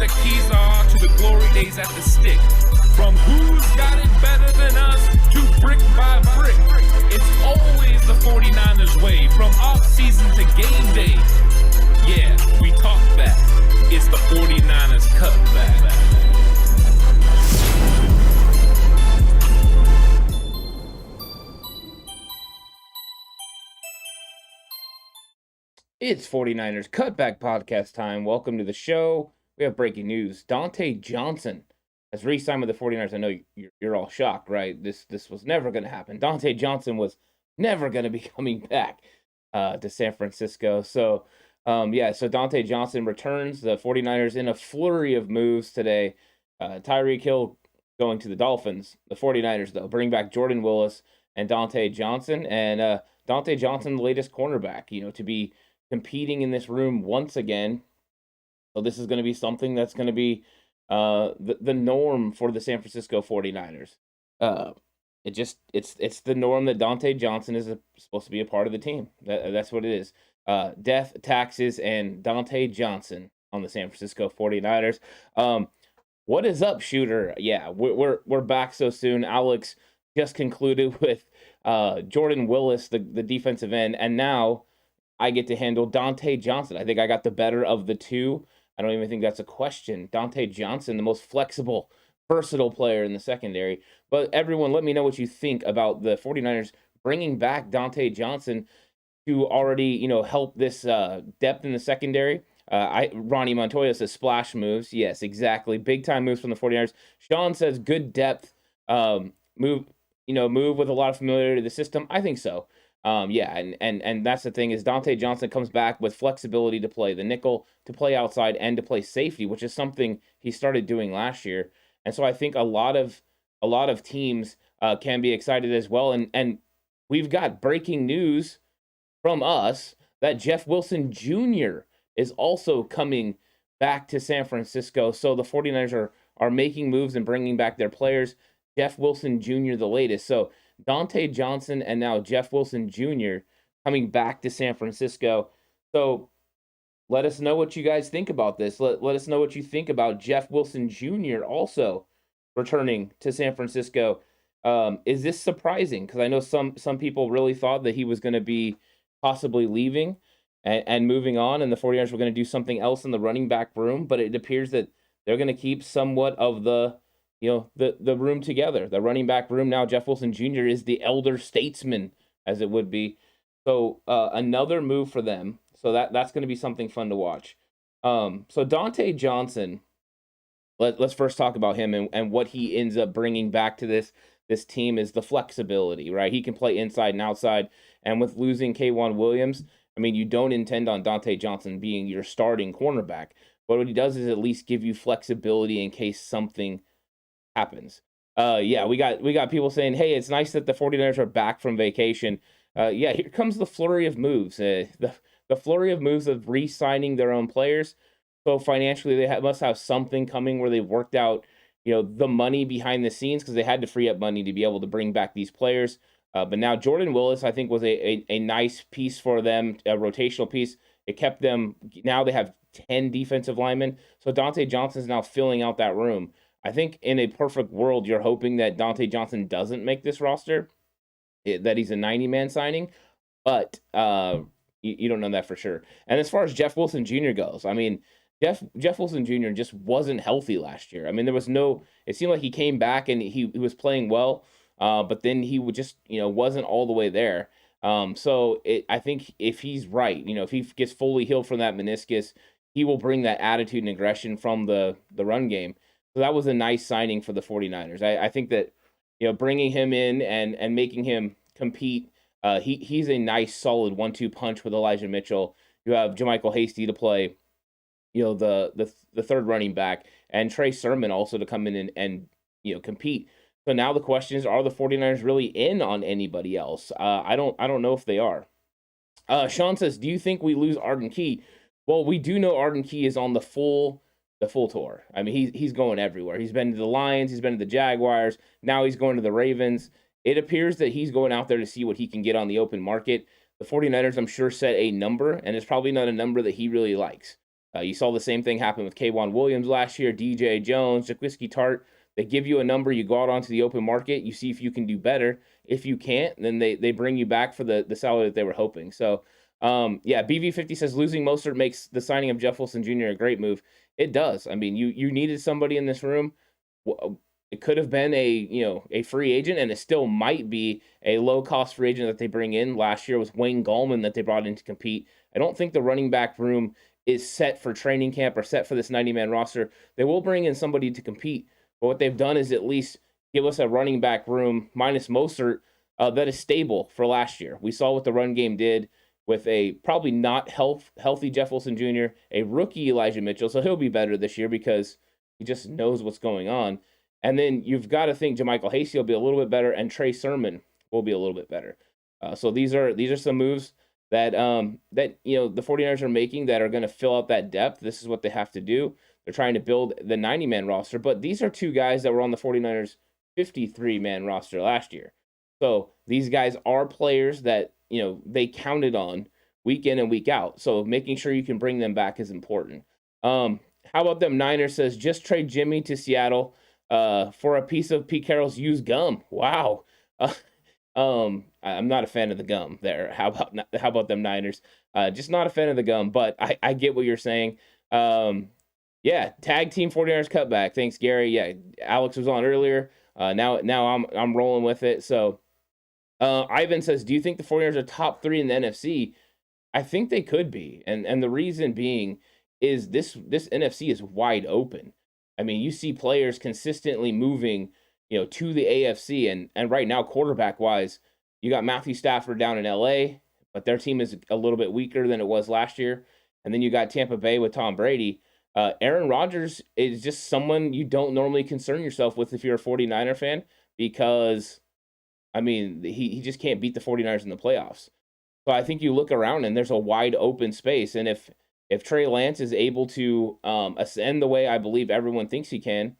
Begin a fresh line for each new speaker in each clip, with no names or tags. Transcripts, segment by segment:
the keys are to the glory days at the stick. From who's got it better than us to brick by brick. It's always the 49ers way, from off-season to game day. Yeah, we talk back. It's the 49ers Cutback.
It's 49ers Cutback Podcast time. Welcome to the show. We have breaking news. Dontae Johnson has re-signed with the 49ers. I know you're all shocked, right? This was never going to happen. Dontae Johnson was never going to be coming back to San Francisco. So, so Dontae Johnson returns. The 49ers in a flurry of moves today. Tyreke Hill going to the Dolphins. The 49ers, though, bring back Jordan Willis and Dontae Johnson. And Dontae Johnson, the latest cornerback, to be competing in this room once again. So this is going to be something that's going to be the norm for the San Francisco 49ers. It's the norm that Dontae Johnson is supposed to be a part of the team. That's what it is. Death, taxes, and Dontae Johnson on the San Francisco 49ers. What is up, Shooter? Yeah, we're back so soon. Alex just concluded with Jordan Willis, the defensive end, and now I get to handle Dontae Johnson. I think I got the better of the two. I don't even think that's a question. Dontae Johnson, the most flexible, versatile player in the secondary. But everyone, let me know what you think about the 49ers bringing back Dontae Johnson to already, help this depth in the secondary. Ronnie Montoya says splash moves. Yes, exactly. Big time moves from the 49ers. Sean says good depth, move with a lot of familiarity to the system. I think so. And that's the thing is Dontae Johnson comes back with flexibility to play the nickel, to play outside, and to play safety, which is something he started doing last year. And so I think a lot of teams can be excited as well. And we've got breaking news from us that Jeff Wilson Jr. is also coming back to San Francisco. So the 49ers are making moves and bringing back their players. Jeff Wilson Jr. the latest. So Dontae Johnson and now Jeff Wilson Jr. coming back to San Francisco. So let us know what you guys think about this. Let us know what you think about Jeff Wilson Jr. also returning to San Francisco. Is this surprising? Because I know some people really thought that he was going to be possibly leaving and moving on, and the 49ers were going to do something else in the running back room, but it appears that they're going to keep somewhat of the room together. The running back room now, Jeff Wilson Jr. is the elder statesman, as it would be. So another move for them. So that's going to be something fun to watch. So Dontae Johnson, let's first talk about him and what he ends up bringing back to this team is the flexibility, right? He can play inside and outside. And with losing K'Wan Williams, I mean, you don't intend on Dontae Johnson being your starting cornerback. But what he does is at least give you flexibility in case something happens. We got people saying, hey, it's nice that the 49ers are back from vacation. Here comes the flurry of moves. The flurry of moves of re-signing their own players. So financially, they must have something coming where they've worked out, the money behind the scenes because they had to free up money to be able to bring back these players. But now Jordan Willis, I think, was a nice piece for them, a rotational piece. It kept them, now they have 10 defensive linemen. So Dontae Johnson is now filling out that room. I think in a perfect world, you're hoping that Dontae Johnson doesn't make this roster, that he's a 90-man signing, but you don't know that for sure. And as far as Jeff Wilson Jr. goes, I mean, Jeff Wilson Jr. just wasn't healthy last year. I mean, it seemed like he came back and he was playing well, but then he would just, wasn't all the way there. I think if he's right, if he gets fully healed from that meniscus, he will bring that attitude and aggression from the run game. So that was a nice signing for the 49ers. I think that, bringing him in and making him compete, he's a nice, solid 1-2 punch with Elijah Mitchell. You have JaMychal Hasty to play, the third running back, and Trey Sermon also to come in and compete. So now the question is, are the 49ers really in on anybody else? I don't know if they are. Sean says, do you think we lose Arden Key? Well, we do know Arden Key is on the full tour. I mean, he's going everywhere. He's been to the Lions, he's been to the Jaguars, now he's going to the Ravens. It appears that he's going out there to see what he can get on the open market. The 49ers, I'm sure, set a number, and it's probably not a number that he really likes. You saw the same thing happen with K'Wan Williams last year, DJ Jones, Jaquiski Tart. They give you a number, you go out onto the open market, you see if you can do better. If you can't, then they bring you back for the salary that they were hoping. So, yeah, BV50 says losing Mostert makes the signing of Jeff Wilson Jr. a great move. It does. I mean, you needed somebody in this room. It could have been a free agent, and it still might be a low-cost free agent that they bring in. Last year was Wayne Gallman that they brought in to compete. I don't think the running back room is set for training camp or set for this 90-man roster. They will bring in somebody to compete, but what they've done is at least give us a running back room, minus Mostert, that is stable for last year. We saw what the run game did with a probably not healthy Jeff Wilson Jr., a rookie Elijah Mitchell, so he'll be better this year because he just knows what's going on. And then you've got to think JaMycal Hasty will be a little bit better, and Trey Sermon will be a little bit better. So these are some moves that the 49ers are making that are going to fill out that depth. This is what they have to do. They're trying to build the 90-man roster, but these are two guys that were on the 49ers 53-man roster last year. So these guys are players that they counted on week in and week out. So making sure you can bring them back is important. How about them Niners says just trade Jimmy to Seattle for a piece of Pete Carroll's used gum. Wow. I'm not a fan of the gum there. How about them Niners? Just not a fan of the gum, but I get what you're saying. Yeah, tag team 49ers cutback. Thanks, Gary. Yeah, Alex was on earlier. Now I'm rolling with it. So Ivan says, do you think the 49ers are top 3 in the NFC? I think they could be. And the reason being is this NFC is wide open. I mean, you see players consistently moving, to the AFC, and right now, quarterback-wise, you got Matthew Stafford down in LA, but their team is a little bit weaker than it was last year. And then you got Tampa Bay with Tom Brady. Aaron Rodgers is just someone you don't normally concern yourself with if you're a 49er fan because, I mean, he just can't beat the 49ers in the playoffs. So I think you look around and there's a wide open space. And if Trey Lance is able to ascend the way I believe everyone thinks he can,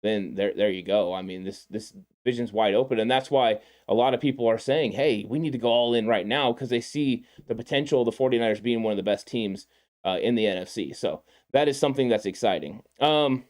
then there you go. I mean, this division's wide open. And that's why a lot of people are saying, hey, we need to go all in right now because they see the potential of the 49ers being one of the best teams in the NFC. So that is something that's exciting. Craytone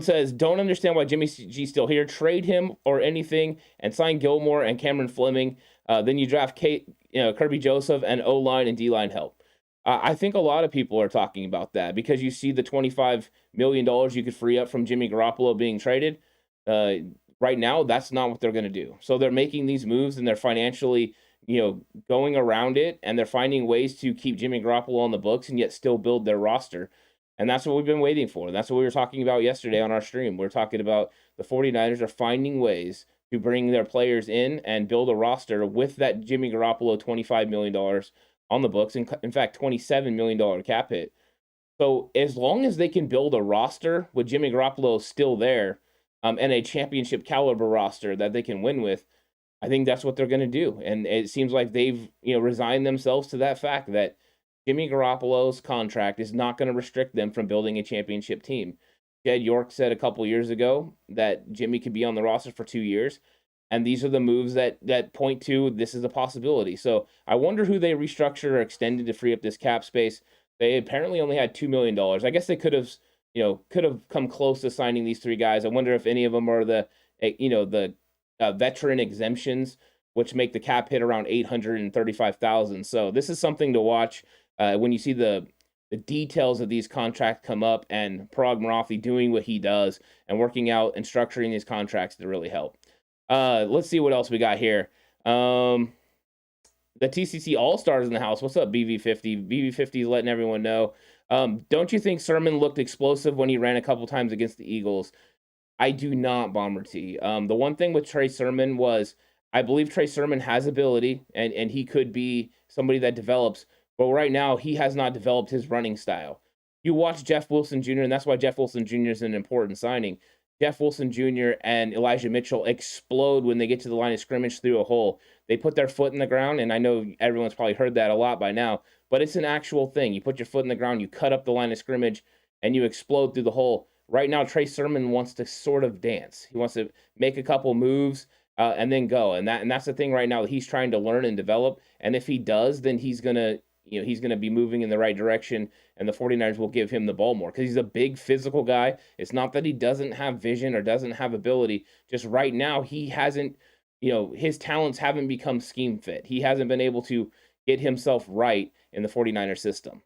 says, don't understand why Jimmy G's still here. Trade him or anything and sign Gilmore and Cameron Fleming. Then you draft Kirby Joseph and O-line and D-line help. I think a lot of people are talking about that because you see the $25 million you could free up from Jimmy Garoppolo being traded. Right now, that's not what they're going to do. So they're making these moves and they're financially, going around it, and they're finding ways to keep Jimmy Garoppolo on the books and yet still build their roster. And that's what we've been waiting for. That's what we were talking about yesterday on our stream. We're talking about the 49ers are finding ways to bring their players in and build a roster with that Jimmy Garoppolo $25 million on the books. In fact, $27 million cap hit. So as long as they can build a roster with Jimmy Garoppolo still there and a championship caliber roster that they can win with, I think that's what they're going to do. And it seems like they've resigned themselves to that fact that Jimmy Garoppolo's contract is not going to restrict them from building a championship team. Jed York said a couple years ago that Jimmy could be on the roster for 2 years. And these are the moves that point to this is a possibility. So I wonder who they restructured or extended to free up this cap space. They apparently only had $2 million. I guess they could have come close to signing these 3 guys. I wonder if any of them are the veteran exemptions, which make the cap hit around $835,000. So this is something to watch when you see the details of these contracts come up and Parag Marathi doing what he does and working out and structuring these contracts to really help. Let's see what else we got here. The TCC All-Stars in the house. What's up, BV50? BV50 is letting everyone know. Don't you think Sermon looked explosive when he ran a couple times against the Eagles? I do not, Bomber T. The one thing with Trey Sermon was I believe Trey Sermon has ability and he could be somebody that develops, but right now he has not developed his running style. You watch Jeff Wilson Jr., and that's why Jeff Wilson Jr. is an important signing. Jeff Wilson Jr. and Elijah Mitchell explode when they get to the line of scrimmage through a hole. They put their foot in the ground, and I know everyone's probably heard that a lot by now, but it's an actual thing. You put your foot in the ground, you cut up the line of scrimmage, and you explode through the hole. Right now, Trey Sermon wants to sort of dance. He wants to make a couple moves and then go. And that's the thing right now that he's trying to learn and develop. And if he does, then he's going to he's going to be moving in the right direction, and the 49ers will give him the ball more because he's a big physical guy. It's not that he doesn't have vision or doesn't have ability. Just right now, he hasn't, his talents haven't become scheme fit. He hasn't been able to get himself right in the 49ers system.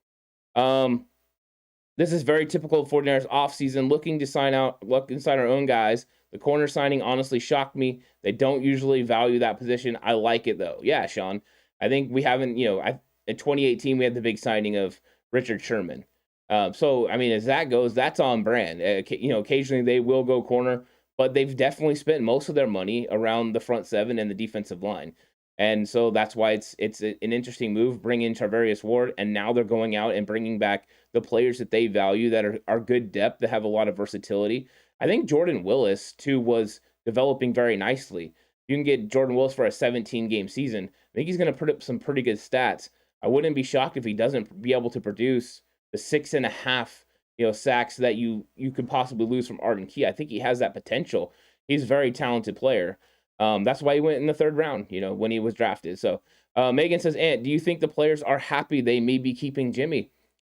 This is very typical of 49ers offseason, looking to look inside our own guys. The corner signing honestly shocked me. They don't usually value that position. I like it, though. Yeah, Sean. I think we haven't, in 2018, we had the big signing of Richard Sherman. So, I mean, as that goes, that's on brand. Occasionally they will go corner, but they've definitely spent most of their money around the front seven and the defensive line. And so that's why it's an interesting move, bring in Charvarius Ward, and now they're going out and bringing back the players that they value that are good depth, that have a lot of versatility. I think Jordan Willis, too, was developing very nicely. You can get Jordan Willis for a 17-game season. I think he's going to put up some pretty good stats. I wouldn't be shocked if he doesn't be able to produce the 6.5, sacks that you could possibly lose from Arden Key. I think he has that potential. He's a very talented player. That's why he went in the third round, when he was drafted. So Megan says, Ant, do you think the players are happy they may be keeping Jimmy?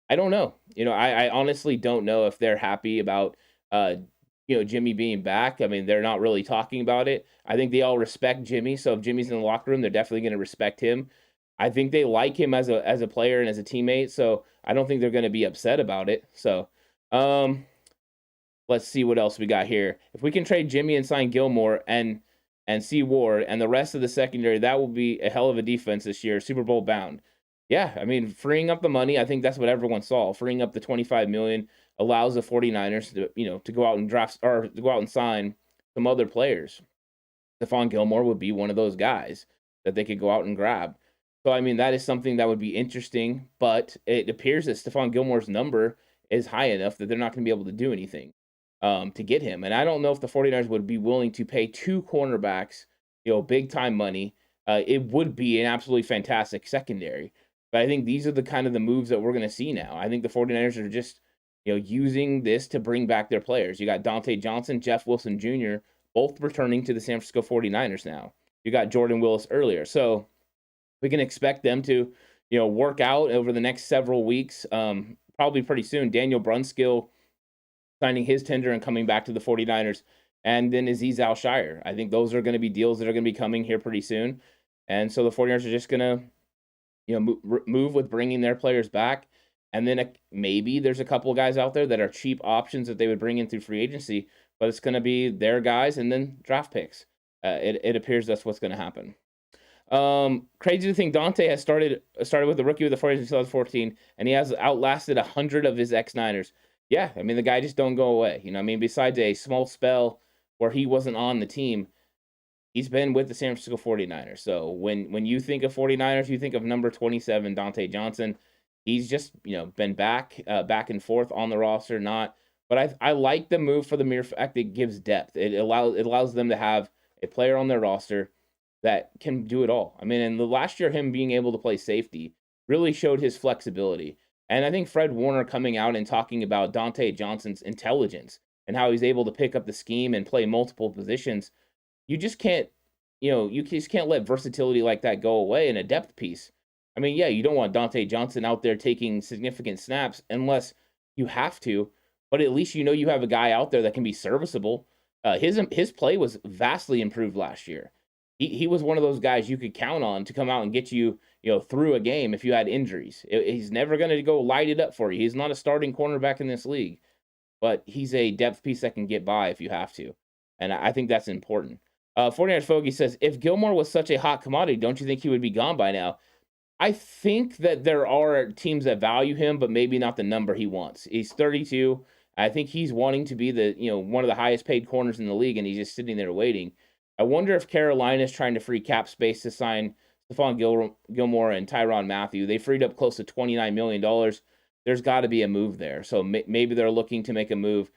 I don't know. I honestly don't know if they're happy about, Jimmy being back. I mean, they're not really talking about it. I think they all respect Jimmy. So if Jimmy's in the locker room, they're definitely going to respect him. I think they like him as a player and as a teammate. So I don't think they're going to be upset about it. So let's see what else we got here. If we can trade Jimmy and sign Gilmore and C. Ward and the rest of the secondary, that will be a hell of a defense this year, Super Bowl bound. Yeah, I mean, freeing up the money, I think that's what everyone saw. Freeing up the $25 million allows the 49ers to go out and draft or to go out and sign some other players. Stephon Gilmore would be one of those guys that they could go out and grab. So, I mean, that is something that would be interesting, but it appears that Stephon Gilmore's number is high enough that they're not going to be able to do anything to get him. And I don't know if the 49ers would be willing to pay two cornerbacks, big time money. It would be an absolutely fantastic secondary. But I think these are the moves that we're going to see now. I think the 49ers are just, using this to bring back their players. You got Dontae Johnson, Jeff Wilson Jr., both returning to the San Francisco 49ers now. You got Jordan Willis earlier. So we can expect them to, work out over the next several weeks, probably pretty soon. Daniel Brunskill signing his tender and coming back to the 49ers. And then Azeez Al-Shire. I think those are going to be deals that are going to be coming here pretty soon. And so the 49ers are just going to, move with bringing their players back. And then maybe there's a couple of guys out there that are cheap options that they would bring in through free agency, but it's going to be their guys and then draft picks. It appears that's what's going to happen. Crazy to think Dante has started with the rookie with the 49ers in 2014, and he has outlasted 100 of his ex-Niners. Yeah, I mean, the guy just don't go away. Besides a small spell where he wasn't on the team, he's been with the San Francisco 49ers. So when you think of 49ers, you think of number 27, Dontae Johnson. He's just, been back and forth on the roster, not. But I like the move for the mere fact it gives depth. It allows them to have a player on their roster that can do it all. I mean, and the last year, him being able to play safety really showed his flexibility. And I think Fred Warner coming out and talking about Dontae Johnson's intelligence and how he's able to pick up the scheme and play multiple positions. You just can't, let versatility like that go away in a depth piece. I mean, yeah, you don't want Dontae Johnson out there taking significant snaps unless you have to, but at least you have a guy out there that can be serviceable. His play was vastly improved last year. He was one of those guys you could count on to come out and get you, through a game if you had injuries. He's never going to go light it up for you. He's not a starting cornerback in this league, but he's a depth piece that can get by if you have to, and I think that's important. 49ers Fogey says, if Gilmore was such a hot commodity, don't you think he would be gone by now? I think that there are teams that value him, but maybe not the number he wants. He's 32. I think he's wanting to be one of the highest paid corners in the league, and he's just sitting there waiting. I wonder if Carolina is trying to free cap space to sign Stephon Gilmore and Tyrann Mathieu. They freed up close to $29 million. There's got to be a move there. So maybe they're looking to make a move.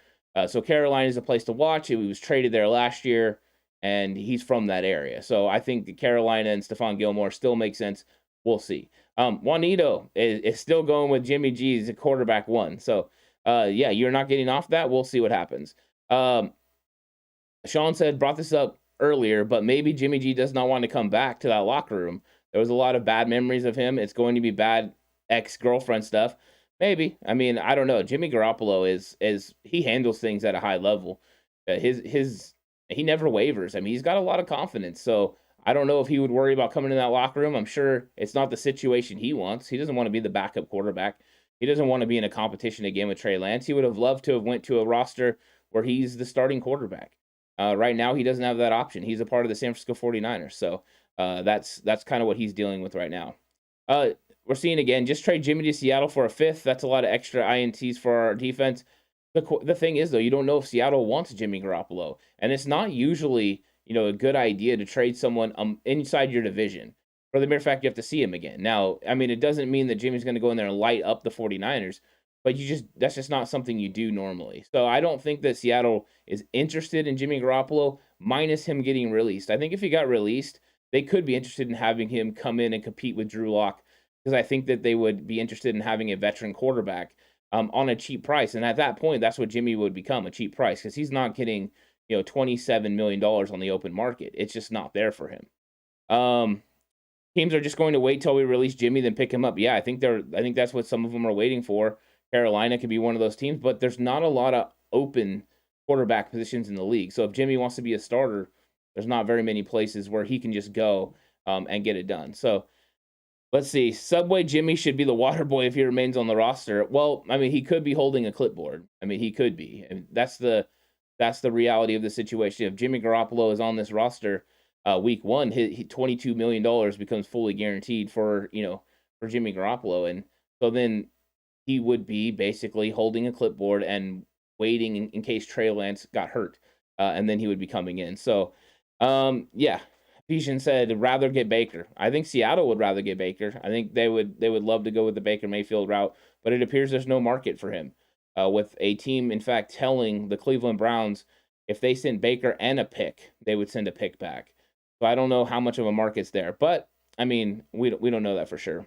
So Carolina is a place to watch. He was traded there last year, and he's from that area. So I think Carolina and Stephon Gilmore still make sense. We'll see. Juanito is still going with Jimmy G as a quarterback one. So, yeah, you're not getting off that. We'll see what happens. Sean brought this up earlier, but maybe Jimmy G does not want to come back to that locker room. There was a lot of bad memories of him. It's going to be bad ex-girlfriend stuff. Maybe. I mean, I don't know. Jimmy Garoppolo is he handles things at a high level. He never wavers. I mean, he's got a lot of confidence. So I don't know if he would worry about coming in that locker room. I'm sure it's not the situation he wants. He doesn't want to be the backup quarterback. He doesn't want to be in a competition again with Trey Lance. He would have loved to have went to a roster where he's the starting quarterback. Right now, he doesn't have that option. He's a part of the San Francisco 49ers. So that's kind of what he's dealing with right now. We're seeing again, just trade Jimmy to Seattle for a fifth. That's a lot of extra INTs for our defense. The thing is, though, you don't know if Seattle wants Jimmy Garoppolo. And it's not usually, a good idea to trade someone inside your division. For the mere fact you have to see him again. Now, I mean, it doesn't mean that Jimmy's going to go in there and light up the 49ers, but that's just not something you do normally. So I don't think that Seattle is interested in Jimmy Garoppolo, minus him getting released. I think if he got released, they could be interested in having him come in and compete with Drew Lock, because I think that they would be interested in having a veteran quarterback on a cheap price. And at that point, that's what Jimmy would become, a cheap price, because he's not getting $27 million on the open market. It's just not there for him. Teams are just going to wait till we release Jimmy, then pick him up. Yeah, I think that's what some of them are waiting for. Carolina could be one of those teams, but there's not a lot of open quarterback positions in the league. So if Jimmy wants to be a starter, there's not very many places where he can just go and get it done. So let's see. Subway Jimmy should be the water boy if he remains on the roster. Well, I mean, he could be holding a clipboard. I mean, he could be. And that's the reality of the situation. If Jimmy Garoppolo is on this roster, week one, he $22 million becomes fully guaranteed for Jimmy Garoppolo. And so then he would be basically holding a clipboard and waiting in case Trey Lance got hurt. And then he would be coming in. So, yeah. Ephesian said, rather get Baker. I think Seattle would rather get Baker. I think they would love to go with the Baker Mayfield route, but it appears there's no market for him. With a team, in fact, telling the Cleveland Browns if they sent Baker and a pick, they would send a pick back. So I don't know how much of a market's there, but I mean, we don't know that for sure.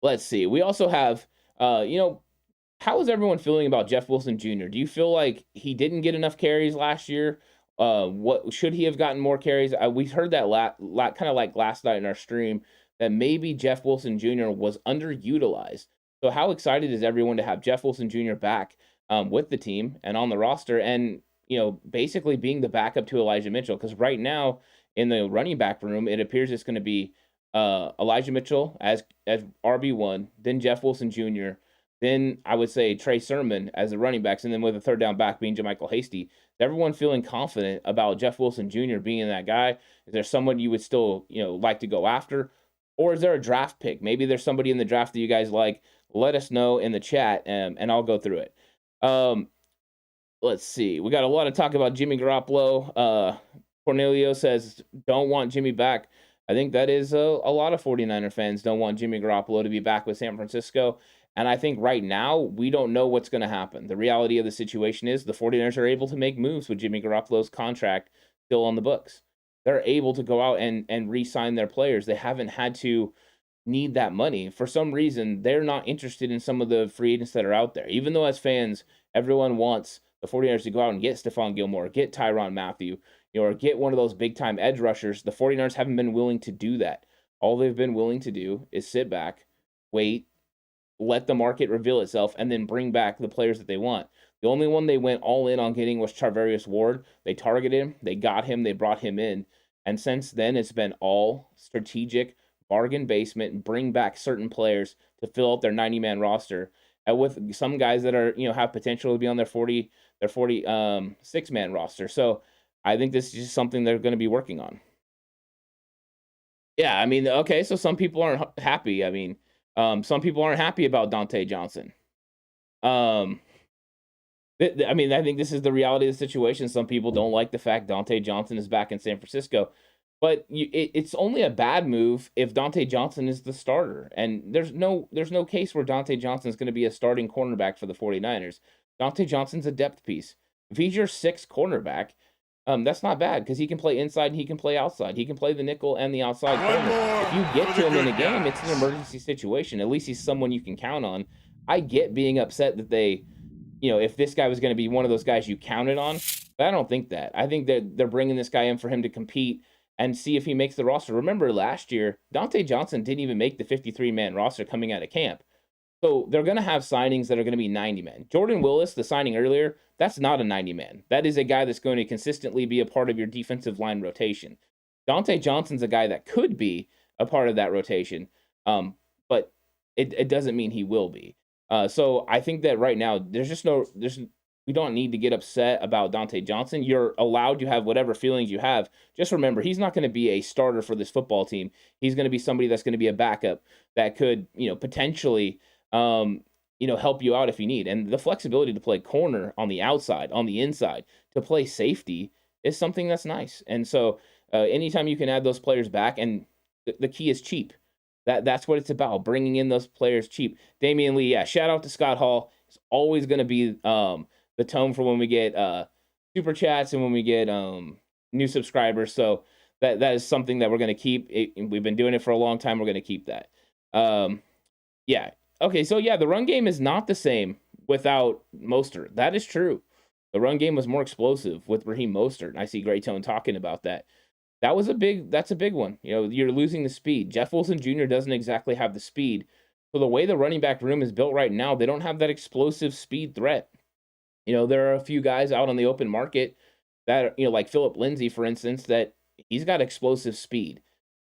Let's see. We also have, how is everyone feeling about Jeff Wilson Jr.? Do you feel like he didn't get enough carries last year? What should he have gotten more carries? We heard that kind of like last night in our stream that maybe Jeff Wilson Jr. was underutilized. So how excited is everyone to have Jeff Wilson Jr. back with the team and on the roster, and basically being the backup to Elijah Mitchell? Because right now in the running back room, it appears it's going to be Elijah Mitchell as RB1, then Jeff Wilson Jr., then I would say Trey Sermon as the running backs, and then with a third down back being JaMychal Hasty. Is everyone feeling confident about Jeff Wilson Jr. being that guy? Is there someone you would still, like to go after? Or is there a draft pick? Maybe there's somebody in the draft that you guys like. Let us know in the chat, and I'll go through it. Let's see. We got a lot of talk about Jimmy Garoppolo. Cornelio says, don't want Jimmy back. I think that is a lot of 49er fans don't want Jimmy Garoppolo to be back with San Francisco. And I think right now, we don't know what's going to happen. The reality of the situation is the 49ers are able to make moves with Jimmy Garoppolo's contract still on the books. They're able to go out and re-sign their players. They haven't had to need that money. For some reason, they're not interested in some of the free agents that are out there. Even though as fans, everyone wants the 49ers to go out and get Stephon Gilmore, get Tyrann Mathieu, or get one of those big-time edge rushers. The 49ers haven't been willing to do that. All they've been willing to do is sit back, wait, let the market reveal itself, and then bring back the players that they want. The only one they went all in on getting was Charvarius Ward. They targeted him, they got him, they brought him in. And since then, it's been all strategic, bargain basement, bring back certain players to fill out their 90-man roster. And with some guys that are, have potential to be on their 46-man roster. So I think this is just something they're going to be working on. Yeah, I mean, okay, so some people aren't happy. I mean, some people aren't happy about Dontae Johnson. I think this is the reality of the situation. Some people don't like the fact Dontae Johnson is back in San Francisco. But it's only a bad move if Dontae Johnson is the starter. And there's no case where Dontae Johnson is going to be a starting cornerback for the 49ers. Dontae Johnson's a depth piece. If he's your sixth cornerback, that's not bad because he can play inside and he can play outside. He can play the nickel and the outside corner. If you get to him in a game, it's an emergency situation. At least he's someone you can count on. I get being upset that they, if this guy was going to be one of those guys you counted on, but I don't think that. I think that they're bringing this guy in for him to compete and see if he makes the roster. Remember last year, Dontae Johnson didn't even make the 53-man roster coming out of camp. So they're going to have signings that are going to be 90-man. Jordan Willis, the signing earlier, that's not a 90-man. That is a guy that's going to consistently be a part of your defensive line rotation. Dontae Johnson's a guy that could be a part of that rotation, but it doesn't mean he will be. So I think that right now we don't need to get upset about Dontae Johnson. You're allowed to have whatever feelings you have. Just remember, he's not going to be a starter for this football team. He's going to be somebody that's going to be a backup that could, potentially, help you out if you need. And the flexibility to play corner on the outside, on the inside, to play safety is something that's nice. And so anytime you can add those players back, and the key is cheap. That's what it's about, bringing in those players cheap. Damian Lee, yeah, shout out to Scott Hall. It's always going to be the tone for when we get super chats and when we get new subscribers. So that is something that we're going to keep. We've been doing it for a long time. We're going to keep that. Yeah. Okay, so yeah, the run game is not the same without Mostert. That is true. The run game was more explosive with Raheem Mostert. I see Great Tone talking about that. That's a big one. You're losing the speed. Jeff Wilson Jr. doesn't exactly have the speed. So the way the running back room is built right now, they don't have that explosive speed threat. There are a few guys out on the open market that, like Philip Lindsay, for instance, that he's got explosive speed.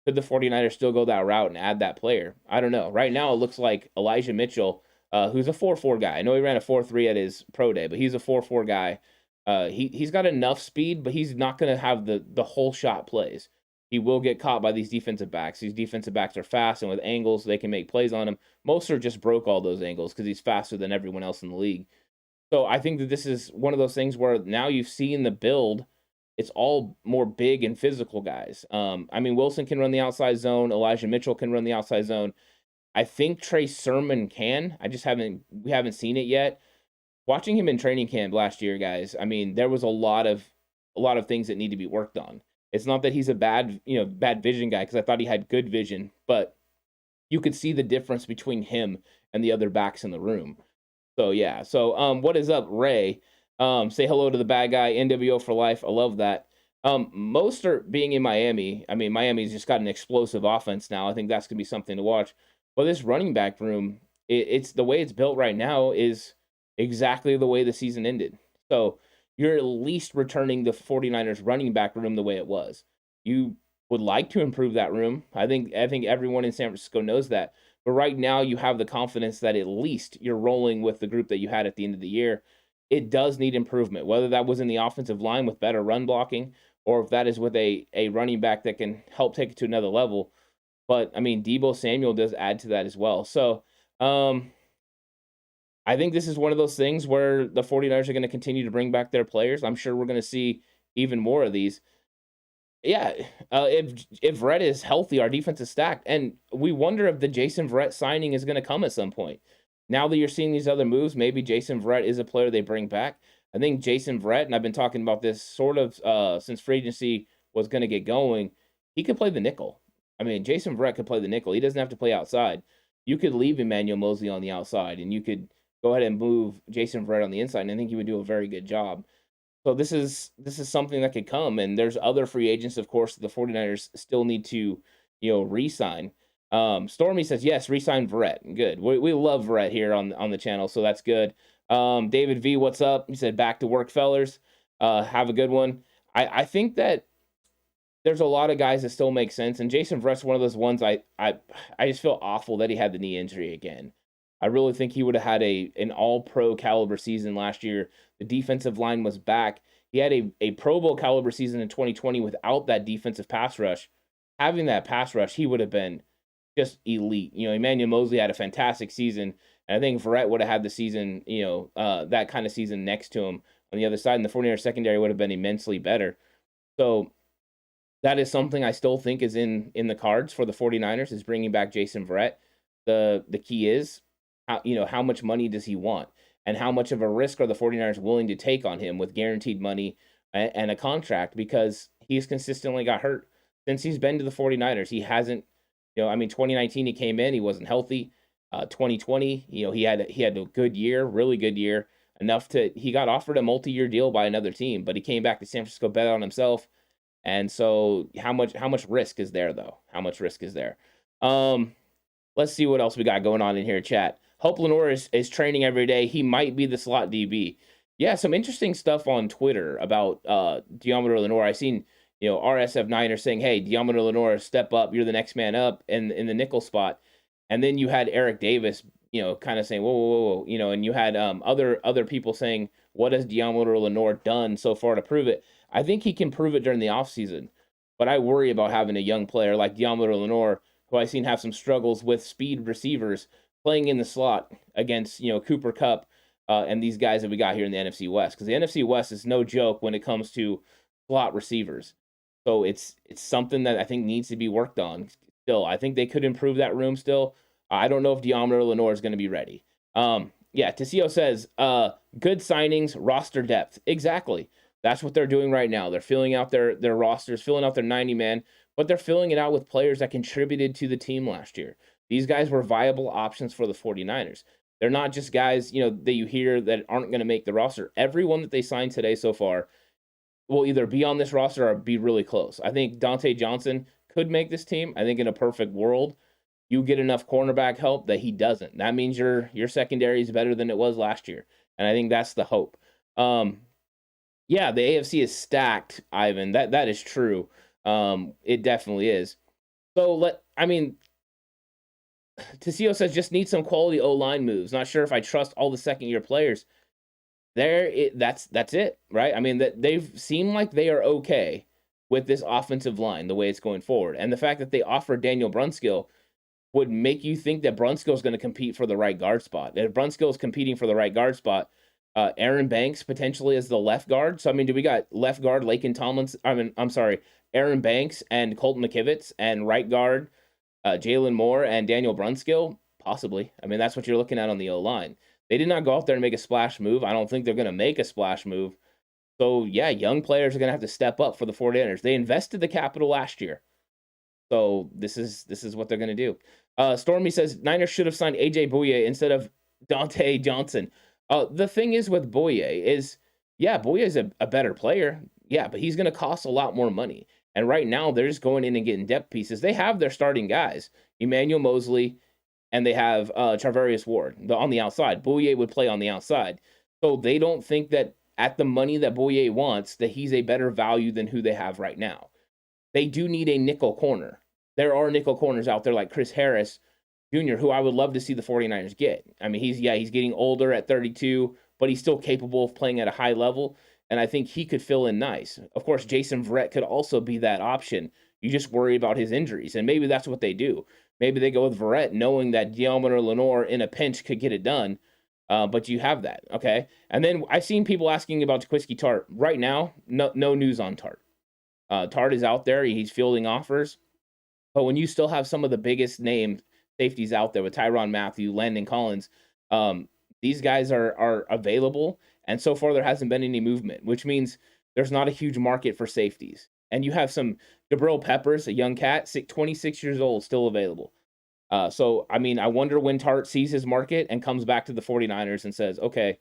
Could the 49ers still go that route and add that player? I don't know. Right now, it looks like Elijah Mitchell, who's a 4.4 guy. I know he ran a 4.3 at his pro day, but he's a 4.4 guy. He's got enough speed, but he's not going to have the whole shot plays. He will get caught by these defensive backs. These defensive backs are fast, and with angles, they can make plays on him. Mostert just broke all those angles because he's faster than everyone else in the league. So I think that this is one of those things where now you've seen the build. It's all more big and physical guys. Wilson can run the outside zone. Elijah Mitchell can run the outside zone. I think Trey Sermon can. We haven't seen it yet. Watching him in training camp last year, guys, there was a lot of things that need to be worked on. It's not that he's a bad vision guy, because I thought he had good vision, but you could see the difference between him and the other backs in the room. So yeah. So what is up, Ray? Say hello to the bad guy, NWO for life. I love that. Mostert being in Miami, Miami's just got an explosive offense now. I think that's going to be something to watch. But this running back room, it's the way it's built right now is exactly the way the season ended. So you're at least returning the 49ers running back room the way it was. You would like to improve that room. I think everyone in San Francisco knows that. But right now you have the confidence that at least you're rolling with the group that you had at the end of the year. It does need improvement, whether that was in the offensive line with better run blocking, or if that is with a running back that can help take it to another level. But, Deebo Samuel does add to that as well. So, I think this is one of those things where the 49ers are going to continue to bring back their players. I'm sure we're going to see even more of these. Yeah, if Verrett is healthy, our defense is stacked. And we wonder if the Jason Verrett signing is going to come at some point. Now that you're seeing these other moves, maybe Jason Verrett is a player they bring back. I think Jason Verrett, and I've been talking about this sort of since free agency was going to get going, he could play the nickel. Jason Verrett could play the nickel. He doesn't have to play outside. You could leave Emmanuel Mosley on the outside, and you could go ahead and move Jason Verrett on the inside, and I think he would do a very good job. So this is something that could come, and there's other free agents, of course, that the 49ers still need to, re-sign. Stormy says, yes, re-sign Verrett. Good. We love Verrett here on the channel, so that's good. David V, what's up? He said, back to work, fellers. Have a good one. I think that there's a lot of guys that still make sense, and Jason Verrett's one of those ones I just feel awful that he had the knee injury again. I really think he would have had an all-pro caliber season last year. The defensive line was back. He had a Pro Bowl caliber season in 2020 without that defensive pass rush. Having that pass rush, he would have been just elite. Emmanuel Mosley had a fantastic season, and I think Verrett would have had the season, that kind of season next to him on the other side, and the 49ers secondary would have been immensely better. So that is something I still think is in the cards for the 49ers, is bringing back Jason Verrett. The key is, how much money does he want, and how much of a risk are the 49ers willing to take on him with guaranteed money and a contract, because he's consistently got hurt since he's been to the 49ers. He hasn't, 2019 he came in, he wasn't healthy. 2020, he had a good year, really good year, he got offered a multi-year deal by another team, but he came back to San Francisco, bet on himself, And so how much risk is there though? How much risk is there? Let's see what else we got going on in here, chat. Hope Lenore is training every day. He might be the slot DB. Yeah, some interesting stuff on Twitter about Deommodore Lenore. I seen, RSF Niner saying, hey, Deommodore Lenore, step up. You're the next man up in the nickel spot. And then you had Eric Davis, kind of saying, whoa, and you had other people saying, what has Deommodore Lenore done so far to prove it? I think he can prove it during the offseason, but I worry about having a young player like Deommodore Lenore, who I've seen have some struggles with speed receivers playing in the slot against, Cooper Kupp and these guys that we got here in the NFC West. Because the NFC West is no joke when it comes to slot receivers. So it's something that I think needs to be worked on still. I think they could improve that room still. I don't know if Deommodore Lenore is going to be ready. Tessio says, good signings, roster depth. Exactly. That's what they're doing right now. They're filling out their rosters, filling out their 90-man, but they're filling it out with players that contributed to the team last year. These guys were viable options for the 49ers. They're not just guys, that you hear that aren't going to make the roster. Everyone that they signed today so far will either be on this roster or be really close. I think Dontae Johnson could make this team. I think in a perfect world, you get enough cornerback help that he doesn't. That means your secondary is better than it was last year. And I think that's the hope. Yeah, the AFC is stacked, Ivan. That is true. It definitely is. So Tessio says just need some quality O-line moves. Not sure if I trust all the second-year players. That's it, right? I mean, that they've seemed like they are okay with this offensive line the way it's going forward, and the fact that they offered Daniel Brunskill would make you think that Brunskill is going to compete for the right guard spot. If Brunskill is competing for the right guard spot, Aaron Banks potentially as the left guard. So, we do got left guard Laken Tomlinson. Aaron Banks and Colton McKivitz, and right guard Jalen Moore and Daniel Brunskill, possibly. That's what you're looking at on the O-line. They did not go out there and make a splash move. I don't think they're going to make a splash move. So, yeah, young players are going to have to step up for the 49ers. They invested the capital last year. So, this is what they're going to do. Stormy says, Niners should have signed A.J. Bouye instead of Dontae Johnson. The thing is with Bouye is, Bouye is a better player. Yeah, but he's going to cost a lot more money. And right now, they're just going in and getting depth pieces. They have their starting guys, Emmanuel Mosley, and they have Charvarius Ward on the outside. Bouye would play on the outside. So they don't think that at the money that Bouye wants, that he's a better value than who they have right now. They do need a nickel corner. There are nickel corners out there like Chris Harris Jr., who I would love to see the 49ers get. He's getting older at 32, but he's still capable of playing at a high level, and I think he could fill in nice. Of course, Jason Verrett could also be that option. You just worry about his injuries, and maybe that's what they do. Maybe they go with Verrett, knowing that Deommodore Lenore in a pinch could get it done, but you have that, okay? And then I've seen people asking about Jaquiski Tartt. Right now, no news on Tartt. Tartt is out there. He's fielding offers, but when you still have some of the biggest names safeties out there with Tyrann Mathieu, Landon Collins, these guys are available, and so far there hasn't been any movement, which means there's not a huge market for safeties. And you have some Jabril Peppers, a young cat, 26 years old, still available. I wonder when Tartt sees his market and comes back to the 49ers and says, okay,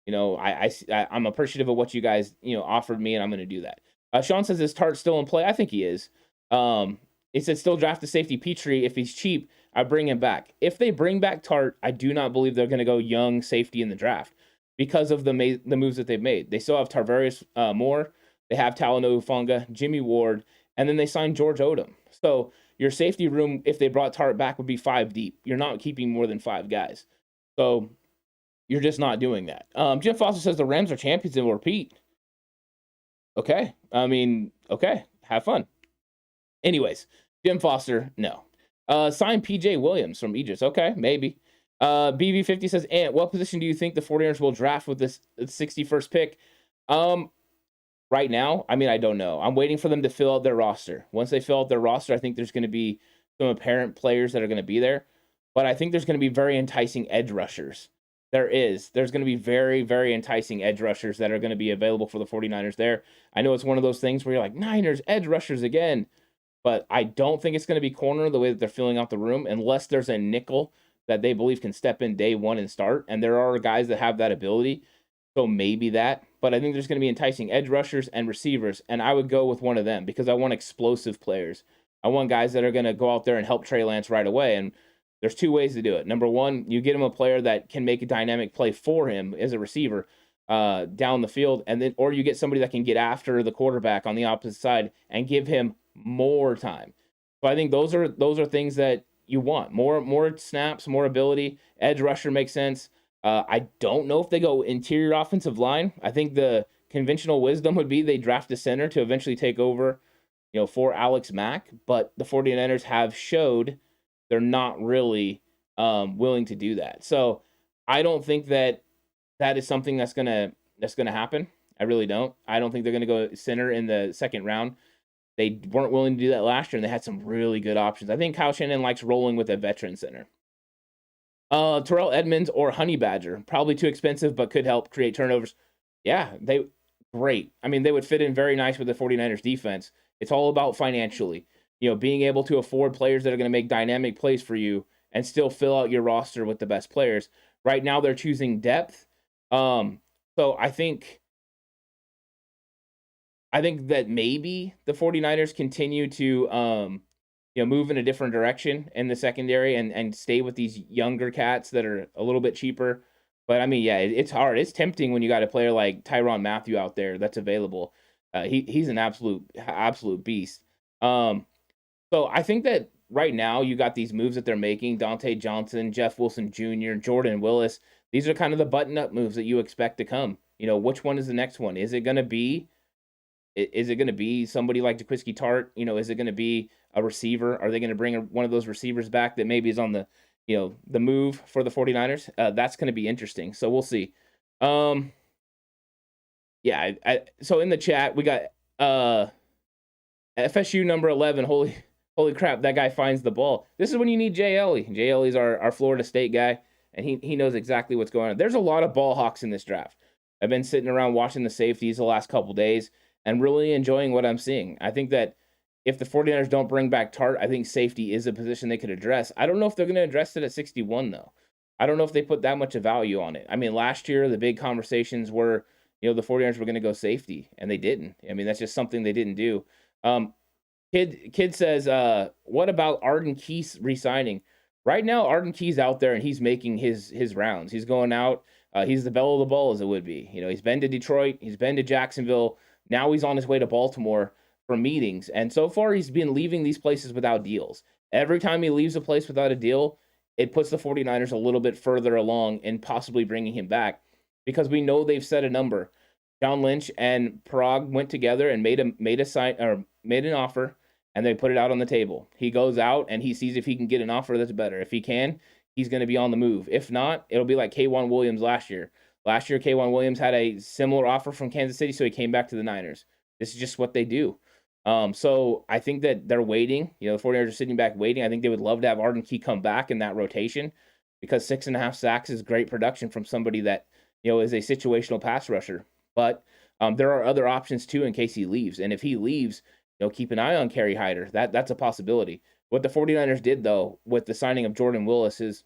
I'm appreciative of what you guys offered me, and I'm going to do that. Sean says, is Tartt still in play? I think he is. He said still draft the safety Petrie. If he's cheap, I bring him back. If they bring back Tartt, I do not believe they're going to go young safety in the draft because of the moves that they've made. They still have Tarvarius Moore. They have Talanoa Hufonga, Jimmy Ward, and then they signed George Odom. So your safety room, if they brought Tartt back, would be 5 deep. You're not keeping more than 5 guys. So you're just not doing that. Jim Foster says the Rams are champions and will repeat. Okay. Okay. Have fun. Anyways, Jim Foster, no. Sign PJ Williams from Aegis. Okay, maybe. BB50 says, Ant, what position do you think the 49ers will draft with this 61st pick? Right now, I don't know. I'm waiting for them to fill out their roster. Once they fill out their roster, I think there's going to be some apparent players that are going to be there. But I think there's going to be very enticing edge rushers. There's going to be very, very enticing edge rushers that are going to be available for the 49ers there. I know it's one of those things where you're like, Niners, edge rushers again. But I don't think it's going to be corner the way that they're filling out the room unless there's a nickel that they believe can step in day one and start. And there are guys that have that ability. So maybe that, but I think there's going to be enticing edge rushers and receivers, and I would go with one of them because I want explosive players. I want guys that are going to go out there and help Trey Lance right away. And there's two ways to do it. Number one, you get him a player that can make a dynamic play for him as a receiver down the field, and then or you get somebody that can get after the quarterback on the opposite side and give him more time. So I think those are things that you want. More snaps, more ability. Edge rusher makes sense. I don't know if they go interior offensive line. I think the conventional wisdom would be they draft a center to eventually take over, for Alex Mack. But the 49ers have showed they're not really willing to do that. So I don't think that is something that's gonna happen. I really don't. I don't think they're gonna go center in the second round. They weren't willing to do that last year, and they had some really good options. I think Kyle Shanahan likes rolling with a veteran center. Terrell Edmonds or Honey Badger, probably too expensive, but could help create turnovers. Yeah, great. I mean, they would fit in very nice with the 49ers defense. It's all about financially, being able to afford players that are going to make dynamic plays for you and still fill out your roster with the best players. Right now, they're choosing depth. So I think that maybe the 49ers continue to, move in a different direction in the secondary and stay with these younger cats that are a little bit cheaper. But I mean, yeah, it's hard. It's tempting when you got a player like Tyrann Mathieu out there that's available. He's an absolute beast. So I think that right now you got these moves that they're making: Dontae Johnson, Jeff Wilson Jr., Jordan Willis. These are kind of the button-up moves that you expect to come. Which one is the next one? Is it going to be somebody like Jaquiski Tart? Is it going to be a receiver? Are they going to bring one of those receivers back that maybe is on the, the move for the 49ers? That's going to be interesting. So we'll see. So in the chat, we got FSU number 11. Holy crap, that guy finds the ball. This is when you need Jay Ellie. Jay Ellie's our Florida State guy, and he knows exactly what's going on. There's a lot of ball hawks in this draft. I've been sitting around watching the safeties the last couple days and really enjoying what I'm seeing. I think that if the 49ers don't bring back Tart, I think safety is a position they could address. I don't know if they're going to address it at 61, though. I don't know if they put that much of value on it. I mean, last year, the big conversations were, the 49ers were going to go safety, and they didn't. I mean, that's just something they didn't do. Kid says, what about Arden Key re-signing? Right now, Arden Key's out there, and he's making his rounds. He's going out. He's the belle of the ball, as it would be. He's been to Detroit. He's been to Jacksonville. Now he's on his way to Baltimore for meetings. And so far, he's been leaving these places without deals. Every time he leaves a place without a deal, it puts the 49ers a little bit further along in possibly bringing him back because we know they've set a number. John Lynch and Parag went together and made an offer, and they put it out on the table. He goes out and he sees if he can get an offer that's better. If he can, he's going to be on the move. If not, it'll be like K'Wan Williams last year. Last year, K'Wan Williams had a similar offer from Kansas City, so he came back to the Niners. This is just what they do. So I think that they're waiting. The 49ers are sitting back waiting. I think they would love to have Arden Key come back in that rotation because 6.5 sacks is great production from somebody that, is a situational pass rusher. But there are other options, too, in case he leaves. And if he leaves, keep an eye on Kerry Hyder. That's a possibility. What the 49ers did, though, with the signing of Jordan Willis is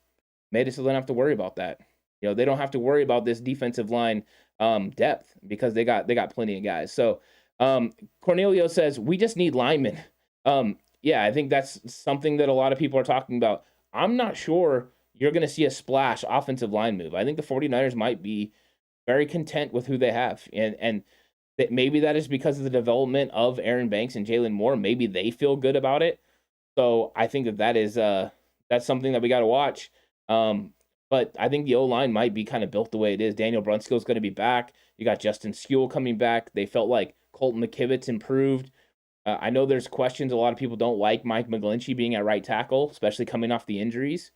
made it so they don't have to worry about that. They don't have to worry about this defensive line depth because they got plenty of guys. So Cornelio says, we just need linemen. Yeah, I think that's something that a lot of people are talking about. I'm not sure you're going to see a splash offensive line move. I think the 49ers might be very content with who they have. And that maybe that is because of the development of Aaron Banks and Jalen Moore. Maybe they feel good about it. So I think that is that's something that we got to watch. But I think the O-line might be kind of built the way it is. Daniel Brunskill's going to be back. You got Justin Skule coming back. They felt like Colton McKivitz improved. I know there's questions. A lot of people don't like Mike McGlinchey being at right tackle, especially coming off the injuries.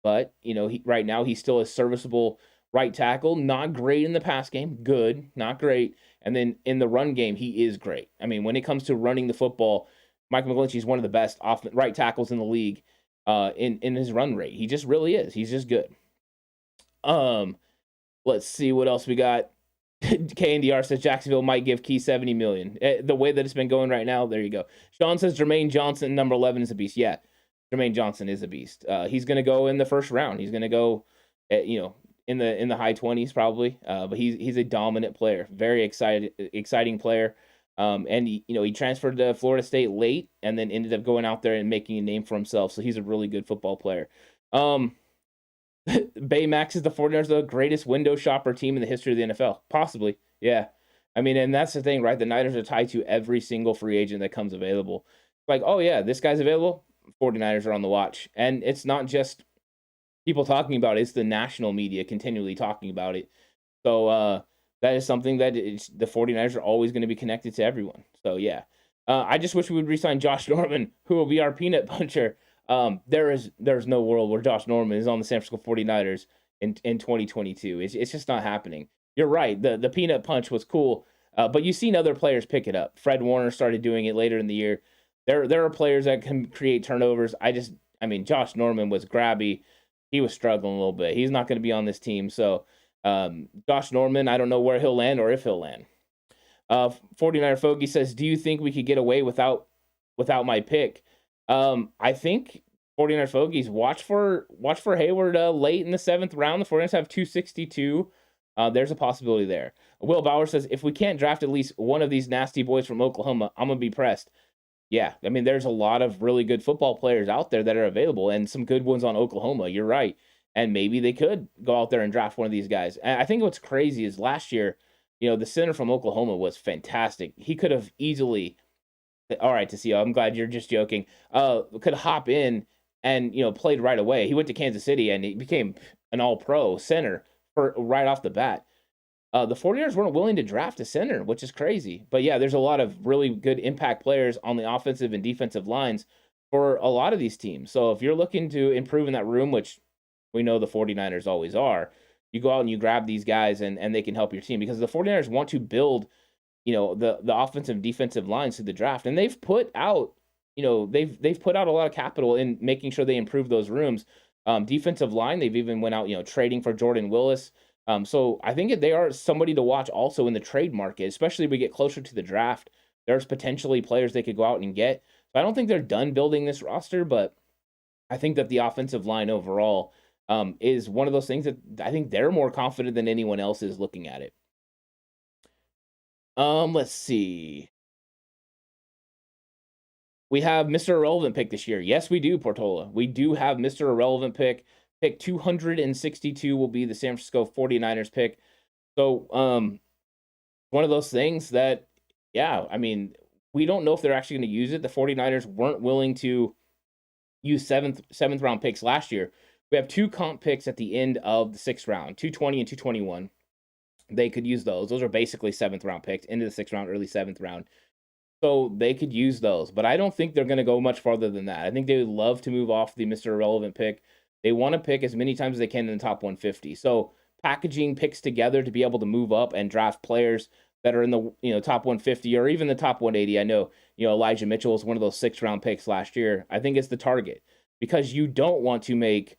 But, right now he's still a serviceable right tackle. Not great in the pass game. Good. Not great. And then in the run game, he is great. I mean, when it comes to running the football, Mike McGlinchey is one of the best right tackles in the league in his run rate. He just really is. He's just good. Let's see what else we got. KNDR says Jacksonville might give Key $70 million. The way that it's been going right now, there you go. Sean says Jermaine Johnson, number 11, is a beast. Yeah, Jermaine Johnson is a beast. He's going to go in the first round. He's going to go, in in the high 20s probably. But he's a dominant player, very exciting player. And he transferred to Florida State late and then ended up going out there and making a name for himself. So he's a really good football player. Baymax is the 49ers the greatest window shopper team in the history of the NFL. Possibly. Yeah. I mean, and that's the thing, right? The Niners are tied to every single free agent that comes available. Like, oh yeah, this guy's available. 49ers are on the watch. And it's not just people talking about it, it's the national media continually talking about it. So that is something that the 49ers are always going to be connected to everyone. So yeah. I just wish we would re-sign Josh Norman, who will be our peanut puncher. There's no world where Josh Norman is on the San Francisco 49ers in 2022. It's just not happening. You're right. The peanut punch was cool, but you've seen other players pick it up. Fred Warner started doing it later in the year. There are players that can create turnovers. Josh Norman was grabby. He was struggling a little bit. He's not going to be on this team. So Josh Norman, I don't know where he'll land or if he'll land. 49er Fogey says, do you think we could get away without my pick? I think 49er Fogies watch for Hayward late in the 7th round. The 49ers have 262. There's a possibility there. Will Bauer says, if we can't draft at least one of these nasty boys from Oklahoma, I'm going to be pressed. Yeah, I mean, there's a lot of really good football players out there that are available and some good ones on Oklahoma. You're right. And maybe they could go out there and draft one of these guys. And I think what's crazy is last year, the center from Oklahoma was fantastic. He could have easily, all right, Tassio, I'm glad you're just joking, could hop in and, played right away. He went to Kansas City and he became an all-pro center right off the bat. The 49ers weren't willing to draft a center, which is crazy. But yeah, there's a lot of really good impact players on the offensive and defensive lines for a lot of these teams. So if you're looking to improve in that room, which we know the 49ers always are, you go out and you grab these guys and they can help your team, because the 49ers want to build, the offensive and defensive lines through the draft. And they've put out, they've put out a lot of capital in making sure they improve those rooms. Defensive line, they've even went out, trading for Jordan Willis. So I think they are somebody to watch also in the trade market, especially if we get closer to the draft. There's potentially players they could go out and get. So I don't think they're done building this roster, but I think that the offensive line overall is one of those things that I think they're more confident than anyone else is looking at it. Let's see. We have Mr. Irrelevant pick this year. Yes, we do, Portola. We do have Mr. Irrelevant pick. Pick 262 will be the San Francisco 49ers pick. So, one of those things that, yeah, I mean, we don't know if they're actually going to use it. The 49ers weren't willing to use seventh round picks last year. We have 2 comp picks at the end of the 6th round, 220 and 221. They could use those. Those are basically 7th round picks, into the 6th round, early 7th round. So they could use those, but I don't think they're going to go much farther than that. I think they would love to move off the Mr. Irrelevant pick. They want to pick as many times as they can in the top 150. So packaging picks together to be able to move up and draft players that are in the top 150 or even the top 180. I know, Elijah Mitchell was one of those 6th round picks last year. I think it's the target, because you don't want to make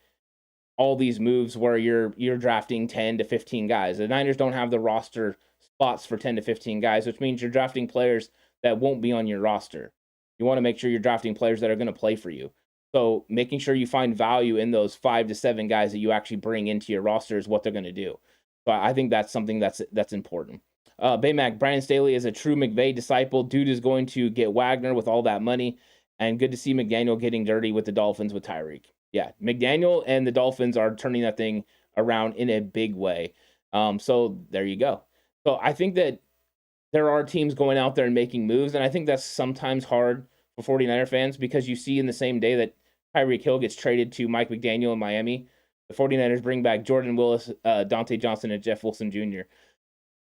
all these moves where you're drafting 10 to 15 guys. The Niners don't have the roster spots for 10 to 15 guys, which means you're drafting players that won't be on your roster. You want to make sure you're drafting players that are going to play for you. So making sure you find value in those 5 to 7 guys that you actually bring into your roster is what they're going to do. So I think that's something that's important. Baymac, Brandon Staley is a true McVay disciple. Dude is going to get Wagner with all that money. And good to see McDaniel getting dirty with the Dolphins with Tyreke. Yeah, McDaniel and the Dolphins are turning that thing around in a big way. So there you go. So I think that there are teams going out there and making moves. And I think that's sometimes hard for 49er fans, because you see in the same day that Tyreek Hill gets traded to Mike McDaniel in Miami, the 49ers bring back Jordan Willis, Dontae Johnson, and Jeff Wilson Jr.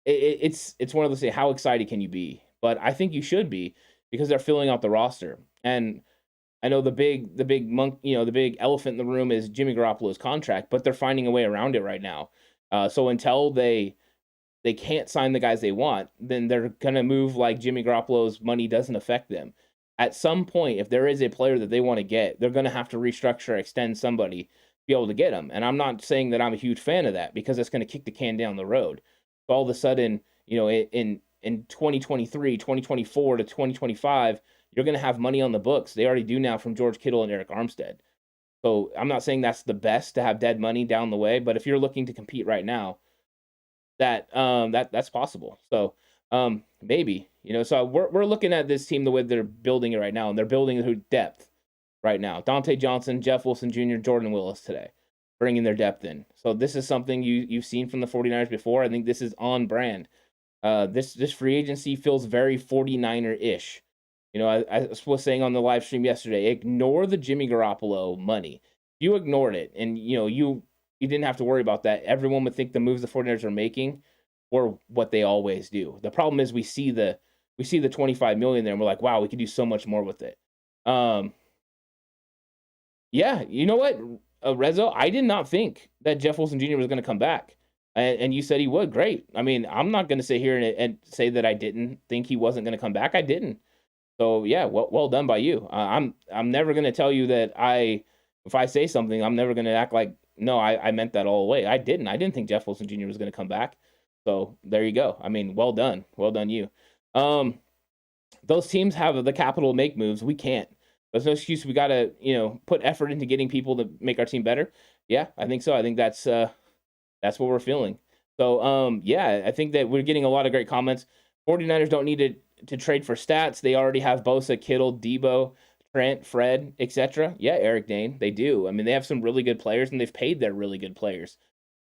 It's one of those things, how excited can you be? But I think you should be, because they're filling out the roster. And I know the big elephant in the room is Jimmy Garoppolo's contract, but they're finding a way around it right now. So until they can't sign the guys they want, then they're going to move like Jimmy Garoppolo's money doesn't affect them. At some point, if there is a player that they want to get, they're going to have to restructure, extend somebody to be able to get them. And I'm not saying that I'm a huge fan of that, because it's going to kick the can down the road. So all of a sudden, in 2023, 2024 to 2025, you're going to have money on the books. They already do now from George Kittle and Eric Armstead. So I'm not saying that's the best to have dead money down the way, but if you're looking to compete right now, that's possible. So maybe, so we're looking at this team the way they're building it right now, and they're building it through depth right now. Dontae Johnson, Jeff Wilson Jr., Jordan Willis today, bringing their depth in. So this is something you've seen from the 49ers before. I think this is on brand. This free agency feels very 49er-ish. I was saying on the live stream yesterday, ignore the Jimmy Garoppolo money. You ignored it, and you didn't have to worry about that. Everyone would think the moves the 49ers are making were what they always do. The problem is we see the $25 million there, and we're like, wow, we could do so much more with it. Yeah, you know what, Rezo, I did not think that Jeff Wilson Jr. was going to come back. And you said he would. Great. I mean, I'm not going to sit here and say that I didn't think he wasn't going to come back. I didn't. So yeah, well done by you. I'm never going to tell you that if I say something, I'm never going to act like, no, I meant that all the way. I didn't think Jeff Wilson Jr. was going to come back. So there you go. I mean, well done you. Those teams have the capital to make moves. We can't. There's no excuse. We got to put effort into getting people to make our team better. Yeah, I think so. I think that's what we're feeling. So yeah, I think that we're getting a lot of great comments. 49ers don't need to trade for stats. They already have Bosa, Kittle, Debo, Trent, Fred, etc. Yeah, Eric Dane, they do. I mean, they have some really good players, and they've paid their really good players.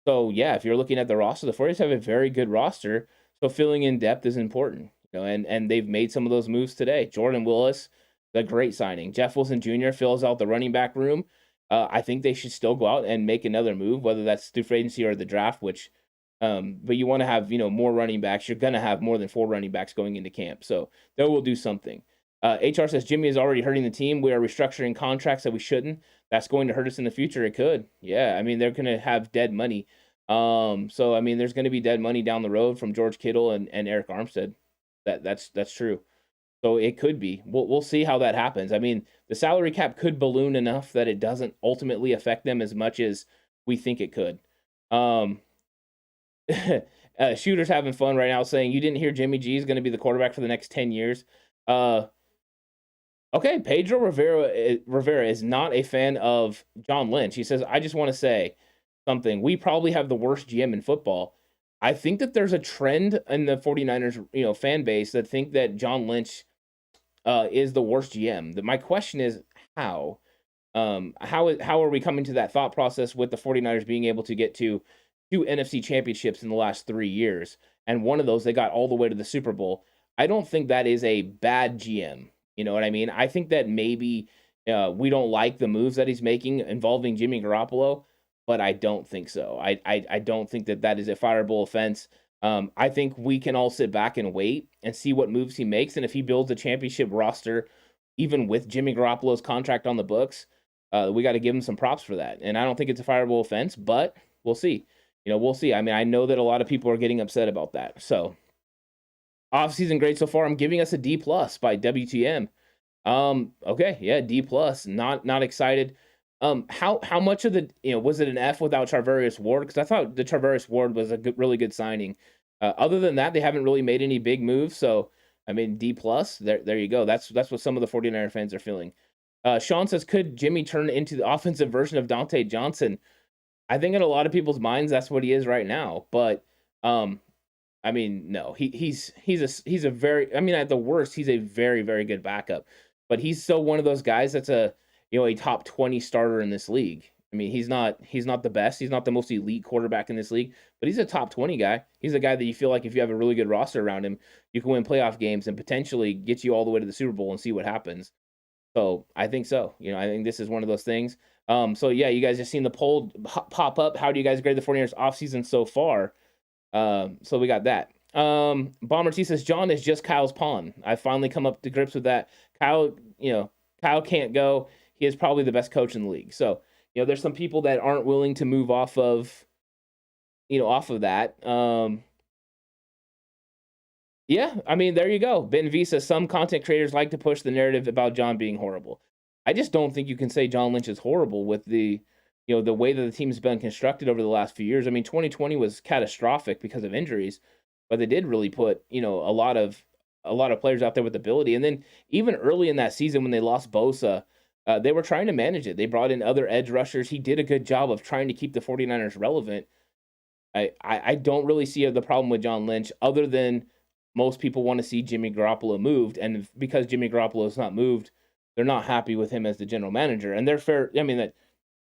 So yeah, if you're looking at the roster, the 49ers have a very good roster. So filling in depth is important. And they've made some of those moves today. Jordan Willis, the great signing. Jeff Wilson Jr. fills out the running back room. I think they should still go out and make another move, whether that's through free agency or the draft, but you want to have, more running backs. You're going to have more than 4 running backs going into camp. So they will do something. HR says, Jimmy is already hurting the team. We are restructuring contracts that we shouldn't. That's going to hurt us in the future. It could. Yeah. I mean, they're going to have dead money. So, I mean, there's going to be dead money down the road from George Kittle and Eric Armstead. That's true. So it could be. We'll see how that happens. I mean, the salary cap could balloon enough that it doesn't ultimately affect them as much as we think it could. Shooter's having fun right now saying, you didn't hear Jimmy G is going to be the quarterback for the next 10 years. Okay, Pedro Rivera is not a fan of John Lynch. He says, I just want to say something. We probably have the worst GM in football. I think that there's a trend in the 49ers, fan base that think that John Lynch is the worst GM. My question is how? How are we coming to that thought process with the 49ers being able to get to 2 NFC championships in the last 3 years? And one of those, they got all the way to the Super Bowl. I don't think that is a bad GM. You know what I mean? I think that maybe we don't like the moves that he's making involving Jimmy Garoppolo, but I don't think so. I don't think that is a fireable offense. I think we can all sit back and wait and see what moves he makes. And if he builds a championship roster, even with Jimmy Garoppolo's contract on the books, we got to give him some props for that. And I don't think it's a fireable offense, but we'll see. We'll see. I mean, I know that a lot of people are getting upset about that. So, off-season grade so far, I'm giving us a D+ by WTM. Okay, yeah, D+. Not excited. How much of the, was it an F without Charvarius Ward? Because I thought the Charvarius Ward was a really good signing. Other than that, they haven't really made any big moves. So, I mean, D+, there you go. That's what some of the 49er fans are feeling. Sean says, could Jimmy turn into the offensive version of Dontae Johnson? I think in a lot of people's minds, that's what he is right now. But, I mean, no, he's a very, I mean, at the worst, he's a very, very good backup. But he's still one of those guys that's a top 20 starter in this league. I mean, he's not the best. He's not the most elite quarterback in this league, but he's a top 20 guy. He's a guy that you feel like if you have a really good roster around him, you can win playoff games and potentially get you all the way to the Super Bowl and see what happens. So I think so. I think this is one of those things. So yeah, you guys just seen the poll pop up. How do you guys grade the 49ers offseason so far? So we got that. Bomber T says, John is just Kyle's pawn. I finally come up to grips with that. Kyle can't go. He is probably the best coach in the league. So, there's some people that aren't willing to move off of that. Yeah, I mean, there you go. Ben V says, some content creators like to push the narrative about John being horrible. I just don't think you can say John Lynch is horrible with the way that the team's been constructed over the last few years. I mean, 2020 was catastrophic because of injuries, but they did really put, a lot of players out there with ability. And then even early in that season when they lost Bosa, they were trying to manage it. They brought in other edge rushers. He did a good job of trying to keep the 49ers relevant. I don't really see the problem with John Lynch other than most people want to see Jimmy Garoppolo moved. And because Jimmy Garoppolo is not moved, they're not happy with him as the general manager. And they're fair. I mean, that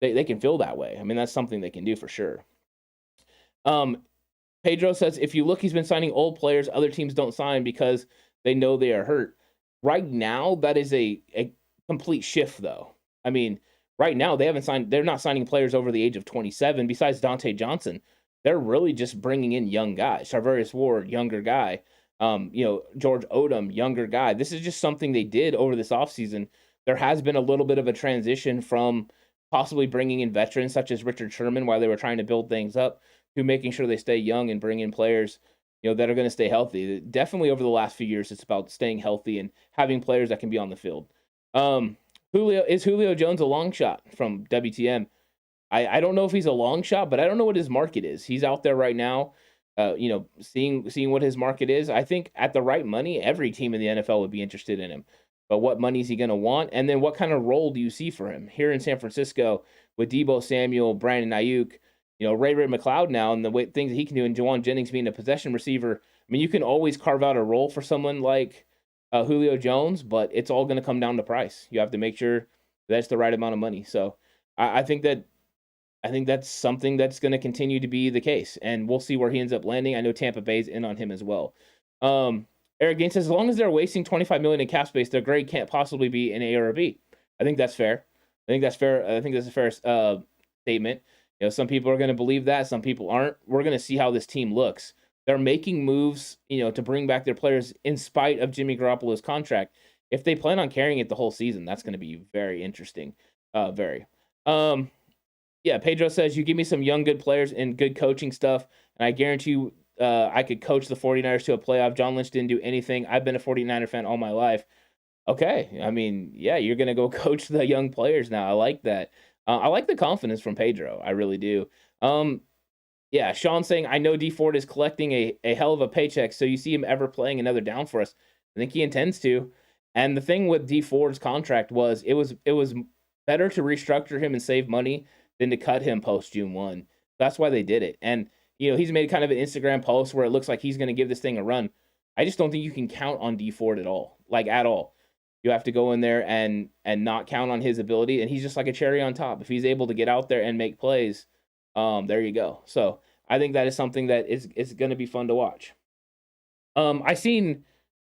they can feel that way. I mean, that's something they can do for sure. Pedro says, if you look, he's been signing old players other teams don't sign because they know they are hurt. Right now, that is a complete shift, though. I mean, right now, they're not signing players over the age of 27 besides Dontae Johnson. They're really just bringing in young guys. Charvarius Ward, younger guy. George Odom, younger guy. This is just something they did over this offseason. There has been a little bit of a transition from possibly bringing in veterans such as Richard Sherman while they were trying to build things up to making sure they stay young and bring in players, that are going to stay healthy. Definitely over the last few years, it's about staying healthy and having players that can be on the field. Julio Jones a long shot from WTM? I don't know if he's a long shot, but I don't know what his market is. He's out there right now, seeing what his market is. I think at the right money, every team in the NFL would be interested in him. But what money is he going to want? And then what kind of role do you see for him? Here in San Francisco with Deebo Samuel, Brandon Ayuk, Ray McCloud now, and the way things that he can do, and Dejuan Jennings being a possession receiver. I mean, you can always carve out a role for someone like Julio Jones, but it's all going to come down to price. You have to make sure that's the right amount of money. So I think that's something that's going to continue to be the case, and we'll see where he ends up landing. I know Tampa Bay's in on him as well. Eric Gaines says, as long as they're wasting $25 million in cap space, their grade can't possibly be an A or a B. I think that's fair. I think that's a fair statement. Some people are going to believe that. Some people aren't. We're going to see how this team looks. They're making moves, to bring back their players in spite of Jimmy Garoppolo's contract. If they plan on carrying it the whole season, that's going to be very interesting. Pedro says, you give me some young, good players and good coaching stuff, and I guarantee you I could coach the 49ers to a playoff. John Lynch didn't do anything. I've been a 49er fan all my life. Okay. I mean, yeah, you're going to go coach the young players now. I like that. I like the confidence from Pedro. I really do. Sean saying, I know D Ford is collecting a hell of a paycheck, so you see him ever playing another down for us. I think he intends to. And the thing with D Ford's contract was it was better to restructure him and save money than to cut him post June 1. That's why they did it. And, he's made kind of an Instagram post where it looks like he's going to give this thing a run. I just don't think you can count on D Ford at all. At all. You have to go in there and not count on his ability. And he's just like a cherry on top. If he's able to get out there and make plays, there you go. So I think that is something that is going to be fun to watch. I seen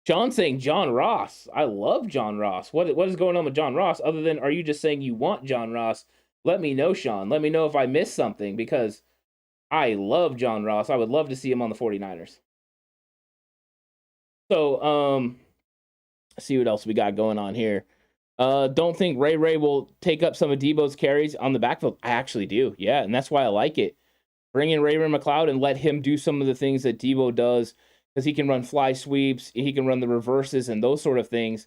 John saying John Ross. I love John Ross. What is going on with John Ross? Other than, are you just saying you want John Ross? Let me know, Sean. Let me know if I missed something, because I love John Ross. I would love to see him on the 49ers. So, let's see what else we got going on here. Don't think Ray will take up some of Deebo's carries on the backfield. I actually do. Yeah, and that's why I like it. Bring in Ray McCloud and let him do some of the things that Deebo does, because he can run fly sweeps, he can run the reverses and those sort of things.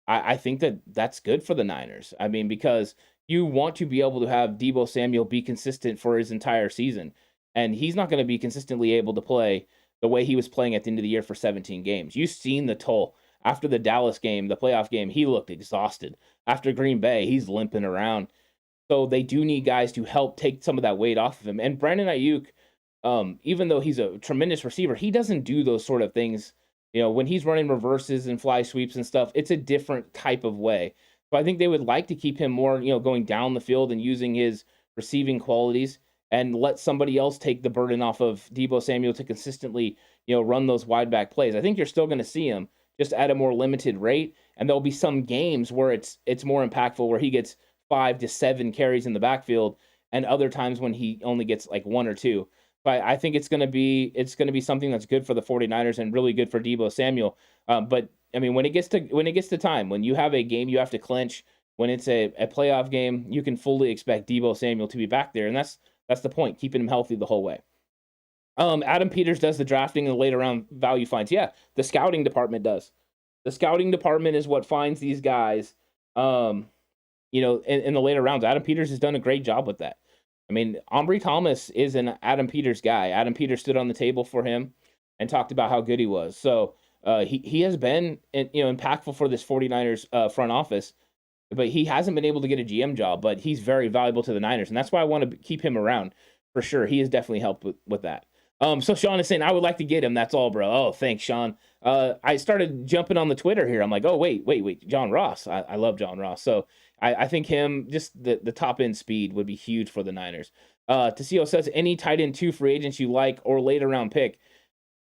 I think that's good for the Niners. I mean, because you want to be able to have Deebo Samuel be consistent for his entire season. And he's not going to be consistently able to play the way he was playing at the end of the year for 17 games. You've seen the toll. After the Dallas game, the playoff game, he looked exhausted. After Green Bay, he's limping around. So they do need guys to help take some of that weight off of him. And Brandon Ayuk, even though he's a tremendous receiver, he doesn't do those sort of things. When he's running reverses and fly sweeps and stuff, it's a different type of way. So I think they would like to keep him more, going down the field and using his receiving qualities, and let somebody else take the burden off of Deebo Samuel to consistently, run those wide back plays. I think you're still going to see him, just at a more limited rate, and there'll be some games where it's more impactful, where he gets 5 to 7 carries in the backfield, and other times when he only gets like 1 or 2. But I think it's going to be something that's good for the 49ers and really good for Deebo Samuel. But I mean, when it gets to time, when you have a game you have to clinch, when it's a playoff game, you can fully expect Deebo Samuel to be back there, and that's the point, keeping him healthy the whole way. Adam Peters does the drafting and the later round value finds. Yeah, the scouting department does. The scouting department is what finds these guys, in the later rounds. Adam Peters has done a great job with that. I mean, Ambry Thomas is an Adam Peters guy. Adam Peters stood on the table for him and talked about how good he was. So he has been, impactful for this 49ers front office. but he hasn't been able to get a GM job, but he's very valuable to the Niners, and that's why I want to keep him around for sure. He has definitely helped with that. So Sean is saying, I would like to get him. That's all, bro. Oh, thanks, Sean. I started jumping on the Twitter here. I'm like, oh, wait. John Ross. I love John Ross. So I think him, just the top end speed would be huge for the Niners. Tassio says, any tight end 2 free agents you like or late round pick?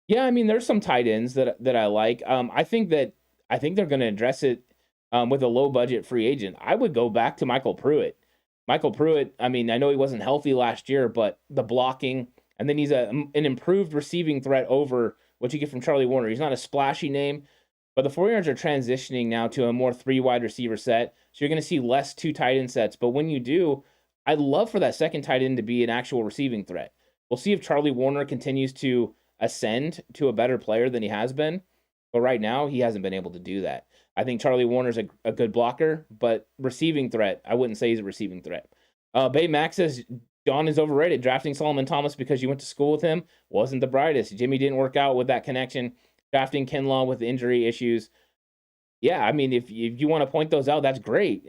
Yeah, I mean, there's some tight ends that I like. I think they're going to address it with a low budget free agent. I would go back to Michael Pruitt. Michael Pruitt, I mean, I know he wasn't healthy last year, but the blocking, and then he's an improved receiving threat over what you get from Charlie Warner. He's not a splashy name, but the 49ers are transitioning now to a more 3 wide receiver set. So you're going to see less 2 tight end sets. But when you do, I'd love for that second tight end to be an actual receiving threat. We'll see if Charlie Warner continues to ascend to a better player than he has been. But right now, he hasn't been able to do that. I think Charlie Warner's a good blocker, but receiving threat, I wouldn't say he's a receiving threat. Bay Max says, John is overrated. Drafting Solomon Thomas because you went to school with him wasn't the brightest. Jimmy didn't work out with that connection. Drafting Kinlaw with the injury issues. Yeah, I mean, if you want to point those out, that's great.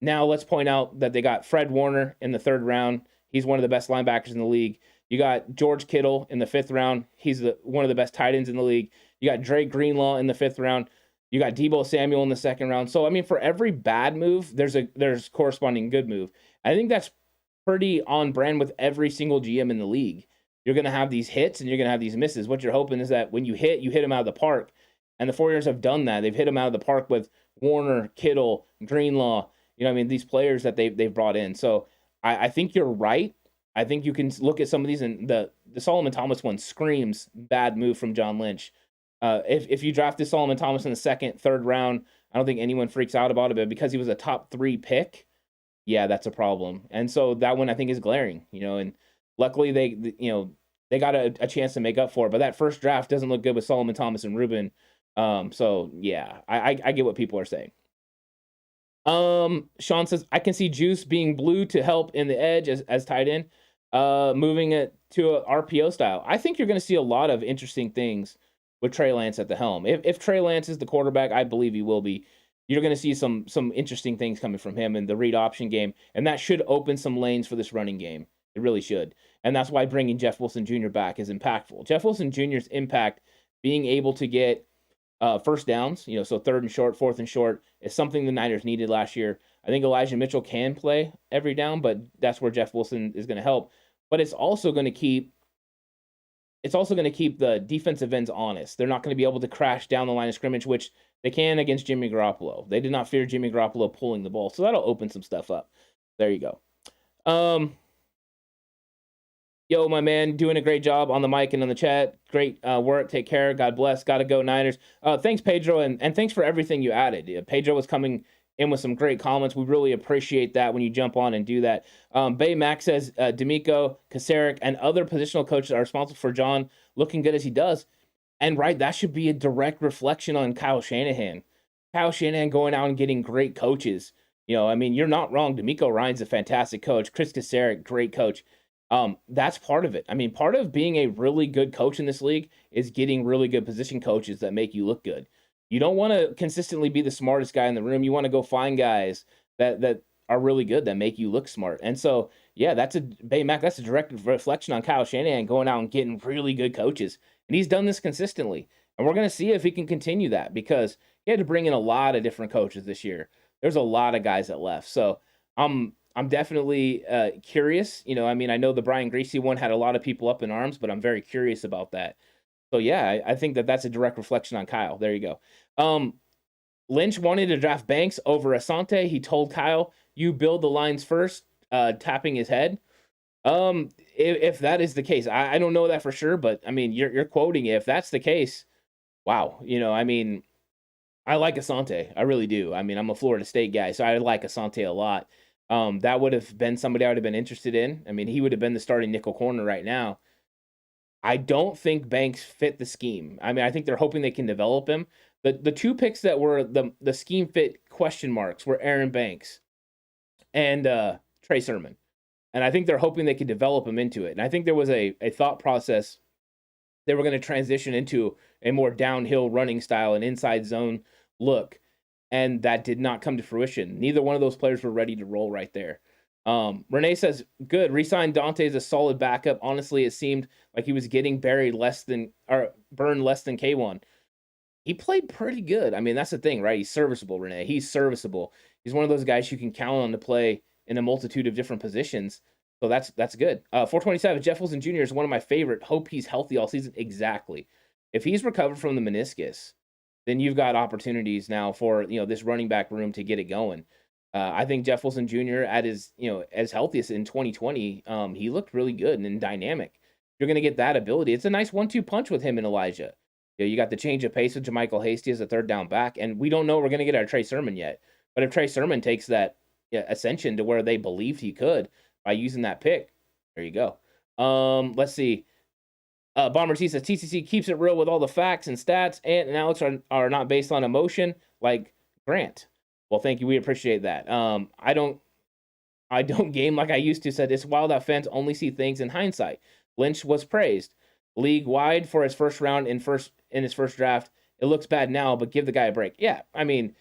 Now let's point out that they got Fred Warner in the 3rd round. He's one of the best linebackers in the league. You got George Kittle in the 5th round. He's one of the best tight ends in the league. You got Drake Greenlaw in the 5th round. You got Deebo Samuel in the 2nd round. So, I mean, for every bad move, there's corresponding good move. I think that's pretty on brand with every single GM in the league. You're going to have these hits and you're going to have these misses. What you're hoping is that when you hit them out of the park. And the 49ers have done that. They've hit them out of the park with Warner, Kittle, Greenlaw. You know what I mean? These players that they've brought in. So I think you're right. I think you can look at some of these, and the Solomon Thomas one screams bad move from John Lynch. If you drafted Solomon Thomas in the 2nd, 3rd round, I don't think anyone freaks out about it, but because he was a top 3 pick, yeah, that's a problem. And so that one I think is glaring, and luckily they got a chance to make up for it. But that first draft doesn't look good with Solomon Thomas and Reuben. So yeah, I get what people are saying. Sean says, I can see Juice being blue to help in the edge as tight end, moving it to a RPO style. I think you're going to see a lot of interesting things with Trey Lance at the helm. If Trey Lance is the quarterback, I believe he will be. You're going to see some interesting things coming from him in the read option game, and that should open some lanes for this running game. It really should. And that's why bringing Jeff Wilson Jr. back is impactful. Jeff Wilson Jr.'s impact, being able to get first downs, so 3rd and short, 4th and short, is something the Niners needed last year. I think Elijah Mitchell can play every down, but that's where Jeff Wilson is going to help. But it's also going to keep the defensive ends honest. They're not going to be able to crash down the line of scrimmage, which they can against Jimmy Garoppolo. They did not fear Jimmy Garoppolo pulling the ball, so that'll open some stuff up. There you go. Yo, my man, doing a great job on the mic and on the chat. Great work. Take care. God bless. Gotta go Niners. Thanks, Pedro, and thanks for everything you added. Pedro was coming in with some great comments. We really appreciate that when you jump on and do that. Bay Max says, D'Amico, Kasarik, and other positional coaches are responsible for John looking good as he does. And right, that should be a direct reflection on Kyle Shanahan. Kyle Shanahan going out and getting great coaches. You're not wrong. D'Amico Ryan's a fantastic coach. Chris Kasarik, great coach. That's part of it. Part of being a really good coach in this league is getting really good position coaches that make you look good. You don't want to consistently be the smartest guy in the room. You want to go find guys that are really good, that make you look smart. And so, yeah, that's a direct reflection on Kyle Shanahan going out and getting really good coaches. And he's done this consistently. And we're going to see if he can continue that, because he had to bring in a lot of different coaches this year. There's a lot of guys that left. So I'm definitely curious. I know the Brian Griese one had a lot of people up in arms, but I'm very curious about that. So yeah, I think that's a direct reflection on Kyle. There you go. Lynch wanted to draft Banks over Asante. He told Kyle, you build the lines first, tapping his head. If that is the case, I don't know that for sure, but you're quoting it. If that's the case, wow. I like Asante. I really do. I'm a Florida State guy, so I like Asante a lot. That would have been somebody I would have been interested in. He would have been the starting nickel corner right now. I don't think Banks fit the scheme. I think they're hoping they can develop him. The 2 picks that were the scheme fit question marks were Aaron Banks and Trey Sermon. And I think they're hoping they can develop him into it. And I think there was a thought process. They were going to transition into a more downhill running style, an inside zone look. and that did not come to fruition. Neither one of those players were ready to roll right there. Renee says, good, re-signed Dante as a solid backup. Honestly, it seemed like he was getting burned less than K1. He played pretty good. I mean, that's the thing, right? He's serviceable, Renee. He's serviceable. He's one of those guys you can count on to play in a multitude of different positions. So that's good. 427, Jeff Wilson Jr. is one of my favorite. Hope he's healthy all season. Exactly. If he's recovered from the meniscus, then you've got opportunities now for, this running back room to get it going. I think Jeff Wilson Jr. at his, as healthiest in 2020, he looked really good and dynamic. You're going to get that ability. It's a nice 1-2 punch with him and Elijah. You got the change of pace with JaMychal Hasty as a third down back, and we don't know we're going to get our Trey Sermon yet. But if Trey Sermon takes that ascension to where they believed he could by using that pick, there you go. Let's see. Bomber T says TCC keeps it real with all the facts and stats. Ant and Alex are not based on emotion like Grant. Well, thank you. We appreciate that. I don't game like I used to. Said it's wild that fans only see things in hindsight. Lynch was praised league wide for his first round in his first draft. It looks bad now, but give the guy a break. Yeah, I mean,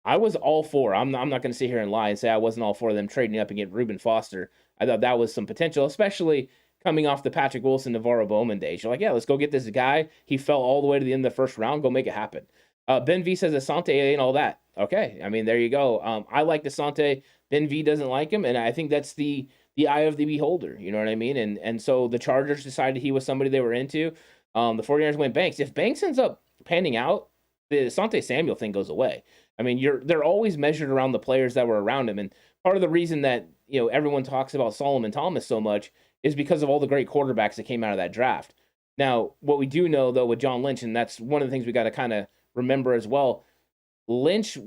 I was all for. I'm not going to sit here and lie and say I wasn't all for them trading up and getting Reuben Foster. I thought that was some potential, especially coming off the Patrick Wilson, Navarro Bowman days. You're like, yeah, let's go get this guy. He fell all the way to the end of the first round. Go make it happen. Ben V says Asante ain't all that. Okay, I mean, there you go. I like Asante. Ben V doesn't like him, and I think that's the eye of the beholder. You know what I mean? And so the Chargers decided he was somebody they were into. The 49ers went Banks. If Banks ends up panning out, the Asante Samuel thing goes away. I mean, they're always measured around the players that were around him, and part of the reason that everyone talks about Solomon Thomas so much is because of all the great quarterbacks that came out of that draft. Now, what we do know though with John Lynch, and that's one of the things we got to kind of remember as well, Lynch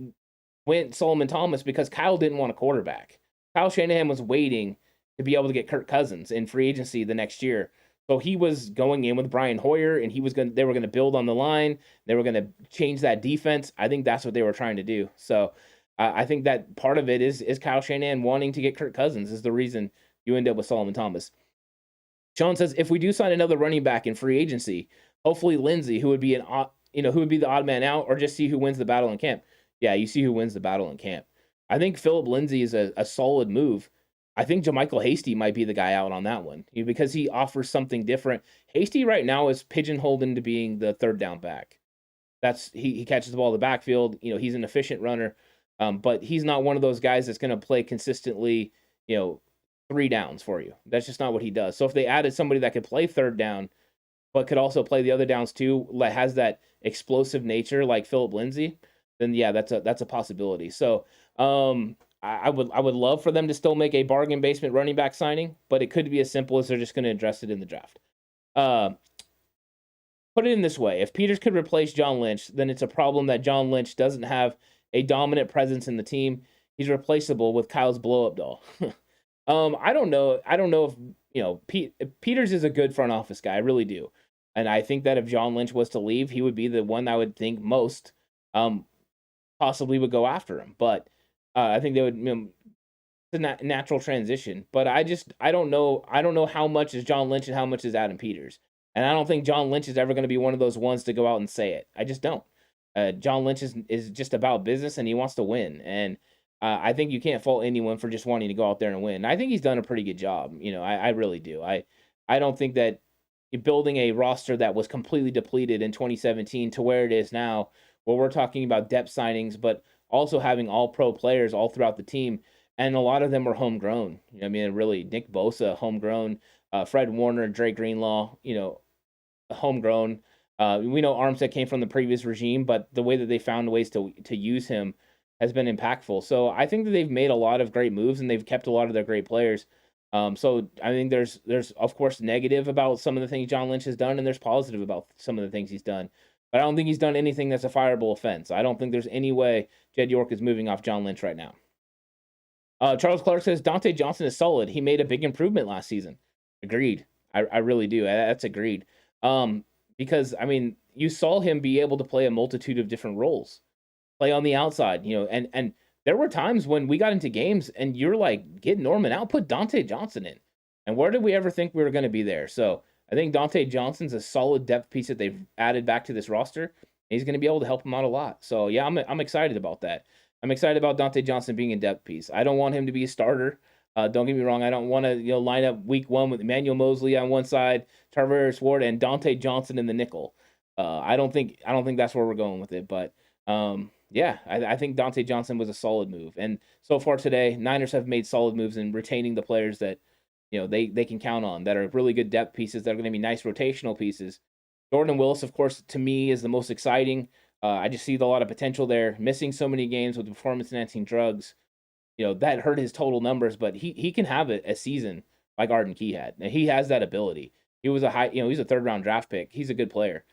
went Solomon Thomas because Kyle didn't want a quarterback. Kyle Shanahan was waiting to be able to get Kirk Cousins in free agency the next year. So he was going in with Brian Hoyer, and they were going to build on the line. They were going to change that defense. I think that's what they were trying to do. So I think that part of it is Kyle Shanahan wanting to get Kirk Cousins is the reason you end up with Solomon Thomas. Sean says, if we do sign another running back in free agency, hopefully Lindsey, who would be who would be the odd man out, or just see who wins the battle in camp. Yeah, you see who wins the battle in camp. I think Phillip Lindsay is a solid move. I think JaMychal Hasty might be the guy out on that one because he offers something different. Hasty right now is pigeonholed into being the third down back. He catches the ball in the backfield. He's an efficient runner, but he's not one of those guys that's going to play consistently, 3 downs for you. That's just not what he does. So if they added somebody that could play third down, but could also play the other downs too, that has that explosive nature like Phillip Lindsay, then yeah, that's a possibility. So I would love for them to still make a bargain basement running back signing, but it could be as simple as they're just going to address it in the draft. Put it in this way. If Peters could replace John Lynch, then it's a problem that John Lynch doesn't have a dominant presence in the team. He's replaceable with Kyle's blow-up doll. I don't know if, Peters is a good front office guy. I really do. And I think that if John Lynch was to leave, he would be the one I would think most possibly would go after him. But I think they would, it's a natural transition. But I don't know. I don't know how much is John Lynch and how much is Adam Peters. And I don't think John Lynch is ever going to be one of those ones to go out and say it. I just don't. John Lynch is just about business, and he wants to win. And I think you can't fault anyone for just wanting to go out there and win. I think he's done a pretty good job. I really do. I don't think that building a roster that was completely depleted in 2017 to where it is now, where we're talking about depth signings, but also having all pro players all throughout the team. And a lot of them were homegrown. Really, Nick Bosa, homegrown. Fred Warner, Dre Greenlaw, homegrown. We know Armstead came from the previous regime, but the way that they found ways to use him has been impactful. So I think that they've made a lot of great moves, and they've kept a lot of their great players. So I think there's of course negative about some of the things John Lynch has done, and there's positive about some of the things he's done. But I don't think he's done anything that's a fireable offense. I don't think there's any way Jed York is moving off John Lynch right now. Charles Clark says Dontae Johnson is solid. He made a big improvement last season. Agreed. I really do. That's agreed. Because you saw him be able to play a multitude of different roles, play on the outside, and there were times when we got into games and you're like, get Norman out, put Dontae Johnson in. And where did we ever think we were going to be there? So I think Dontae Johnson's a solid depth piece that they've added back to this roster. He's going to be able to help him out a lot. So, yeah, I'm excited about that. I'm excited about Dontae Johnson being a depth piece. I don't want him to be a starter. Don't get me wrong. I don't want to line up week 1 with Emmanuel Mosley on one side, Tarvarius Ward, and Dontae Johnson in the nickel. I don't think that's where we're going with it. But yeah, I think Dontae Johnson was a solid move. And so far today, Niners have made solid moves in retaining the players that they can count on, that are really good depth pieces, that are going to be nice rotational pieces. Jordan Willis, of course, to me is the most exciting. I just see a lot of potential there. Missing so many games with performance-enhancing drugs, that hurt his total numbers, but he can have a season like Arden Key had. And he has that ability. He was he's a 3rd-round draft pick. He's a good player.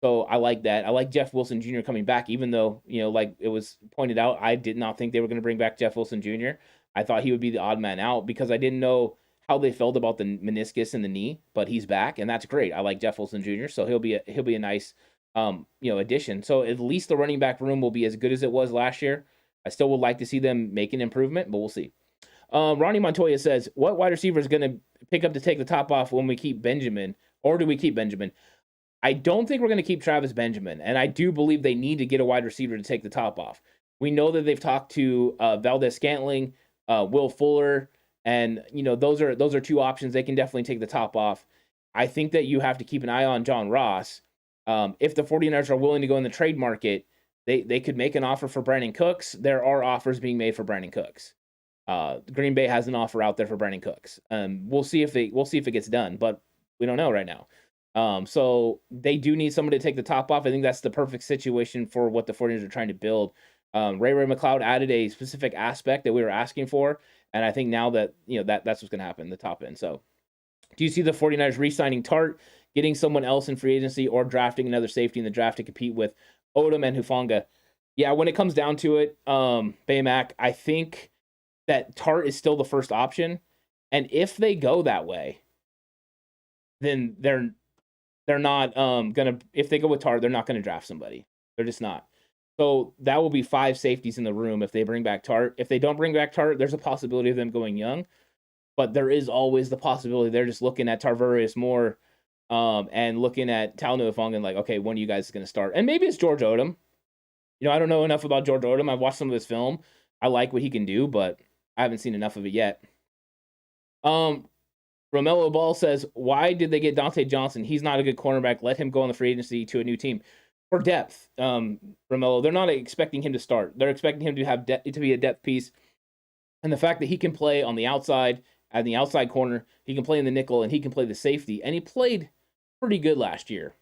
So I like that. I like Jeff Wilson Jr. coming back, even though, like it was pointed out, I did not think they were going to bring back Jeff Wilson Jr. I thought he would be the odd man out because I didn't know how they felt about the meniscus and the knee, but he's back, and that's great. I like Jeff Wilson Jr., so he'll be a nice addition. So at least the running back room will be as good as it was last year. I still would like to see them make an improvement, but we'll see. Ronnie Montoya says, what wide receiver is going to pick up to take the top off when we keep Benjamin, or do we keep Benjamin? I don't think we're going to keep Travis Benjamin, and I do believe they need to get a wide receiver to take the top off. We know that they've talked to Valdez-Scantling, Will Fuller, and those are 2 options. They can definitely take the top off. I think that you have to keep an eye on John Ross. If the 49ers are willing to go in the trade market, they could make an offer for Brandon Cooks. There are offers being made for Brandon Cooks. Green Bay has an offer out there for Brandon Cooks. We'll see if it gets done, but we don't know right now. So they do need somebody to take the top off. I think that's the perfect situation for what the 49ers are trying to build. Ray McCloud added a specific aspect that we were asking for, and I think now that that's what's going to happen, the top end. So do you see the 49ers re-signing Tart, getting someone else in free agency, or drafting another safety in the draft to compete with Odom and Hufonga? Yeah, when it comes down to it, Baymac, I think that Tart is still the first option, and if they go that way, then they're not gonna. If they go with Tart, they're not gonna draft somebody. They're just not. So that will be 5 safeties in the room if they bring back Tart. If they don't bring back Tart, there's a possibility of them going young, but there is always the possibility they're just looking at Tarvarius Moore, and looking at Talanoa Hufonga and like, okay, one of you guys is gonna start, and maybe it's George Odom. I don't know enough about George Odom. I've watched some of his film. I like what he can do, but I haven't seen enough of it yet. Romello Ball says, why did they get Dontae Johnson? He's not a good cornerback. Let him go on the free agency to a new team. For depth, Romello, they're not expecting him to start. They're expecting him to have to be a depth piece. And the fact that he can play on the outside, at the outside corner, he can play in the nickel, and he can play the safety. And he played pretty good last year.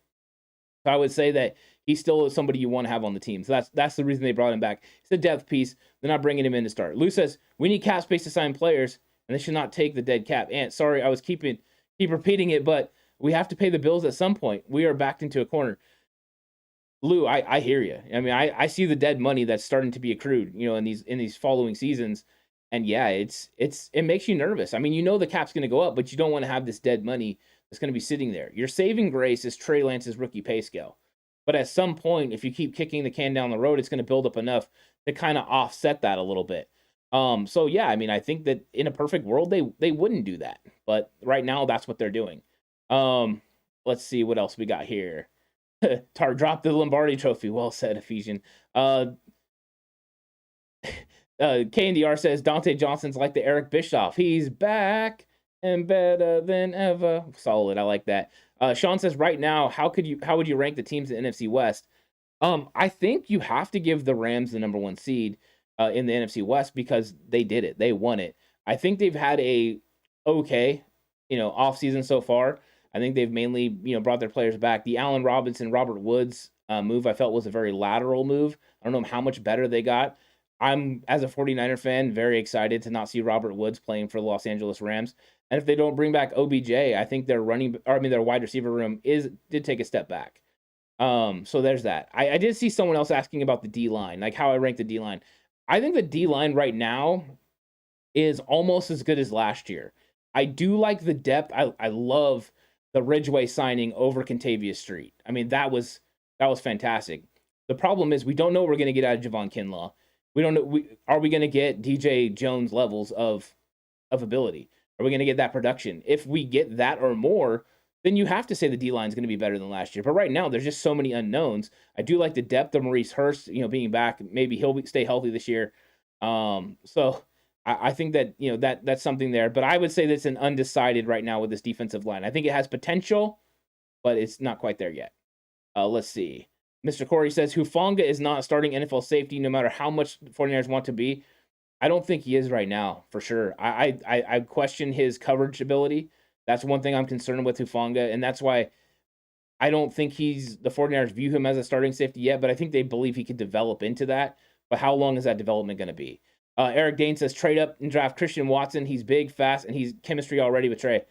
So I would say that he's still somebody you want to have on the team. So that's the reason they brought him back. It's a depth piece. They're not bringing him in to start. Lou says, we need cap space to sign players, and they should not take the dead cap. And sorry, I was keep repeating it, but we have to pay the bills at some point. We are backed into a corner. Lou, I hear you. I mean, I see the dead money that's starting to be accrued, in these following seasons. And yeah, it makes you nervous. I mean, the cap's going to go up, but you don't want to have this dead money that's going to be sitting there. Your saving grace is Trey Lance's rookie pay scale. But at some point, if you keep kicking the can down the road, it's going to build up enough to kind of offset that a little bit. So yeah, I mean, I think that in a perfect world, they wouldn't do that. But right now, that's what they're doing. Let's see what else we got here. Tar dropped the Lombardi trophy. Well said, Ephesian. KNDR says Dontae Johnson's like the Eric Bischoff. He's back and better than ever. Solid. I like that. Sean says right now, how would you rank the teams in the NFC West? I think you have to give the Rams the number 1 seed in the NFC West because they did it. They won it. I think they've had a okay, offseason so far. I think they've mainly, brought their players back. The Allen Robinson, Robert Woods move I felt was a very lateral move. I don't know how much better they got. I'm, as a 49er fan, very excited to not see Robert Woods playing for the Los Angeles Rams. And if they don't bring back OBJ, I think their wide receiver room did take a step back. So there's that. I did see someone else asking about the D-line, like how I rank the D-line. I think the D-line right now is almost as good as last year. I do like the depth. I love the Ridgeway signing over Contavious Street. I mean, that was fantastic. The problem is we don't know what we're going to get out of Javon Kinlaw. We don't know. Are we going to get DJ Jones levels of ability? Are we going to get that production? If we get that or more, then you have to say the D-line is going to be better than last year. But right now, there's just so many unknowns. I do like the depth of Maurice Hurst, being back. Maybe he'll stay healthy this year. So I think that, that's something there. But I would say that's an undecided right now with this defensive line. I think it has potential, but it's not quite there yet. Let's see. Mr. Corey says, Hufonga is not starting NFL safety no matter how much the 49ers want to be. I don't think he is right now, for sure. I question his coverage ability. That's one thing I'm concerned with Hufonga, and that's why I don't think the 49ers view him as a starting safety yet, but I think they believe he could develop into that. But how long is that development going to be? Eric Dane says, trade up and draft Christian Watson. He's big, fast, and he's chemistry already with Trey.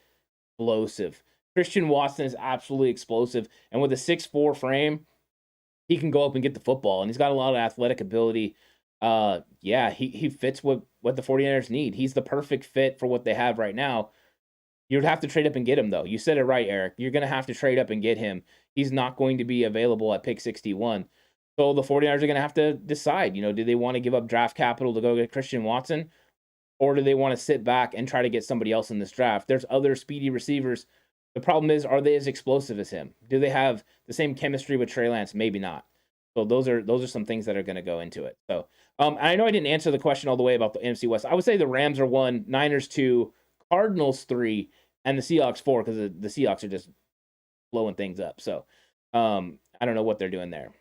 Explosive. Christian Watson is absolutely explosive, and with a 6'4" frame, he can go up and get the football, and he's got a lot of athletic ability. He fits what the 49ers need. He's the perfect fit for what they have right now. You'd have to trade up and get him, though. You said it right, Eric. You're going to have to trade up and get him. He's not going to be available at pick 61. So the 49ers are going to have to decide, do they want to give up draft capital to go get Christian Watson, or do they want to sit back and try to get somebody else in this draft? There's other speedy receivers. The problem is, are they as explosive as him? Do they have the same chemistry with Trey Lance? Maybe not. So those are some things that are going to go into it. So I know I didn't answer the question all the way about the NFC West. I would say the Rams are 1, Niners 2, Cardinals 3, and the Seahawks 4, because the Seahawks are just blowing things up. So I don't know what they're doing there.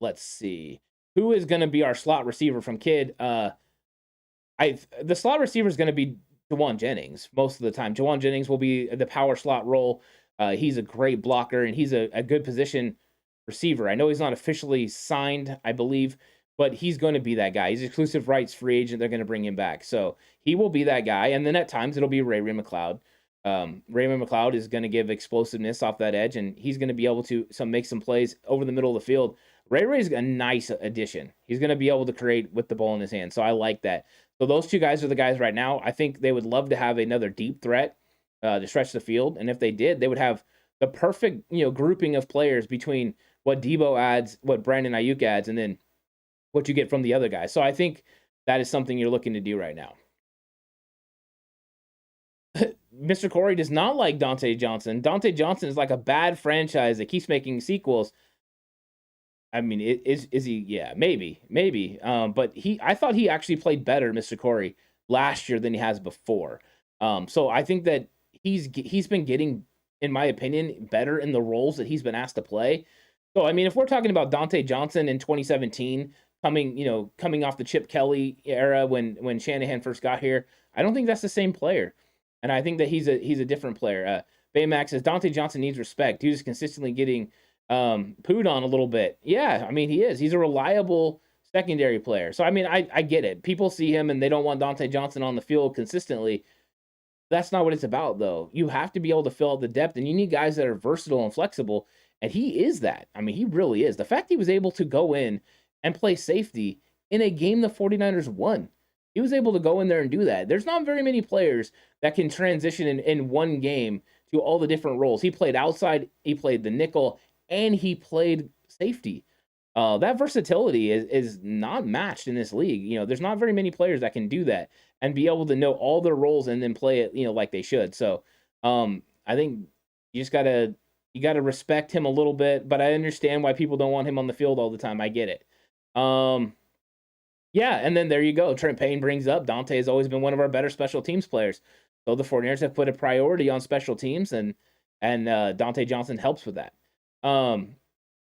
Let's see. Who is going to be our slot receiver from Kid? The slot receiver is going to be Dejuan Jennings most of the time. Dejuan Jennings will be the power slot role. He's a great blocker, and he's a good position receiver. I know he's not officially signed, I believe, but he's going to be that guy. He's exclusive rights free agent. They're going to bring him back. So he will be that guy. And then at times it'll be Ray-Ray McCloud. Ray-Ray McCloud is going to give explosiveness off that edge, and he's going to be able to make some plays over the middle of the field. Ray-Ray's a nice addition. He's going to be able to create with the ball in his hand. So I like that. So those two guys are the guys right now. I think they would love to have another deep threat to stretch the field. And if they did, they would have the perfect, grouping of players between what Debo adds, what Brandon Ayuk adds, and then what you get from the other guys. So I think that is something you're looking to do right now. Mr. Corey does not like Dontae Johnson. Dontae Johnson is like a bad franchise that keeps making sequels. I mean, is he? Yeah, maybe. But I thought he actually played better, Mr. Corey, last year than he has before. So I think that he's been getting, in my opinion, better in the roles that he's been asked to play. So I mean, if we're talking about Dontae Johnson in 2017, coming off the Chip Kelly era when Shanahan first got here, I don't think that's the same player, and I think that he's a different player. Baymax says Dontae Johnson needs respect. He's consistently getting pooed on a little bit. Yeah, I mean, he is. He's a reliable secondary player. So, I mean, I get it. People see him and they don't want Dontae Johnson on the field consistently. That's not what it's about, though. You have to be able to fill out the depth, and you need guys that are versatile and flexible, and he is that. I mean, he really is. The fact he was able to go in and play safety in a game the 49ers won. He was able to go in there and do that. There's not very many players that can transition in one game to all the different roles. He played outside, he played the nickel, and he played safety. That versatility is not matched in this league. There's not very many players that can do that and be able to know all their roles and then play it, like they should. So I think you just gotta respect him a little bit, but I understand why people don't want him on the field all the time. I get it. Yeah, and then there you go. Trent Payne brings up Dante has always been one of our better special teams players. So the 49ers have put a priority on special teams, and Dontae Johnson helps with that.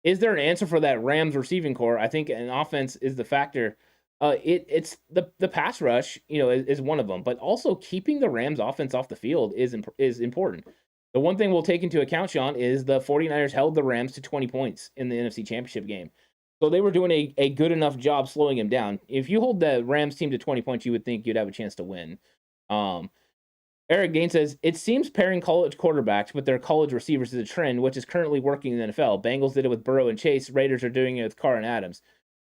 Is there an answer for that Rams receiving core? I think an offense is the factor. It's the pass rush, is one of them, but also keeping the Rams offense off the field is important. The one thing we'll take into account, Sean, is the 49ers held the Rams to 20 points in the NFC Championship game. So they were doing a good enough job slowing him down. If you hold the Rams team to 20 points, you would think you'd have a chance to win. Eric Gaines says, it seems pairing college quarterbacks with their college receivers is a trend, which is currently working in the NFL. Bengals did it with Burrow and Chase. Raiders are doing it with Carr and Adams.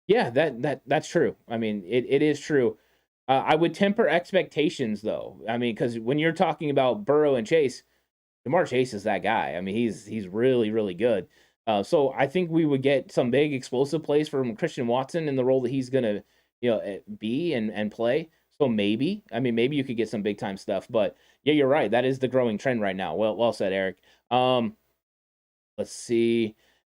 Yeah, that's true. I mean, it is true. I would temper expectations, though. I mean, because when you're talking about Burrow and Chase, Jamar Chase is that guy. I mean, he's really, really good. So I think we would get some big explosive plays from Christian Watson in the role that he's going to be and play. So maybe you could get some big time stuff. But yeah, you're right. That is the growing trend right now. Well said, Eric. Let's see.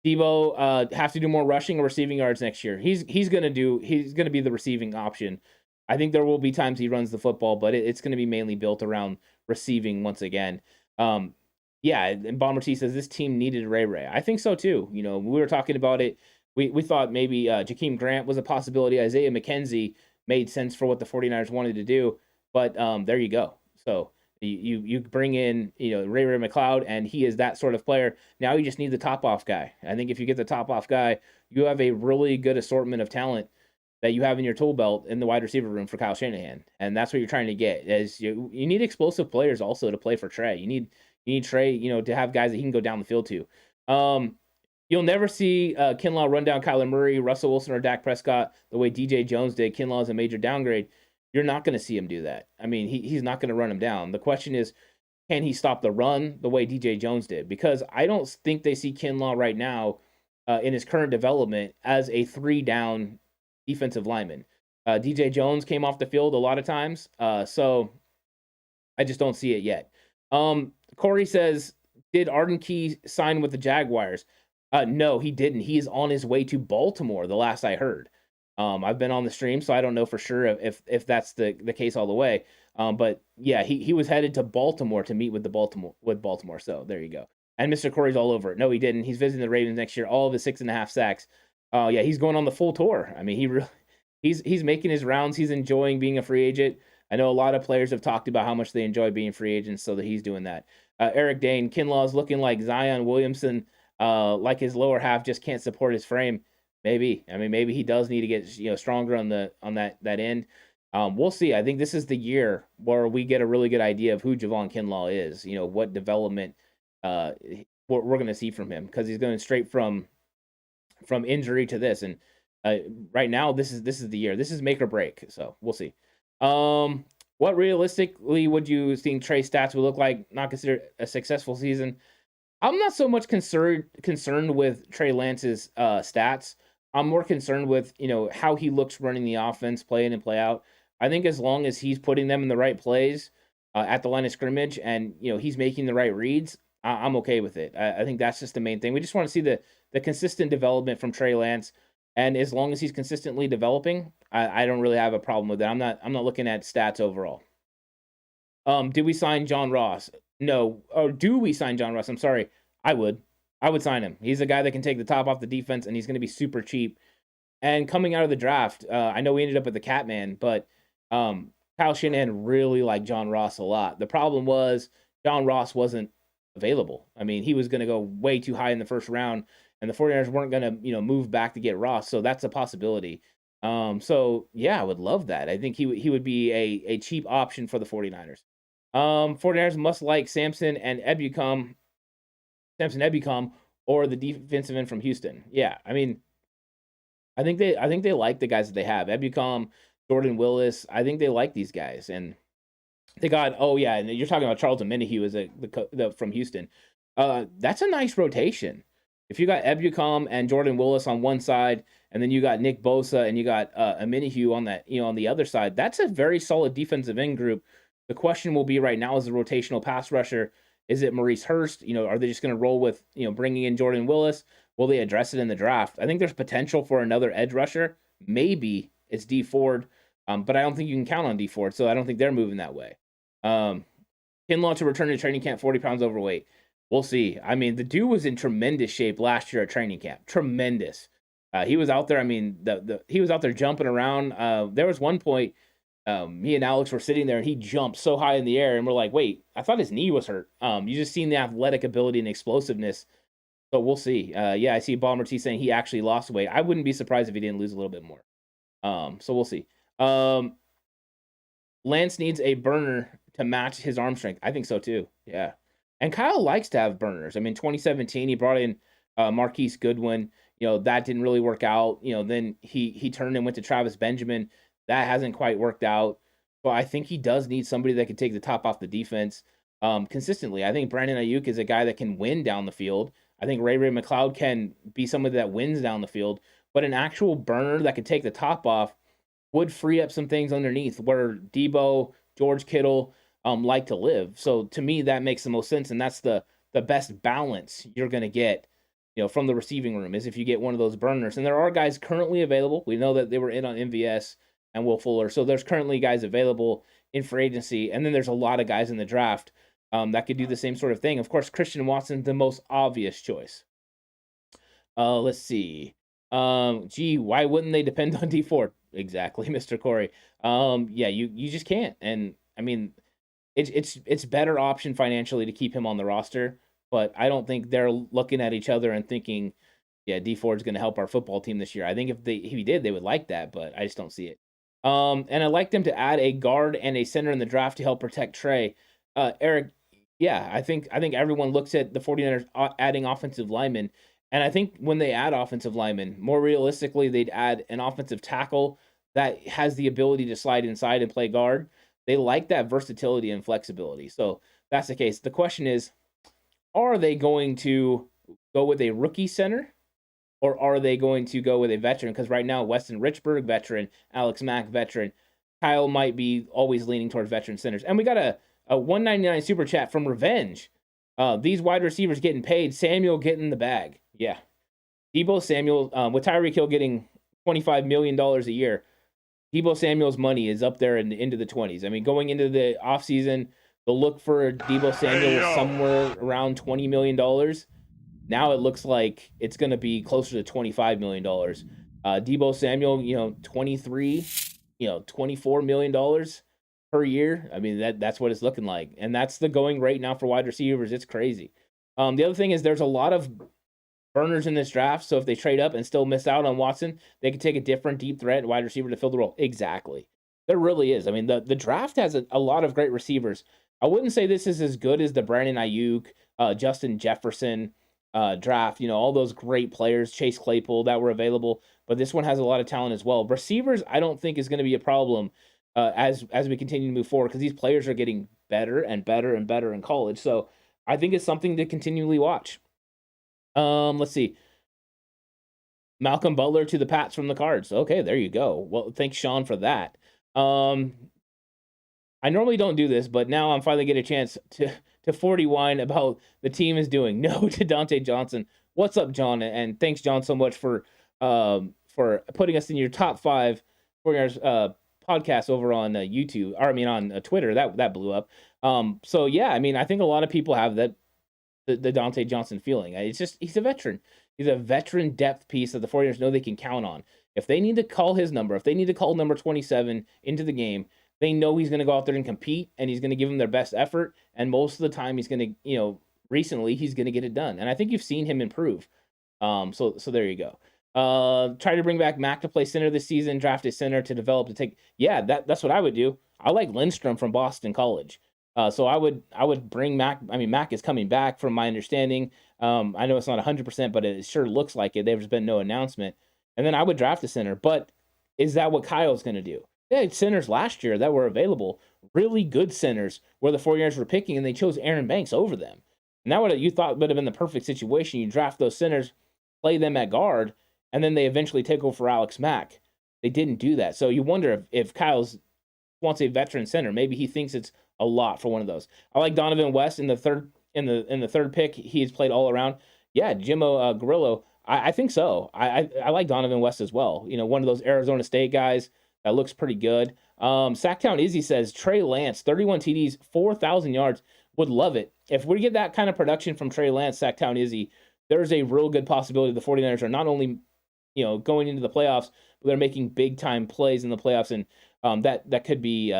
Debo have to do more rushing or receiving yards next year. He's gonna be the receiving option. I think there will be times he runs the football, but it's gonna be mainly built around receiving once again. Yeah, and Bomber T says this team needed Ray Ray. I think so too. We were talking about it. We thought maybe Jakeem Grant was a possibility. Isaiah McKenzie made sense for what the 49ers wanted to do, but there you go. So you bring in Ray McLeod, and he is that sort of player. Now you just need the top off guy. I think if you get the top off guy, you have a really good assortment of talent that you have in your tool belt in the wide receiver room for Kyle Shanahan, and that's what you're trying to get. As you need explosive players also to play for Trey. You need Trey, to have guys that he can go down the field to. You'll never see Kinlaw run down Kyler Murray, Russell Wilson, or Dak Prescott the way DJ Jones did. Kinlaw is a major downgrade. You're not going to see him do that. I mean, he's not going to run him down. The question is, can he stop the run the way DJ Jones did? Because I don't think they see Kinlaw right now in his current development as a 3-down defensive lineman. DJ Jones came off the field a lot of times, so I just don't see it yet. Corey says, did Arden Key sign with the Jaguars? No, he didn't. He is on his way to Baltimore, the last I heard. I've been on the stream, so I don't know for sure if that's the case all the way. But yeah, he was headed to Baltimore to meet with Baltimore. So there you go. And Mr. Corey's all over it. No, he didn't. He's visiting the Ravens next year. All of his 6.5 sacks. Yeah, he's going on the full tour. I mean, he's making his rounds. He's enjoying being a free agent. I know a lot of players have talked about how much they enjoy being free agents, so that he's doing that. Eric Dane, Kinlaw's looking like Zion Williamson, like his lower half just can't support his frame. Maybe. I mean, maybe he does need to get stronger on that end. We'll see. I think this is the year where we get a really good idea of who Javon Kinlaw is. What development we're going to see from him, because he's going straight from injury to this, and right now this is the year. This is make or break. So we'll see. What realistically would you think Trey stats would look like? Not considered a successful season. I'm not so much concerned with Trey Lance's stats. I'm more concerned with how he looks running the offense, play in and play out. I think as long as he's putting them in the right plays at the line of scrimmage, and he's making the right reads, I'm okay with it. I think that's just the main thing. We just want to see the consistent development from Trey Lance, and as long as he's consistently developing, I don't really have a problem with it. I'm not looking at stats overall. Did we sign John Ross? No. Or do we sign John Ross? I'm sorry. I would sign him. He's a guy that can take the top off the defense, and he's going to be super cheap. And coming out of the draft, I know we ended up with the Catman, but Kyle Shanahan really liked John Ross a lot. The problem was John Ross wasn't available. I mean, he was going to go way too high in the first round, and the 49ers weren't going to move back to get Ross, so that's a possibility. So, yeah, I would love that. I think he would be a cheap option for the 49ers. 49ers must like Samson Ebukam, or the defensive end from Houston. Yeah, I mean, I think they like the guys that they have. Ebukam, Jordan Willis. I think they like these guys, and they got. Oh yeah, and you're talking about Charlton Minihue as from Houston. That's a nice rotation. If you got Ebukam and Jordan Willis on one side, and then you got Nick Bosa and you got a Minihue on that, on the other side, that's a very solid defensive end group. The question will be right now, is the rotational pass rusher. Is it Maurice Hurst? Are they just going to roll with, bringing in Jordan Willis? Will they address it in the draft? I think there's potential for another edge rusher. Maybe it's D Ford, but I don't think you can count on D Ford, so I don't think they're moving that way. Kinlaw to return to training camp, 40 pounds overweight. We'll see. I mean, the dude was in tremendous shape last year at training camp. Tremendous. He was out there. I mean, he was out there jumping around. There was one point, me and Alex were sitting there, and he jumped so high in the air, and we're like, wait, I thought his knee was hurt. You just seen the athletic ability and explosiveness. So we'll see. Yeah, I see Bomber T saying he actually lost weight. I wouldn't be surprised if he didn't lose a little bit more. So we'll see. Lance needs a burner to match his arm strength. I think so too. Yeah. And Kyle likes to have burners. I mean, 2017, he brought in Marquise Goodwin. That didn't really work out. Then he turned and went to Travis Benjamin. That hasn't quite worked out. So I think he does need somebody that can take the top off the defense consistently. I think Brandon Ayuk is a guy that can win down the field. I think Ray McLeod can be somebody that wins down the field. But an actual burner that can take the top off, would free up some things underneath where Debo, George Kittle like to live. So to me, that makes the most sense, and that's the best balance you're going to get, from the receiving room, is if you get one of those burners. And there are guys currently available. We know that they were in on MVS and Will Fuller, so there's currently guys available in free agency, and then there's a lot of guys in the draft that could do the same sort of thing. Of course, Christian Watson's the most obvious choice. Let's see. Why wouldn't they depend on D Ford? Exactly, Mr. Corey. Yeah, you just can't. And I mean, it's better option financially to keep him on the roster, but I don't think they're looking at each other and thinking, yeah, D Ford's going to help our football team this year. I think if he did, they would like that, but I just don't see it. And I'd like them to add a guard and a center in the draft to help protect Trey. Eric, yeah, I think everyone looks at the 49ers adding offensive linemen, and I think when they add offensive linemen, more realistically, they'd add an offensive tackle that has the ability to slide inside and play guard. They like that versatility and flexibility. So that's the case. The question is, are they going to go with a rookie center, or are they going to go with a veteran? Because right now, Weston Richburg, veteran, Alex Mack, veteran. Kyle might be always leaning towards veteran centers. And we got a $1.99 super chat from Revenge. These wide receivers getting paid, Samuel getting the bag. Yeah. Deebo Samuel, with Tyreke Hill getting $25 million a year, Deebo Samuel's money is up there into the 20s. I mean, going into the offseason, the look for Deebo Samuel was somewhere around $20 million. Now it looks like it's going to be closer to $25 million. Deebo Samuel, 23, $24 million per year. I mean, that's what it's looking like. And that's the going rate now for wide receivers. It's crazy. The other thing is there's a lot of burners in this draft, so if they trade up and still miss out on Watson, they could take a different deep threat wide receiver to fill the role. Exactly. There really is. I mean, the draft has a lot of great receivers. I wouldn't say this is as good as the Brandon Ayuk, Justin Jefferson draft, all those great players, Chase Claypool, that were available, but this one has a lot of talent as well. Receivers, I don't think is going to be a problem as we continue to move forward, because these players are getting better and better and better in college. So I think it's something to continually watch. Let's see. Malcolm Butler to the Pats from the Cards. Okay, there you go. Well, thanks, Sean, for that. I normally don't do this, but now I'm finally getting a chance to 40 whine about the team is doing. No to Dontae Johnson. What's up, John? And thanks, John, so much for putting us in your top 5 49ers podcast over on YouTube, or on Twitter. That blew up. So yeah, I mean, I think a lot of people have that. The Dontae Johnson feeling. It's just, he's a veteran. He's a veteran depth piece that the 49ers know they can count on. If they need to call his number, if they need to call number 27 into the game, they know he's going to go out there and compete, and he's going to give them their best effort. And most of the time he's going to, recently he's going to get it done. And I think you've seen him improve. So there you go. Try to bring back Mack to play center this season, draft a center to develop to take. Yeah, that's what I would do. I like Lindstrom from Boston College. So I would bring Mack. I mean, Mack is coming back from my understanding. I know it's not 100%, but it sure looks like it. There's been no announcement. And then I would draft a center. But is that what Kyle's going to do? They had centers last year that were available, really good centers where the 49ers were picking, and they chose Aaron Banks over them. And that you thought would have been the perfect situation. You draft those centers, play them at guard, and then they eventually take over for Alex Mack. They didn't do that. So you wonder if Kyle's wants a veteran center. Maybe he thinks it's a lot for one of those. I like Donovan West in the third pick. He's played all around. Yeah, Jimmo Grillo. I think so. I like Donovan West as well. One of those Arizona State guys that looks pretty good. Sacktown Izzy says Trey Lance, 31 TDs, 4,000 yards. Would love it. If we get that kind of production from Trey Lance, Sacktown Izzy, there's a real good possibility the 49ers are not only going into the playoffs, but they're making big time plays in the playoffs, and that could be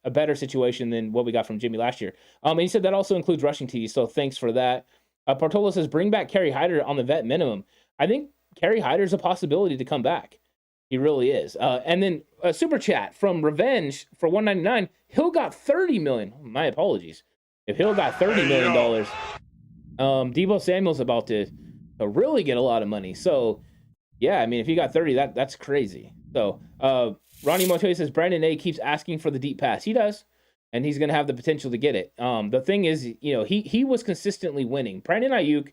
a better situation than what we got from Jimmy last year. And he said that also includes rushing TDs, so thanks for that. Portola says, bring back Kerry Hyder on the vet minimum. I think Kerry Hyder's a possibility to come back. He really is. And then a super chat from Revenge for $1.99. Hill got $30 million. My apologies. If Hill got $30 million, Deebo Samuel's about to really get a lot of money. So, yeah, I mean, if he got 30, that's crazy. So, Ronnie Montoya says Brandon A keeps asking for the deep pass. He does, and he's going to have the potential to get it. The thing is, he was consistently winning. Brandon Ayuk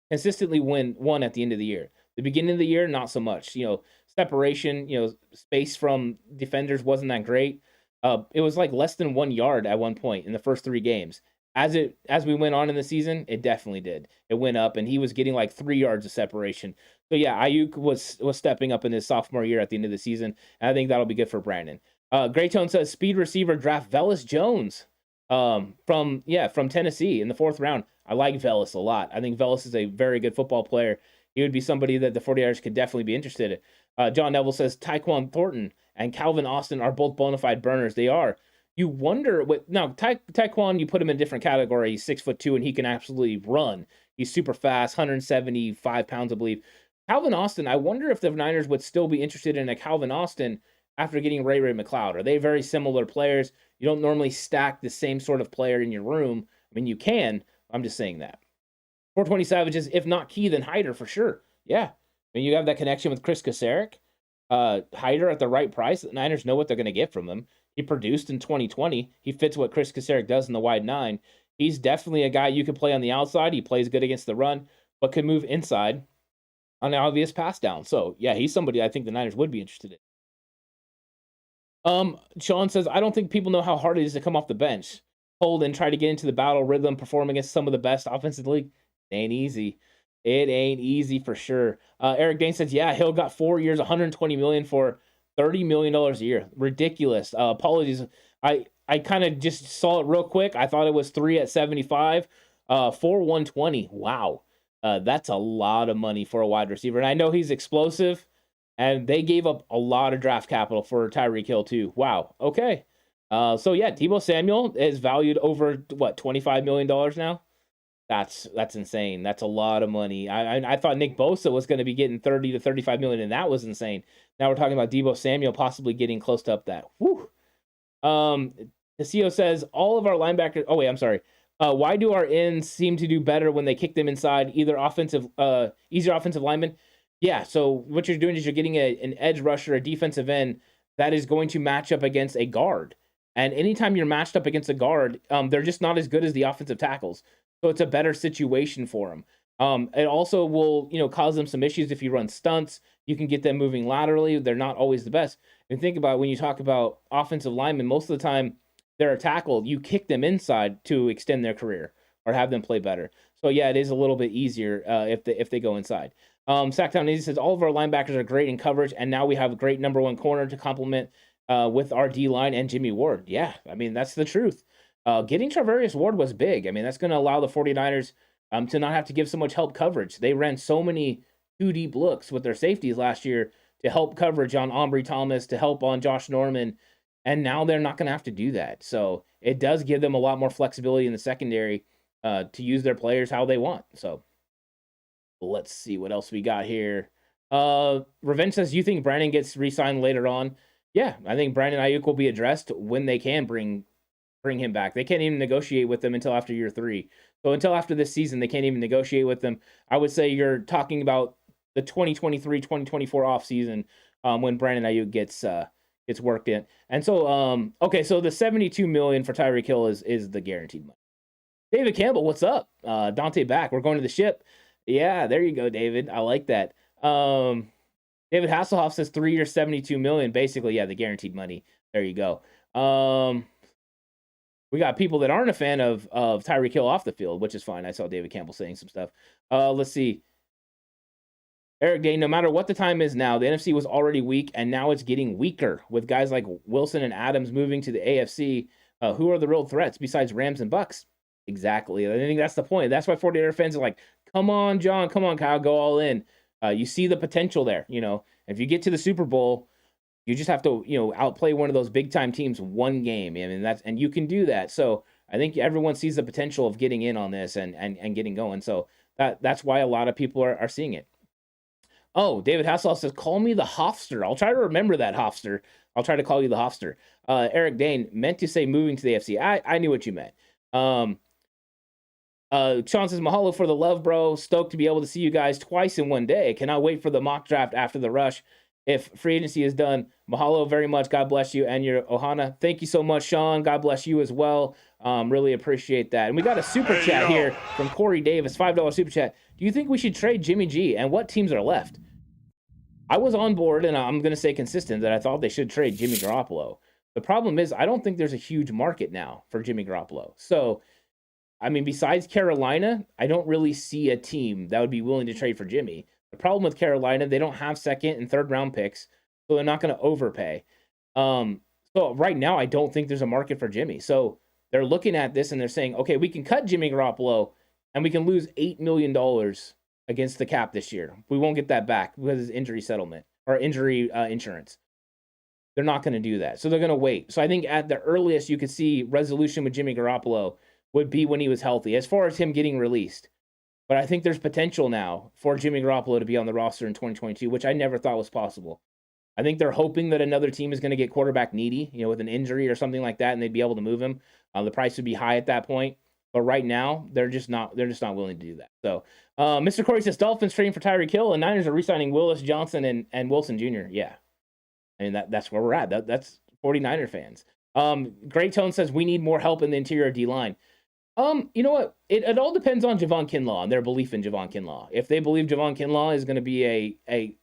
consistently won at the end of the year. The beginning of the year, not so much. Separation, space from defenders wasn't that great. It was like less than 1 yard at one point in the first 3 games. As we went on in the season, it definitely did. It went up, and he was getting like 3 yards of separation. So yeah, Ayuk was stepping up in his sophomore year at the end of the season, and I think that'll be good for Brandon. Graytone says speed receiver draft Velus Jones from Tennessee in the 4th round. I like Velus a lot. I think Velus is a very good football player. He would be somebody that the 49ers could definitely be interested in. John Neville says Tyquan Thornton and Calvin Austin are both bona fide burners. They are. You wonder Tyquan, you put him in a different category. He's 6'2" and he can absolutely run. He's super fast, 175 pounds, I believe. Calvin Austin, I wonder if the Niners would still be interested in a Calvin Austin after getting Ray McLeod. Are they very similar players? You don't normally stack the same sort of player in your room. I mean, you can. I'm just saying that. 420 Savages, if not Key, then Hyder for sure. Yeah. I mean, you have that connection with Chris Kasarik. Hyder at the right price. The Niners know what they're going to get from him. He produced in 2020. He fits what Chris Kasarik does in the wide 9. He's definitely a guy you could play on the outside. He plays good against the run, but could move inside on an obvious pass down. So, yeah, he's somebody I think the Niners would be interested in. Sean says, I don't think people know how hard it is to come off the bench, hold and try to get into the battle rhythm, perform against some of the best offensive league. It ain't easy. It ain't easy for sure. Eric Dane says, yeah, Hill got 4 years, $120 million for $30 million a year. Ridiculous. Apologies. I kind of just saw it real quick. I thought it was 3 at 75, 120. Wow. That's a lot of money for a wide receiver. And I know he's explosive, and they gave up a lot of draft capital for Tyreke Hill too. Wow. Okay. So yeah, Deebo Samuel is valued over $25 million now. That's insane. That's a lot of money. I thought Nick Bosa was going to be getting 30 to 35 million, and that was insane. Now we're talking about Deebo Samuel possibly getting close to up that. Whew. The CEO says all of our linebackers. Oh wait, I'm sorry. Why do our ends seem to do better when they kick them inside? Easier offensive linemen. Yeah. So what you're doing is you're getting an edge rusher, a defensive end that is going to match up against a guard. And anytime you're matched up against a guard, they're just not as good as the offensive tackles. So it's a better situation for them. It also will, cause them some issues if you run stunts. You can get them moving laterally. They're not always the best. And think about when you talk about offensive linemen, most of the time they're a tackle. You kick them inside to extend their career or have them play better. So yeah, it is a little bit easier if they go inside. Sacktown Easy says all of our linebackers are great in coverage, and now we have a great number 1 corner to complement with our D line and Jimmy Ward. Yeah, I mean that's the truth. Getting Charvarius Ward was big. I mean, that's going to allow the 49ers to not have to give so much help coverage. They ran so many 2 deep looks with their safeties last year to help coverage on Ambry Thomas, to help on Josh Norman, and now they're not going to have to do that. So it does give them a lot more flexibility in the secondary to use their players how they want. So let's see what else we got here. Revenge says, you think Brandon gets re-signed later on? Yeah, I think Brandon Ayuk will be addressed when they can bring him back. They can't even negotiate with them until after year 3. So until after this season, they can't even negotiate with them. I would say you're talking about the 2023-2024 offseason when Brandon Ayuk gets worked in. And so, so the $72 million for Tyreke Hill is the guaranteed money. David Campbell, what's up? Dante back. We're going to the ship. Yeah, there you go, David. I like that. David Hasselhoff says 3 years, $72 million. Basically, yeah, the guaranteed money. There you go. We got people that aren't a fan of Tyreke Hill off the field, which is fine. I saw David Campbell saying some stuff. Let's see. Eric Day, no matter what the time is now, the NFC was already weak, and now it's getting weaker with guys like Wilson and Adams moving to the AFC. Who are the real threats besides Rams and Bucks? Exactly. I think that's the point. That's why 49er fans are like, come on, John. Come on, Kyle. Go all in. You see the potential there. If you get to the Super Bowl, you just have to, outplay one of those big time teams one game. I mean, and you can do that. So I think everyone sees the potential of getting in on this and getting going. So that's why a lot of people are seeing it. Oh, David Hasselhoff says, call me the Hofster. I'll try to remember that, Hofster. I'll try to call you the Hofster. Eric Dane meant to say moving to the AFC. I knew what you meant. Sean says, mahalo for the love, bro. Stoked to be able to see you guys twice in one day. Cannot wait for the mock draft after the rush. If free agency is done, mahalo very much. God bless you and your Ohana. Thank you so much, Sean. God bless you as well. Really appreciate that. And we got a super chat here from Corey Davis, $5 super chat. Do you think we should trade Jimmy G? And what teams are left? I was on board, and I'm going to stay consistent that I thought they should trade Jimmy Garoppolo. The problem is I don't think there's a huge market now for Jimmy Garoppolo. So, I mean, besides Carolina, I don't really see a team that would be willing to trade for Jimmy. The problem with Carolina, they don't have second and third round picks, so they're not going to overpay. So right now, I don't think there's a market for Jimmy. So they're looking at this and they're saying, okay, we can cut Jimmy Garoppolo and we can lose $8 million against the cap this year. We won't get that back because it's injury settlement or injury insurance. They're not going to do that. So they're going to wait. So I think at the earliest you could see resolution with Jimmy Garoppolo would be when he was healthy, as far as him getting released. But I think there's potential now for Jimmy Garoppolo to be on the roster in 2022, which I never thought was possible. I think they're hoping that another team is going to get quarterback needy, with an injury or something like that, and they'd be able to move him. The price would be high at that point. But right now, they're just not willing to do that. So, Mr. Corey says Dolphins trading for Tyreke Hill, and Niners are re-signing Willis, Johnson, and Wilson Jr. Yeah, I mean that's where we're at. That's 49er fans. Great Tone says we need more help in the interior D-line. You know what? It all depends on Javon Kinlaw and their belief in Javon Kinlaw. If they believe Javon Kinlaw is going to be a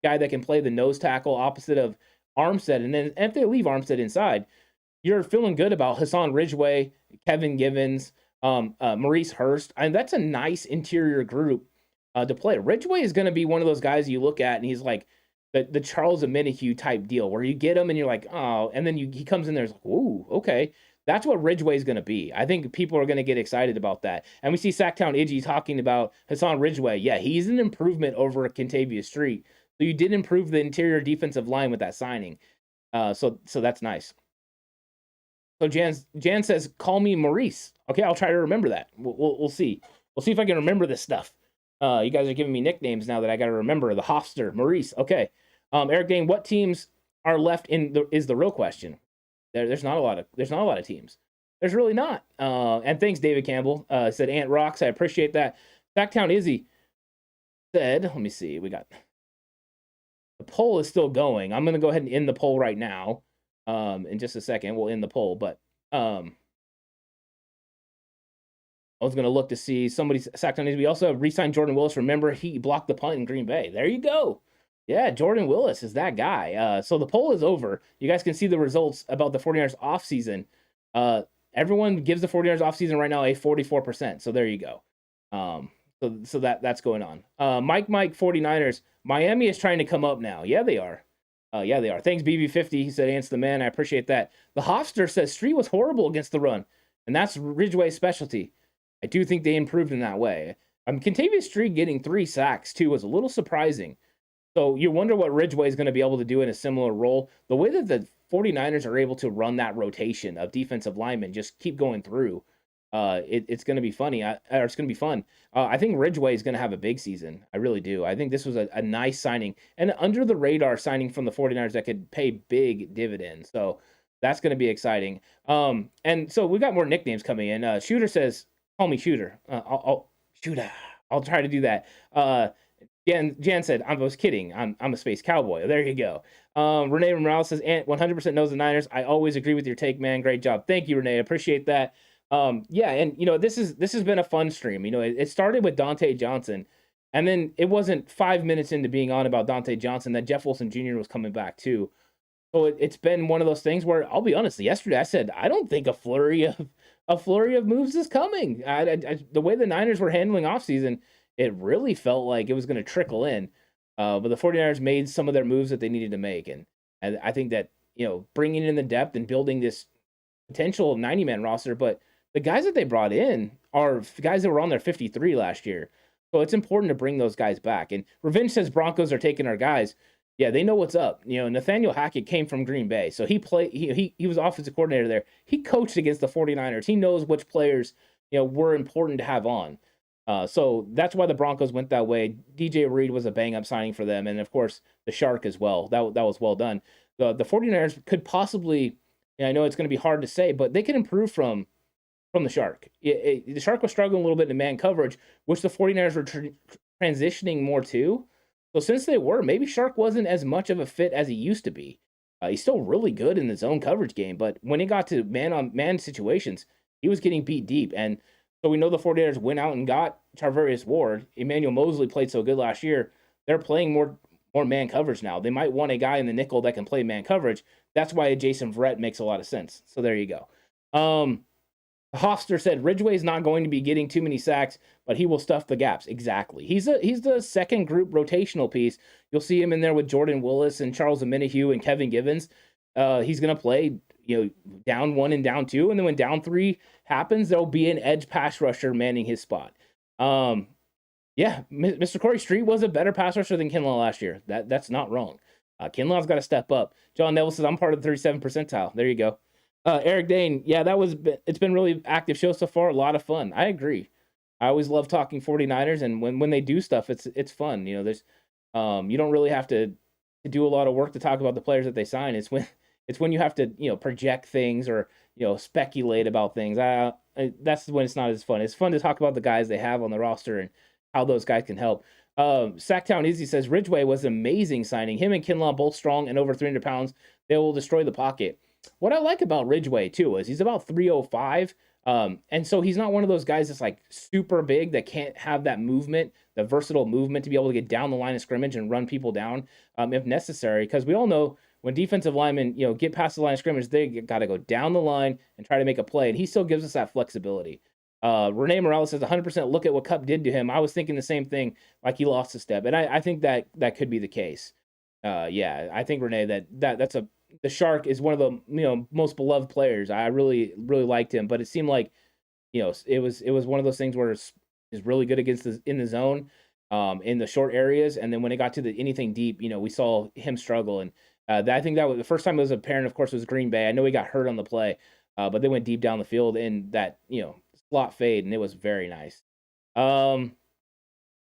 guy that can play the nose tackle opposite of Armstead, and then if they leave Armstead inside, you're feeling good about Hassan Ridgeway, Kevin Givens, Maurice Hurst. And that's a nice interior group to play. Ridgeway is going to be one of those guys you look at and he's like the Charles Omenihu type deal where you get him and you're like, oh, and then he comes in there and like, ooh, okay. That's what Ridgeway is going to be. I think people are going to get excited about that. And we see Sacktown Iggy talking about Hassan Ridgeway. Yeah, he's an improvement over Kentavious Street. So you did improve the interior defensive line with that signing. So that's nice. So Jan says, call me Maurice. Okay, I'll try to remember that. We'll see. We'll see if I can remember this stuff. You guys are giving me nicknames now that I got to remember. The Hofster, Maurice. Okay. Eric Dane, what teams are left is the real question. There's not a lot of teams. There's really not. And thanks, David Campbell. Said Ant Rocks. I appreciate that. Backtown Izzy said, let me see. We got the poll is still going. I'm going to go ahead and end the poll right now. In just a second, we'll end the poll. But I was going to look to see somebody sacked on Izzy. We also have re-signed Jordan Willis. Remember, he blocked the punt in Green Bay. There you go. Yeah, Jordan Willis is that guy. So the poll is over. You guys can see the results about the 49ers offseason. Everyone gives the 49ers offseason right now a 44%. So there you go. So that's going on. Mike 49ers. Miami is trying to come up now. Yeah, they are. Yeah, they are. Thanks, BB50. He said, Ants the man. I appreciate that. The Hofster says Street was horrible against the run, and that's Ridgeway's specialty. I do think they improved in that way. Kentavious Street getting 3 sacks, too, was a little surprising. So you wonder what Ridgeway is going to be able to do in a similar role. The way that the 49ers are able to run that rotation of defensive linemen, just keep going through, it's going to be funny. It's going to be fun. I think Ridgeway is going to have a big season. I really do. I think this was a nice signing and under the radar signing from the 49ers that could pay big dividends. So that's going to be exciting. And so we got more nicknames coming in. Shooter says, call me Shooter. Shooter. I'll try to do that. Jan said, I was kidding. I'm a space cowboy. There you go. Renee Morales says, Ant 100% knows the Niners. I always agree with your take, man. Great job. Thank you, Renee. I appreciate that. Yeah, and this has been a fun stream. It started with Dante Johnson, and then it wasn't 5 minutes into being on about Dante Johnson that Jeff Wilson Jr. was coming back too. So it's been one of those things where I'll be honest. Yesterday I said I don't think a flurry of moves is coming. The way the Niners were handling offseason, it really felt like it was going to trickle in. But the 49ers made some of their moves that they needed to make, and I think that bringing in the depth and building this potential 90-man roster, but the guys that they brought in are guys that were on their 53 last year. So it's important to bring those guys back. And Revenge says Broncos are taking our guys. Yeah, they know what's up. Nathaniel Hackett came from Green Bay. So he was offensive coordinator there. He coached against the 49ers. He knows which players, were important to have on. So that's why the Broncos went that way. DJ Reed was a bang-up signing for them. And, of course, the Shark as well. That was well done. The 49ers could possibly, I know it's going to be hard to say, but they could improve from the Shark. The Shark was struggling a little bit in man coverage, which the 49ers were transitioning more to. So since they were, maybe Shark wasn't as much of a fit as he used to be. He's still really good in the zone coverage game, but when it got to man-on-man situations, he was getting beat deep. And so we know the 49ers went out and got Charvarius Ward. Emmanuel Mosley played so good last year. They're playing more more man coverage now. They might want a guy in the nickel that can play man coverage. That's why a Jason Verrett makes a lot of sense. So there you go. Hofster said Ridgeway's not going to be getting too many sacks, but he will stuff the gaps. Exactly. He's the second group rotational piece. You'll see him in there with Jordan Willis and Charles Omenihu and Kevin Givens. He's going to play, down 1 and down 2, and then when down 3 happens, there'll be an edge pass rusher manning his spot. Mr. Corey Street was a better pass rusher than Kinlaw last year. That's not wrong. Kinlaw's got to step up. John Neville says, I'm part of the 37 percentile. There you go. Eric Dane, it's been really active show so far. A lot of fun. I agree. I always love talking 49ers, and when they do stuff, it's fun. There's you don't really have to do a lot of work to talk about the players that they sign. It's when you have to project things or speculate about things. That's when it's not as fun. It's fun to talk about the guys they have on the roster and how those guys can help. Sacktown Izzy says Ridgeway was an amazing signing. Him and Kinlaw both strong and over 300 pounds. They will destroy the pocket. What I like about Ridgeway too is he's about 305. And so he's not one of those guys that's like super big that can't have that movement, the versatile movement to be able to get down the line of scrimmage and run people down if necessary. Because we all know when defensive linemen, get past the line of scrimmage, they got to go down the line and try to make a play. And he still gives us that flexibility. Renee Morales says 100% look at what Cup did to him. I was thinking the same thing, like he lost a step. And I think that could be the case. I think, Renee, the Shark is one of the most beloved players. I really, really liked him, but it seemed like it was one of those things where it's really good in the zone, in the short areas, and then when it got to anything deep, we saw him struggle. And I think that was the first time it was apparent. Of course, was Green Bay. I know he got hurt on the play, but they went deep down the field in that slot fade, and it was very nice.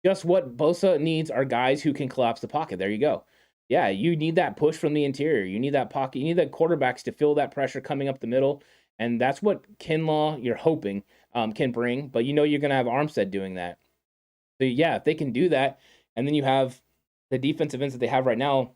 Just what Bosa needs are guys who can collapse the pocket. There you go. Yeah, you need that push from the interior. You need that pocket. You need the quarterbacks to feel that pressure coming up the middle. And that's what Kinlaw, you're hoping, can bring. But you're going to have Armstead doing that. So, yeah, if they can do that, and then you have the defensive ends that they have right now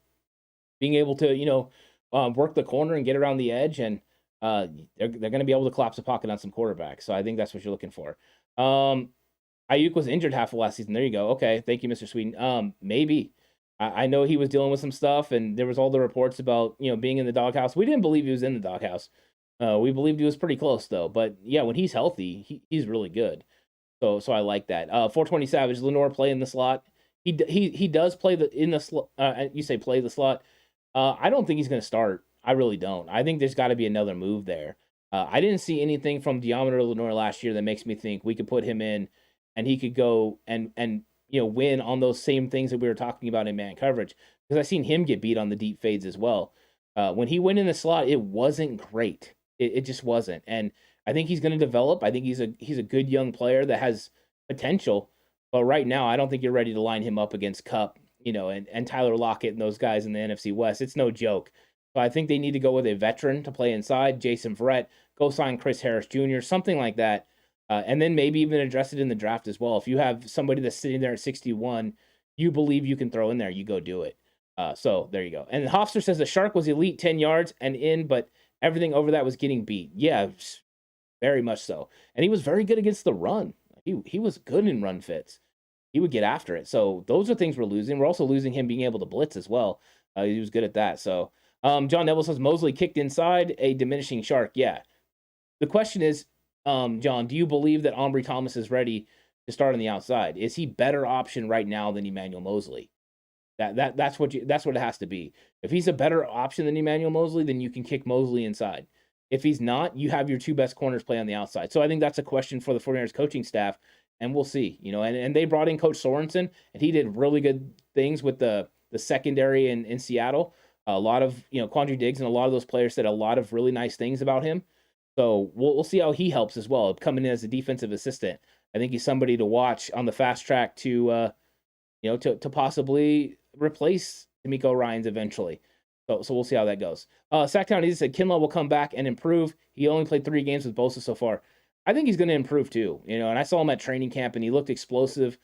being able to, work the corner and get around the edge, and they're going to be able to collapse the pocket on some quarterbacks. So I think that's what you're looking for. Ayuk was injured half of last season. There you go. Okay, thank you, Mr. Sweden. Maybe. I know he was dealing with some stuff, and there was all the reports about, being in the doghouse. We didn't believe he was in the doghouse. We believed he was pretty close, though. But, yeah, when he's healthy, he's really good. So I like that. 420 Savage, Lenore play in the slot. He does play in the slot. You say play the slot. I don't think he's going to start. I really don't. I think there's got to be another move there. I didn't see anything from Diameter Lenore last year that makes me think we could put him in, and he could go and win on those same things that we were talking about in man coverage. Because I've seen him get beat on the deep fades as well. When he went in the slot, it wasn't great. It just wasn't. And I think he's going to develop. I think he's a good young player that has potential. But right now, I don't think you're ready to line him up against Cup, and Tyler Lockett and those guys in the NFC West. It's no joke. So I think they need to go with a veteran to play inside, Jason Verrett, go sign Chris Harris Jr., something like that. And then maybe even address it in the draft as well. If you have somebody that's sitting there at 61, you believe you can throw in there, you go do it. So there you go. And Hofster says the Shark was elite 10 yards and in, but everything over that was getting beat. Yeah, very much so. And he was very good against the run. He was good in run fits. He would get after it. So those are things we're losing. We're also losing him being able to blitz as well. He was good at that. So John Neville says Mosley kicked inside, a diminishing Shark. Yeah. The question is, John, do you believe that Ambry Thomas is ready to start on the outside? Is he better option right now than Emmanuel Mosley? That's what it has to be. If he's a better option than Emmanuel Mosley, then you can kick Mosley inside. If he's not, you have your two best corners play on the outside. So I think that's a question for the 49ers coaching staff, and we'll see. And they brought in Coach Sorensen, and he did really good things with the secondary in Seattle. A lot of Quandre Diggs and a lot of those players said a lot of really nice things about him. So we'll see how he helps as well, coming in as a defensive assistant. I think he's somebody to watch on the fast track to possibly replace D'Amico Ryans eventually. So we'll see how that goes. Sacktown Easy said Kinlaw will come back and improve. He only played 3 games with Bosa so far. I think he's going to improve too. And I saw him at training camp and he looked explosive.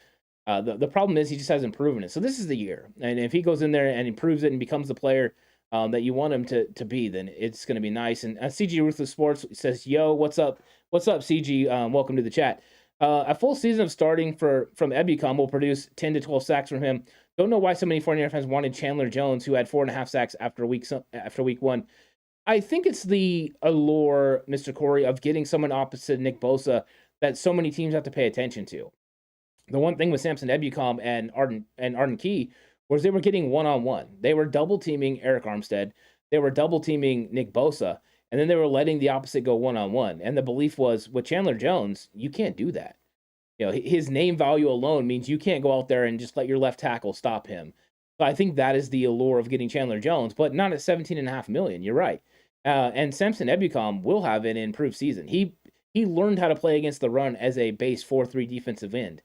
The problem is he just hasn't proven it. So this is the year. And if he goes in there and improves it and becomes the player that you want him to be, then it's going to be nice. And CG Ruthless Sports says, yo, what's up? What's up, CG? Welcome to the chat. A full season of starting from Ebukam will produce 10 to 12 sacks from him. don't know why so many 49er fans wanted Chandler Jones, who had 4.5 sacks after week one. I think it's the allure, Mr. Corey, of getting someone opposite Nick Bosa that so many teams have to pay attention to. The one thing with Samson Ebukam and Arden Key was they were getting one-on-one. They were double-teaming Eric Armstead. They were double-teaming Nick Bosa. And then they were letting the opposite go one-on-one. And the belief was, with Chandler Jones, you can't do that. His name value alone means you can't go out there and just let your left tackle stop him. So I think that is the allure of getting Chandler Jones, but not at $17.5 million. You're right. And Samson Ebukam will have an improved season. He learned how to play against the run as a base 4-3 defensive end.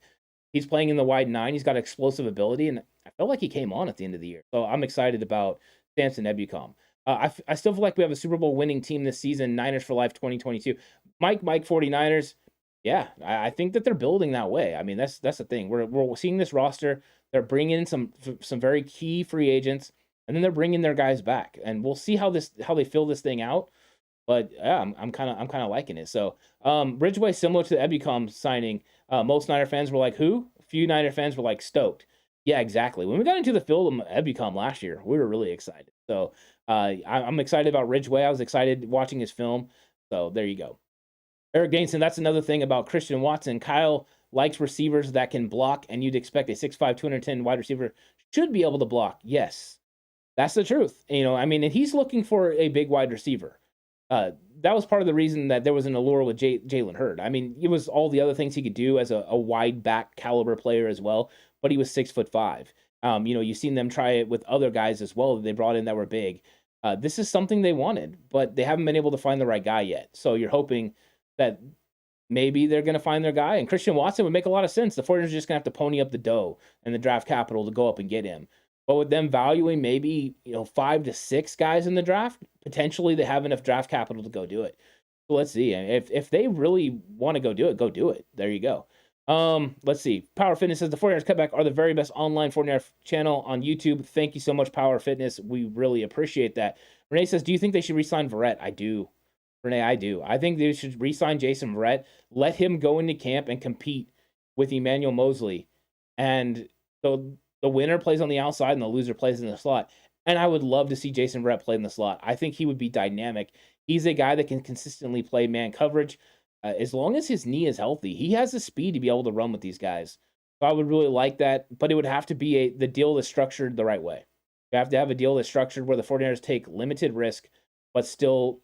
He's playing in the wide 9. He's got explosive ability, and I felt like he came on at the end of the year. So I'm excited about Samson Ebukam. I still feel like we have a Super Bowl winning team this season, Niners for Life 2022. Mike 49ers, yeah, I think that they're building that way. I mean, that's the thing. We're seeing this roster. They're bringing in some very key free agents, and then they're bringing their guys back. And we'll see how they fill this thing out. But yeah, I'm kind of liking it. So Ridgeway, similar to the Ebukam signing, most Niner fans were like, who? A few Niner fans were like stoked. Yeah, exactly. When we got into the field of Ebukam last year, we were really excited. So I'm excited about Ridgeway. I was excited watching his film. So there you go. Eric Gainson, that's another thing about Christian Watson. Kyle likes receivers that can block, and you'd expect a 6'5", 210 wide receiver should be able to block. Yes, that's the truth. And he's looking for a big wide receiver. That was part of the reason that there was an allure with Jalen Hurd. I mean, it was all the other things he could do as a wide back caliber player as well, but he was 6'5". You've seen them try it with other guys as well that they brought in that were big. This is something they wanted, but they haven't been able to find the right guy yet. So you're hoping that maybe they're going to find their guy, and Christian Watson would make a lot of sense. The 49ers are just going to have to pony up the dough and the draft capital to go up and get him. But with them valuing maybe 5 to 6 guys in the draft, potentially they have enough draft capital to go do it. So let's see. If they really want to go do it, go do it. There you go. Let's see. Power Fitness says the 49ers Cutback are the very best online 49er channel on YouTube. Thank you so much, Power Fitness. We really appreciate that. Renee says, do you think they should re-sign Verrett? I do. Renee, I do. I think they should re-sign Jason Verrett. Let him go into camp and compete with Emmanuel Moseley. And so the winner plays on the outside and the loser plays in the slot. And I would love to see Jason Verrett play in the slot. I think he would be dynamic. He's a guy that can consistently play man coverage. As long as his knee is healthy, he has the speed to be able to run with these guys. So I would really like that, but it would have to be the deal that's structured the right way. You have to have a deal that's structured where the 49ers take limited risk, but still,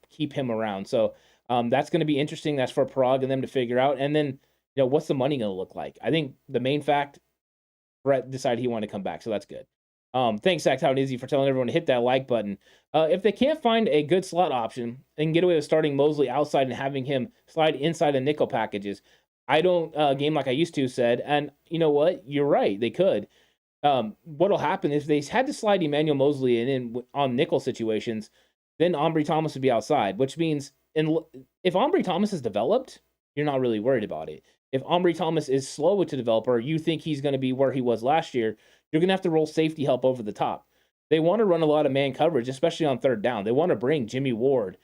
keep him around. So that's going to be interesting. That's for Parag and them to figure out. And then, what's the money going to look like? I think the main fact, Brett decided he wanted to come back, so that's good. Thanks, Zach Town Easy, for telling everyone to hit that like button. If they can't find a good slot option and get away with starting Moseley outside and having him slide inside of nickel packages, I don't game like I used to said. And you know what? You're right. They could. What'll happen is they had to slide Emmanuel Moseley in on nickel situations, then Ambry Thomas would be outside, which means if Ambry Thomas is developed, you're not really worried about it. If Ambry Thomas is slow to develop, or you think he's going to be where he was last year, you're going to have to roll safety help over the top. They want to run a lot of man coverage, especially on third down. They want to bring Jimmy Ward,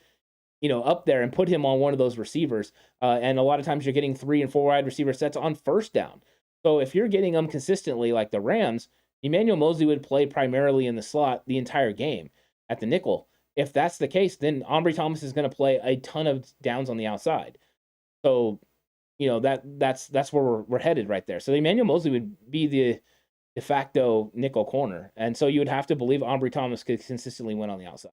up there and put him on one of those receivers. And a lot of times you're getting 3 and 4 wide receiver sets on first down. So if you're getting them consistently like the Rams, Emmanuel Moseley would play primarily in the slot the entire game at the nickel. If that's the case, then Ambry Thomas is going to play a ton of downs on the outside. So, that's where we're headed right there. So Emmanuel Moseley would be the de facto nickel corner. And so you would have to believe Ambry Thomas could consistently win on the outside.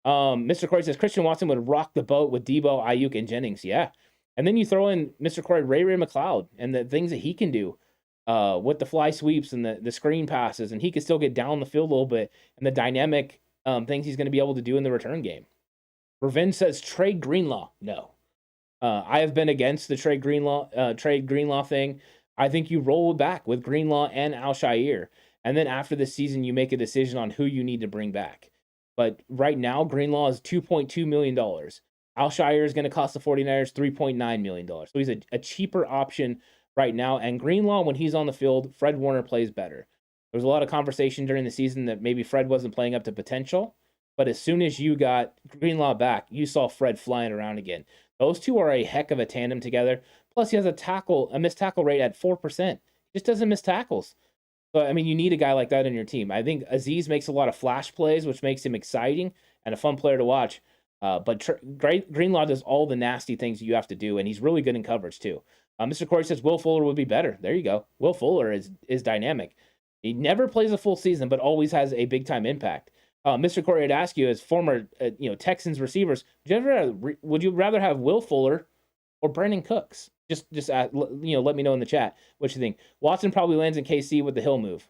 Mr. Corey says Christian Watson would rock the boat with Debo, Ayuk, and Jennings. Yeah. And then you throw in Mr. Corey, Ray McLeod, and the things that he can do with the fly sweeps and the screen passes, and he can still get down the field a little bit, and the dynamic things he's going to be able to do in the return game. Revenge says trade Greenlaw. No. I have been against the trade Greenlaw thing. I think you roll back with Greenlaw and Al-Shaair, and then after the season, you make a decision on who you need to bring back. But right now, Greenlaw is $2.2 million. Al-Shaair is going to cost the 49ers $3.9 million. So he's a cheaper option right now. And Greenlaw, when he's on the field, Fred Warner plays better. There was a lot of conversation during the season that maybe Fred wasn't playing up to potential. But as soon as you got Greenlaw back, you saw Fred flying around again. Those two are a heck of a tandem together. Plus, he has a missed tackle rate at 4%. He just doesn't miss tackles. So, I mean, you need a guy like that in your team. I think Aziz makes a lot of flash plays, which makes him exciting and a fun player to watch. But Greenlaw does all the nasty things you have to do, and he's really good in coverage too. Mr. Corey says Will Fuller would be better. There you go. Will Fuller is dynamic. He never plays a full season, but always has a big time impact. Mr. Corey, I'd ask you, as former Texans receivers, would you rather have Will Fuller or Brandon Cooks? Just let me know in the chat what you think. Watson probably lands in KC with the Hill move.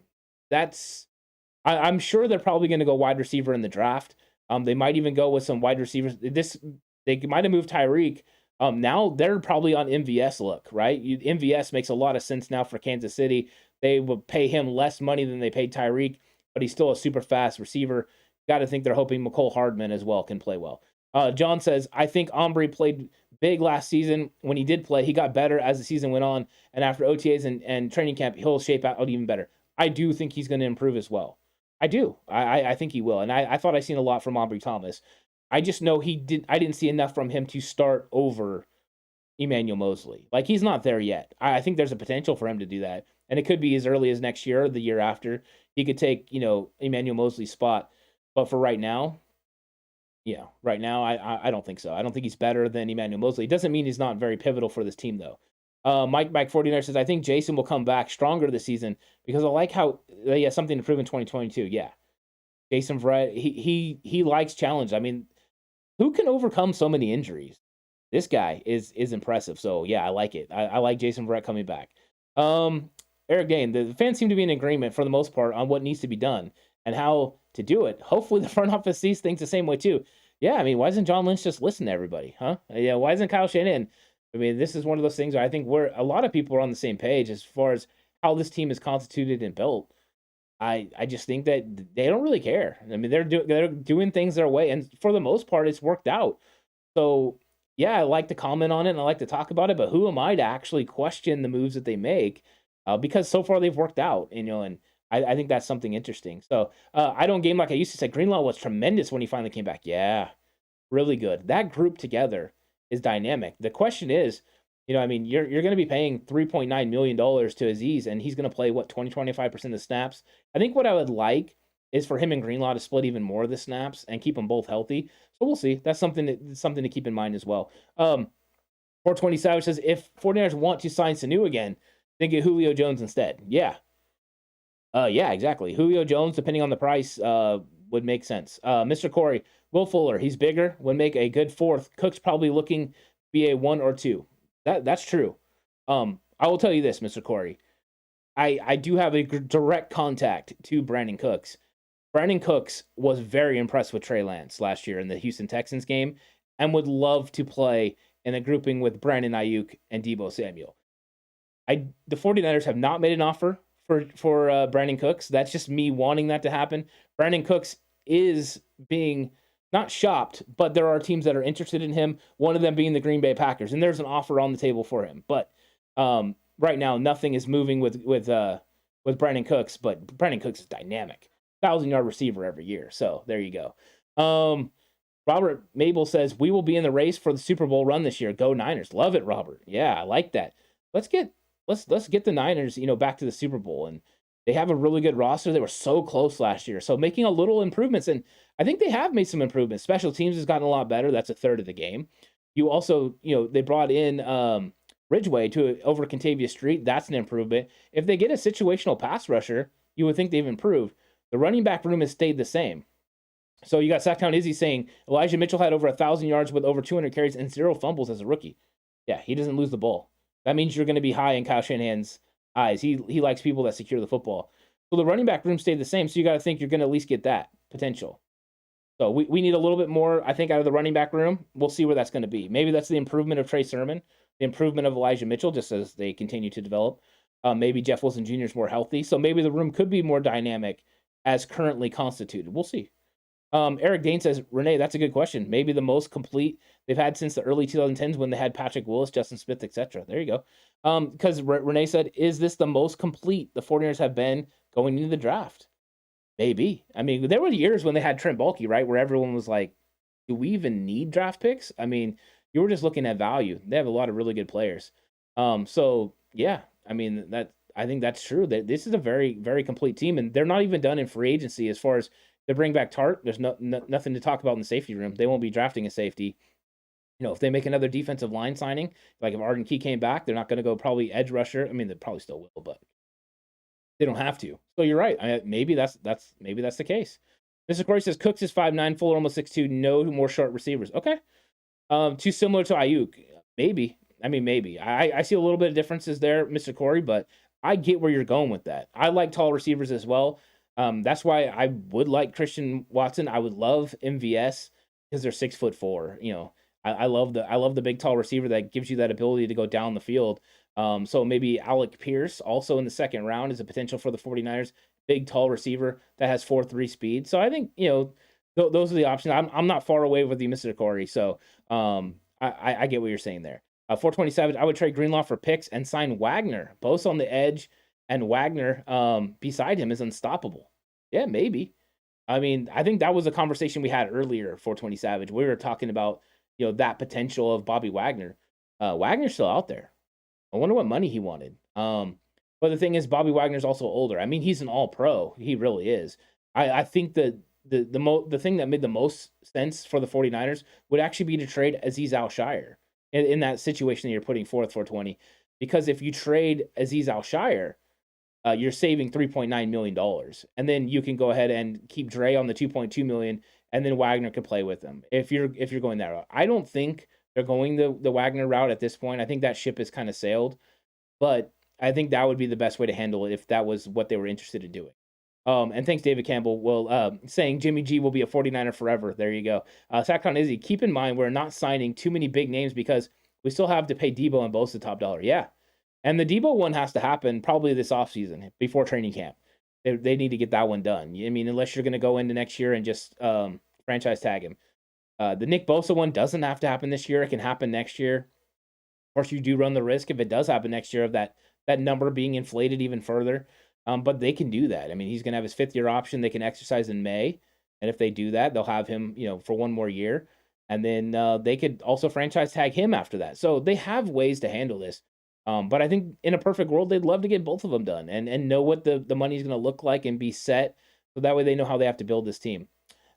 I'm sure they're probably going to go wide receiver in the draft. They might even go with some wide receivers. They might have moved Tyreke. Now they're probably on MVS look, right? MVS makes a lot of sense now for Kansas City. They would pay him less money than they paid Tyreke, but he's still a super fast receiver. Got to think they're hoping McCole Hardman as well can play well. John says, I think Ombre played big last season. When he did play, he got better as the season went on. And after OTAs and training camp, he'll shape out even better. I do think he's going to improve as well. I do. I think he will. And I thought I seen a lot from Aubrey Thomas. I just know I didn't see enough from him to start over Emmanuel Mosley. Like, he's not there yet. I think there's a potential for him to do that. And it could be as early as next year or the year after. He could take, Emmanuel Mosley's spot. But for right now, I don't think so. I don't think he's better than Emmanuel Mosley. It doesn't mean he's not very pivotal for this team, though. Mike 49 says, I think Jason will come back stronger this season because I like how he has something to prove in 2022. Yeah. Jason Verrett, he likes challenge. I mean, who can overcome so many injuries? This guy is impressive. So, yeah, I like it. I like Jason Verrett coming back. Eric Dane, the fans seem to be in agreement for the most part on what needs to be done and how to do it. Hopefully the front office sees things the same way too. Yeah, I mean, why doesn't John Lynch just listen to everybody, huh? Yeah, why isn't Kyle Shanahan? I mean, this is one of those things where I think a lot of people are on the same page as far as how this team is constituted and built. I just think that they don't really care. I mean, they're doing things their way, and for the most part, it's worked out. So, yeah, I like to comment on it and I like to talk about it, but who am I to actually question the moves that they make? Because so far they've worked out, and I think that's something interesting. So I don't game like I used to say. Greenlaw was tremendous when he finally came back. Yeah, really good. That group together is dynamic. The question is, you're going to be paying $3.9 million to Aziz, and he's going to play, 20-25% of the snaps. I think what I would like is for him and Greenlaw to split even more of the snaps and keep them both healthy. So we'll see. That's something to keep in mind as well. 420 Savage says, if 49ers want to sign Sanu again, then get Julio Jones instead. Yeah. Yeah, exactly. Julio Jones, depending on the price, would make sense. Mr. Corey, Will Fuller, he's bigger, would make a good fourth. Cook's probably looking to be a 1 or 2. That's true. I will tell you this, Mr. Corey. I do have a direct contact to Brandon Cooks. Brandon Cooks was very impressed with Trey Lance last year in the Houston Texans game and would love to play in a grouping with Brandon Ayuk and Deebo Samuel. The 49ers have not made an offer for Brandon Cooks. That's just me wanting that to happen. Brandon Cooks is being not shopped, but there are teams that are interested in him, one of them being the Green Bay Packers, and there's an offer on the table for him. But right now, nothing is moving with Brandon Cooks, but Brandon Cooks is dynamic. 1,000-yard receiver every year. So there you go. Robert Mabel says, we will be in the race for the Super Bowl run this year. Go Niners. Love it, Robert. Yeah, I like that. Let's get the Niners, back to the Super Bowl. And they have a really good roster. They were so close last year. So making a little improvements, and I think they have made some improvements. Special teams has gotten a lot better. That's a third of the game. You also, they brought in Ridgeway over Contavious Street. That's an improvement. If they get a situational pass rusher, you would think they've improved. The running back room has stayed the same. So you got Sacktown Izzy saying Elijah Mitchell had over 1,000 yards with over 200 carries and 0 fumbles as a rookie. Yeah, he doesn't lose the ball. That means you're going to be high in Kyle Shanahan's eyes. He likes people that secure the football. So the running back room stayed the same, so you got to think you're going to at least get that potential. So we need a little bit more, I think, out of the running back room. We'll see where that's going to be. Maybe that's the improvement of Trey Sermon, the improvement of Elijah Mitchell, just as they continue to develop. Maybe Jeff Wilson Jr. is more healthy. So maybe the room could be more dynamic as currently constituted. We'll see. Eric Dane says, Renee, that's a good question. Maybe the most complete they've had since the early 2010s when they had Patrick Willis, Justin Smith, etc. There you go. Because Renee said, is this the most complete the 49ers have been going into the draft? Maybe. I mean, there were years when they had Trent Baalke, right, where everyone was like, do we even need draft picks? I mean, you were just looking at value. They have a lot of really good players. So, yeah, I mean, I think that's true. That this is a very, very complete team, and they're not even done in free agency as far as they bring back Tart. There's nothing to talk about in the safety room. They won't be drafting a safety. If they make another defensive line signing, like if Arden Key came back, they're not going to go probably edge rusher. I mean, they probably still will, but they don't have to. So you're right. Maybe that's the case. Mr. Corey says Cooks is 5'9", Fuller almost 6'2", no more short receivers. Okay. Too similar to Ayuk. Maybe. I mean, maybe. I see a little bit of differences there, Mr. Corey, but I get where you're going with that. I like tall receivers as well. That's why I would like Christian Watson. I would love MVS because they're 6'4". I love the big tall receiver that gives you that ability to go down the field. So maybe Alec Pierce also in the second round is a potential for the 49ers. Big tall receiver that has 4.3 speed. So I think those are the options. I'm not far away with you, Mr. Corey. So I get what you're saying there. 427. I would trade Greenlaw for picks and sign Wagner. Both on the edge and Wagner beside him is unstoppable. Yeah, maybe. I mean, I think that was a conversation we had earlier. 420 Savage. We were talking about that potential of Bobby Wagner. Wagner's still out there. I wonder what money he wanted. But the thing is, Bobby Wagner's also older. I mean, he's an all-pro. He really is. I think that the thing that made the most sense for the 49ers would actually be to trade Azeez Al-Shire in that situation that you're putting forth for 20. Because if you trade Azeez Al-Shire, you're saving $3.9 million. And then you can go ahead and keep Dre on the $2.2 million, and then Wagner could play with them if you're going that route. I don't think they're going the Wagner route at this point. I think that ship is kind of sailed. But I think that would be the best way to handle it if that was what they were interested in doing. And thanks, David Campbell. Well, saying Jimmy G will be a 49er forever. There you go. Sacktown Izzy, keep in mind we're not signing too many big names because we still have to pay Debo and Bosa top dollar. Yeah. And the Debo one has to happen probably this offseason before training camp. They need to get that one done. I mean, unless you're going to go into next year and just franchise tag him. The Nick Bosa one doesn't have to happen this year. It can happen next year. Of course, you do run the risk if it does happen next year of that number being inflated even further. But they can do that. I mean, he's going to have his 5th-year option. They can exercise in May. And if they do that, they'll have him, for one more year. And then they could also franchise tag him after that. So they have ways to handle this. But I think in a perfect world, they'd love to get both of them done and know what the money is going to look like and be set. So that way they know how they have to build this team.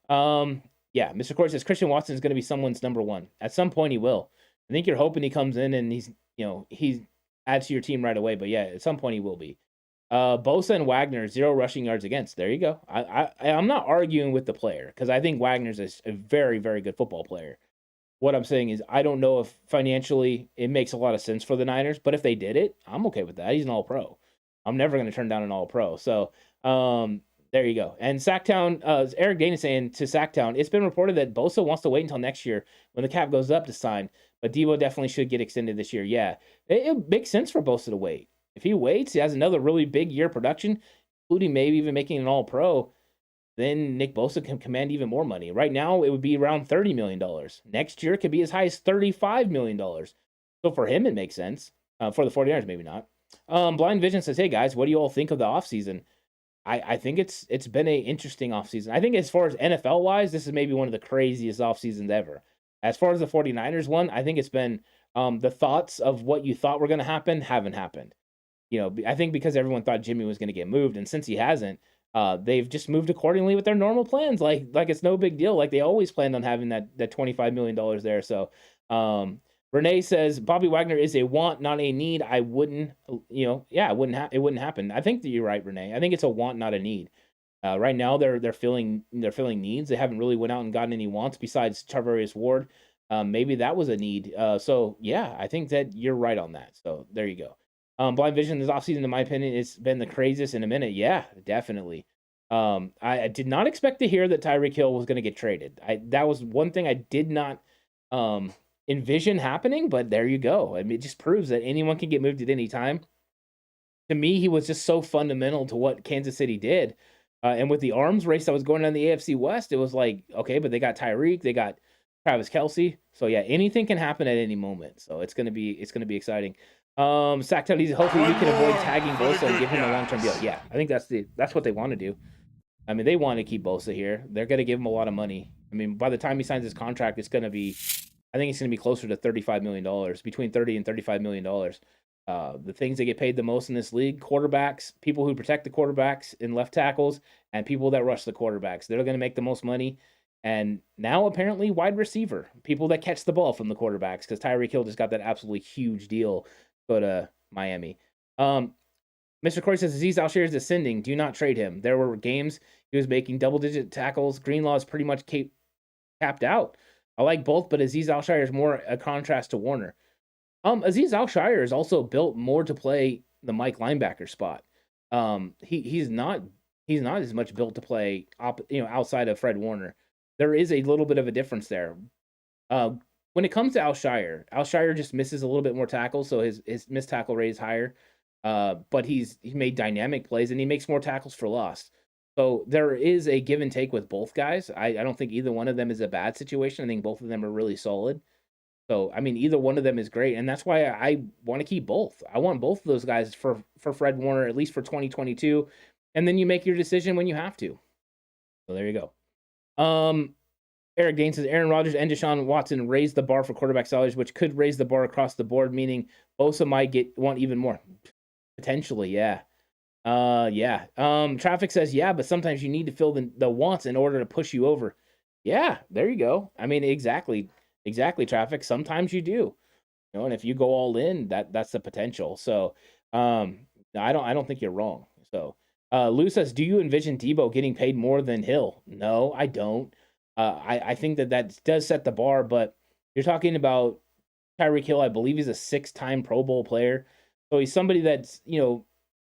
Yeah, Mr. Corey says Christian Watson is going to be someone's number one. At some point he will. I think you're hoping he comes in and he adds to your team right away. But yeah, at some point he will be. Bosa and Wagner, 0 rushing yards against. There you go. I'm not arguing with the player because I think Wagner's a very, very good football player. What I'm saying is I don't know if financially it makes a lot of sense for the Niners, but if they did it, I'm okay with that. He's an all-pro. I'm never going to turn down an all-pro. So there you go. And Sacktown, Eric Dana saying to Sacktown, it's been reported that Bosa wants to wait until next year when the cap goes up to sign, but Debo definitely should get extended this year. Yeah, it makes sense for Bosa to wait. If he waits, he has another really big year production, including maybe even making an all-pro, then Nick Bosa can command even more money. Right now, it would be around $30 million. Next year, it could be as high as $35 million. So for him, it makes sense. For the 49ers, maybe not. Blind Vision says, hey, guys, what do you all think of the offseason? I think it's been an interesting offseason. I think as far as NFL-wise, this is maybe one of the craziest offseasons ever. As far as the 49ers one, I think it's been the thoughts of what you thought were going to happen haven't happened. I think because everyone thought Jimmy was going to get moved, and since he hasn't, they've just moved accordingly with their normal plans. Like it's no big deal. Like they always planned on having that $25 million there. So Renee says Bobby Wagner is a want, not a need. I wouldn't, it wouldn't happen. I think that you're right, Renee. I think it's a want, not a need. Right now they're filling needs. They haven't really went out and gotten any wants besides Charvarius Ward. Maybe that was a need. So yeah, I think that you're right on that. So there you go. Blind Vision this offseason, in my opinion, it's been the craziest in a minute. Yeah, definitely. I did not expect to hear that Tyreek Hill was going to get traded. That was one thing I did not envision happening, but there you go. I mean, it just proves that anyone can get moved at any time. To me, he was just so fundamental to what Kansas City did. And with the arms race that was going on in the AFC West, it was like, okay, but they got Tyreek, they got Travis Kelce. So yeah, anything can happen at any moment. So it's gonna be exciting. Sacktown, hopefully we can avoid tagging Bosa and give him a long-term deal. Yeah, I think that's what they want to do. I mean, they want to keep Bosa here. They're going to give him a lot of money. I mean, by the time he signs his contract, I think it's going to be closer to $35 million, between $30 and $35 million. The things that get paid the most in this league: quarterbacks, people who protect the quarterbacks and left tackles, and people that rush the quarterbacks. They're going to make the most money. And now apparently wide receiver, people that catch the ball from the quarterbacks, because Tyreke Hill just got that absolutely huge deal to go to Miami. Mr. Corey says Azeez Al-Shaair is ascending. Do not trade him. There were games he was making double-digit tackles. Greenlaw is pretty much capped out. I like both, but Azeez Al-Shaair is more a contrast to Warner. Azeez Al-Shaair is also built more to play the Mike linebacker spot. He's not as much built to play outside of Fred Warner. There is a little bit of a difference there. When it comes to Al-Shaair just misses a little bit more tackles, so his missed tackle rate is higher. But he's made dynamic plays and he makes more tackles for loss. So there is a give and take with both guys. I don't think either one of them is a bad situation. I think both of them are really solid. So, I mean, either one of them is great. And that's why I want to keep both. I want both of those guys for Fred Warner, at least for 2022. And then you make your decision when you have to. So there you go. Eric Dane says Aaron Rodgers and Deshaun Watson raised the bar for quarterback salaries, which could raise the bar across the board, meaning Bosa might want even more. Potentially, yeah. Traffic says, yeah, but sometimes you need to fill the wants in order to push you over. Yeah, there you go. I mean, exactly, Traffic. Sometimes you do. And if you go all in, that's the potential. So, I don't think you're wrong. So, Lou says, do you envision Debo getting paid more than Hill? No, I don't. I think that does set the bar, but you're talking about Tyreke Hill. I believe he's a 6-time Pro Bowl player. So he's somebody that's,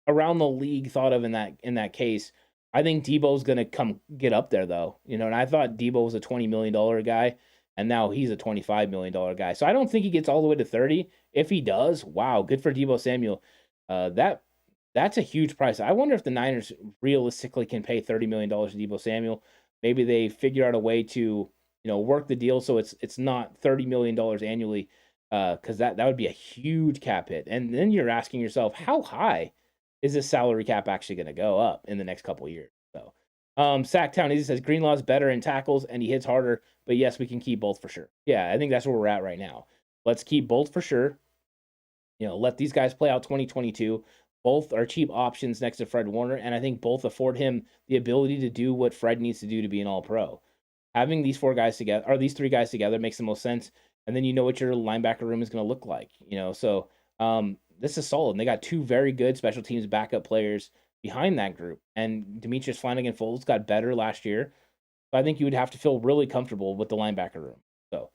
around the league thought of in that case. I think Debo's going to come get up there, though. And I thought Debo was a $20 million guy, and now he's a $25 million guy. So I don't think he gets all the way to 30. If he does, wow, good for Debo Samuel. That's a huge price. I wonder if the Niners realistically can pay $30 million to Debo Samuel. Maybe they figure out a way to, work the deal so it's not $30 million annually. Because that would be a huge cap hit. And then you're asking yourself, how high is this salary cap actually going to go up in the next couple of years? So, Sacktown Easy says Greenlaw's better in tackles and he hits harder, but yes, we can keep both for sure. Yeah, I think that's where we're at right now. Let's keep both for sure. Let these guys play out 2022. Both are cheap options next to Fred Warner, and I think both afford him the ability to do what Fred needs to do to be an all-pro. Having these three guys together makes the most sense. And then you know what your linebacker room is going to look like, So this is solid. And they got two very good special teams backup players behind that group. And Demetrius Flanagan-Folds got better last year. So I think you would have to feel really comfortable with the linebacker room. So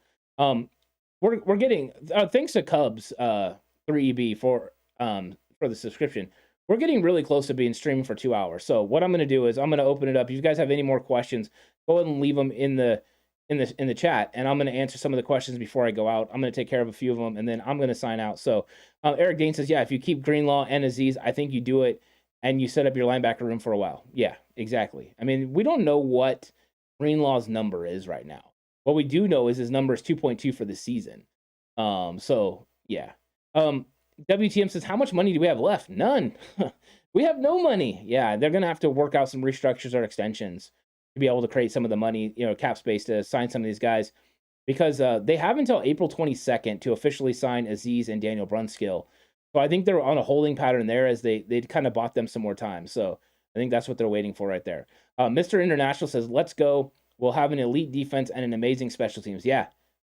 we're getting thanks to Cubs 3EB for the subscription. We're getting really close to being streaming for 2 hours. So what I'm going to do is I'm going to open it up. If you guys have any more questions, go ahead and leave them in the chat, and I'm going to answer some of the questions before I go out. I'm going to take care of a few of them, and then I'm going to sign out. So Eric Dane says, yeah, if you keep Greenlaw and Azeez, I think you do it, and you set up your linebacker room for a while. Yeah, exactly. I mean, we don't know what Greenlaw's number is right now. What we do know is his number is 2.2 for the season. So, yeah. WTM says, how much money do we have left? None. We have no money. Yeah, they're going to have to work out some restructures or extensions to be able to create some of the money, cap space to sign some of these guys, because they have until April 22nd to officially sign Azeez and Daniel Brunskill. So I think they're on a holding pattern there as they kind of bought them some more time. So I think that's what they're waiting for right there. Mr. International says, let's go. We'll have an elite defense and an amazing special teams. Yeah,